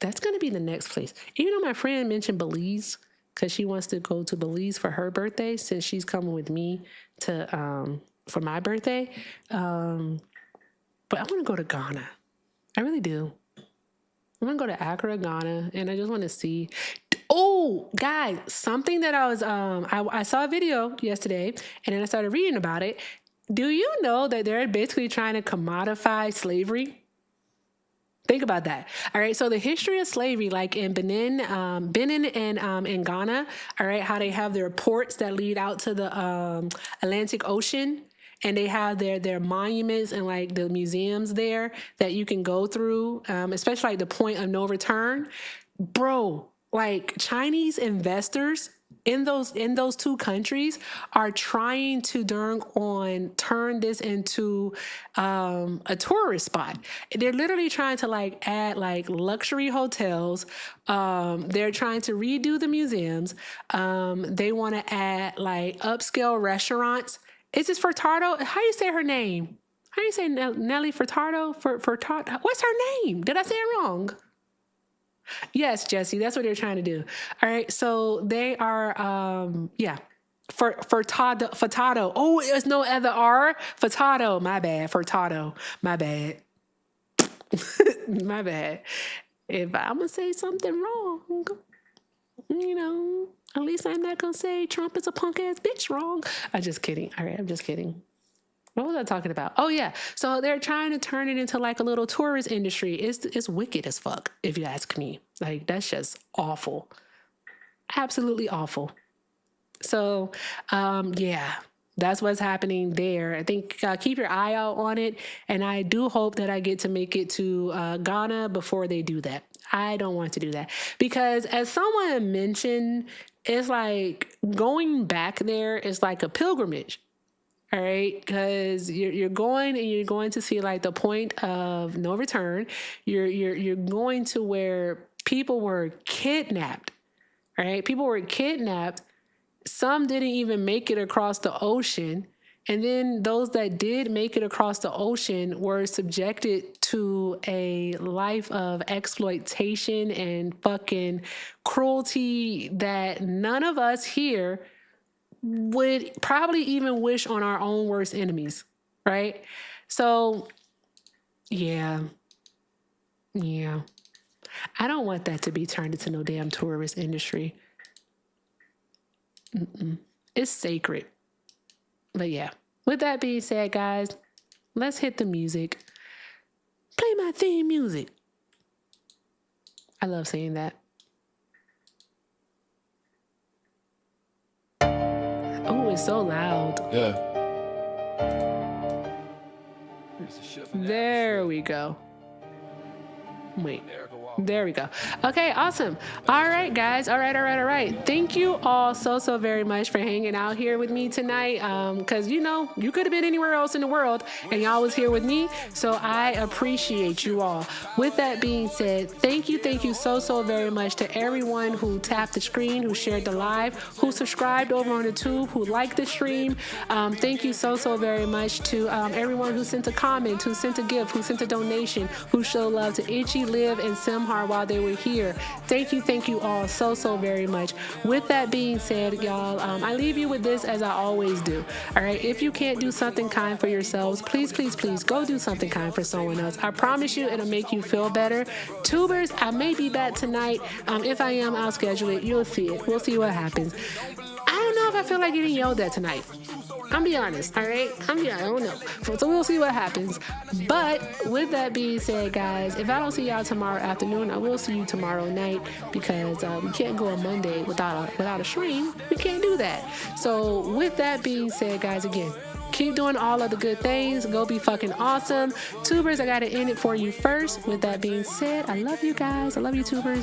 That's going to be the next place. Even though my friend mentioned Belize, because she wants to go to Belize for her birthday, since she's coming with me to for my birthday. But I want to go to Ghana. I really do. I want to go to Accra, Ghana, and I just want to see. Oh, guys, something that I was I saw a video yesterday, and then I started reading about it. Do you know that they're basically trying to commodify slavery? Think about that. All right. So the history of slavery, like in Benin and in Ghana, all right, how they have their ports that lead out to the Atlantic Ocean, and they have their monuments and like the museums there that you can go through, especially like the point of no return. Bro, like Chinese investors in those two countries are trying to turn this into a tourist spot. They're literally trying to like add like luxury hotels. They're trying to redo the museums. They want to add like upscale restaurants. Is this Furtado? How do you say her name? How do you say Nelly Furtado? Furtado? What's her name? Did I say it wrong? Yes, Jesse, that's what they're trying to do. All right, so they are, Furtado. Oh, there's no other R? Furtado, my bad. Furtado, my bad. My bad. If I'm going to say something wrong, at least I'm not going to say Trump is a punk-ass bitch wrong. I'm just kidding. All right, I'm just kidding. What was I talking about? Oh, yeah. So they're trying to turn it into like a little tourist industry. It's wicked as fuck, if you ask me. Like, that's just awful. Absolutely awful. So, that's what's happening there. I think keep your eye out on it. And I do hope that I get to make it to Ghana before they do that. I don't want to do that. Because as someone mentioned, it's like going back there is like a pilgrimage. All right, because you're going to see like the point of no return. You're going to where people were kidnapped. All right, people were kidnapped. Some didn't even make it across the ocean. And then those that did make it across the ocean were subjected to a life of exploitation and fucking cruelty that none of us here would probably even wish on our own worst enemies, right? So, yeah. I don't want that to be turned into no damn tourist industry. It's sacred. But yeah, with that being said, guys, let's hit the music. Play my theme music. I love saying that. Oh, it's so loud. Yeah. There we go. Wait. There we go. Okay, awesome. All right, guys. All right. Thank you all so very much for hanging out here with me tonight. Because, you could have been anywhere else in the world and y'all was here with me. So I appreciate you all. With that being said, thank you so very much to everyone who tapped the screen, who shared the live, who subscribed over on the tube, who liked the stream. Thank you so very much to everyone who sent a comment, who sent a gift, who sent a donation, who showed love to Itchy, Liv, and Simhar while they were here. Thank you all so very much. With that being said, y'all, I leave you with this as I always do. All right, if you can't do something kind for yourselves, please go do something kind for someone else. I promise you it'll make you feel better. Tubers, I may be back tonight. If I am, I'll schedule it. You'll see it. We'll see what happens. I don't know if I feel like getting yelled at tonight. I'm be honest, all right? I don't know. So we'll see what happens. But with that being said, guys, if I don't see y'all tomorrow afternoon, I will see you tomorrow night because we can't go on Monday without a stream. We can't do that. So with that being said, guys, again, keep doing all of the good things. Go be fucking awesome. Tubers, I got to end it for you first. With that being said, I love you guys. I love you, Tubers.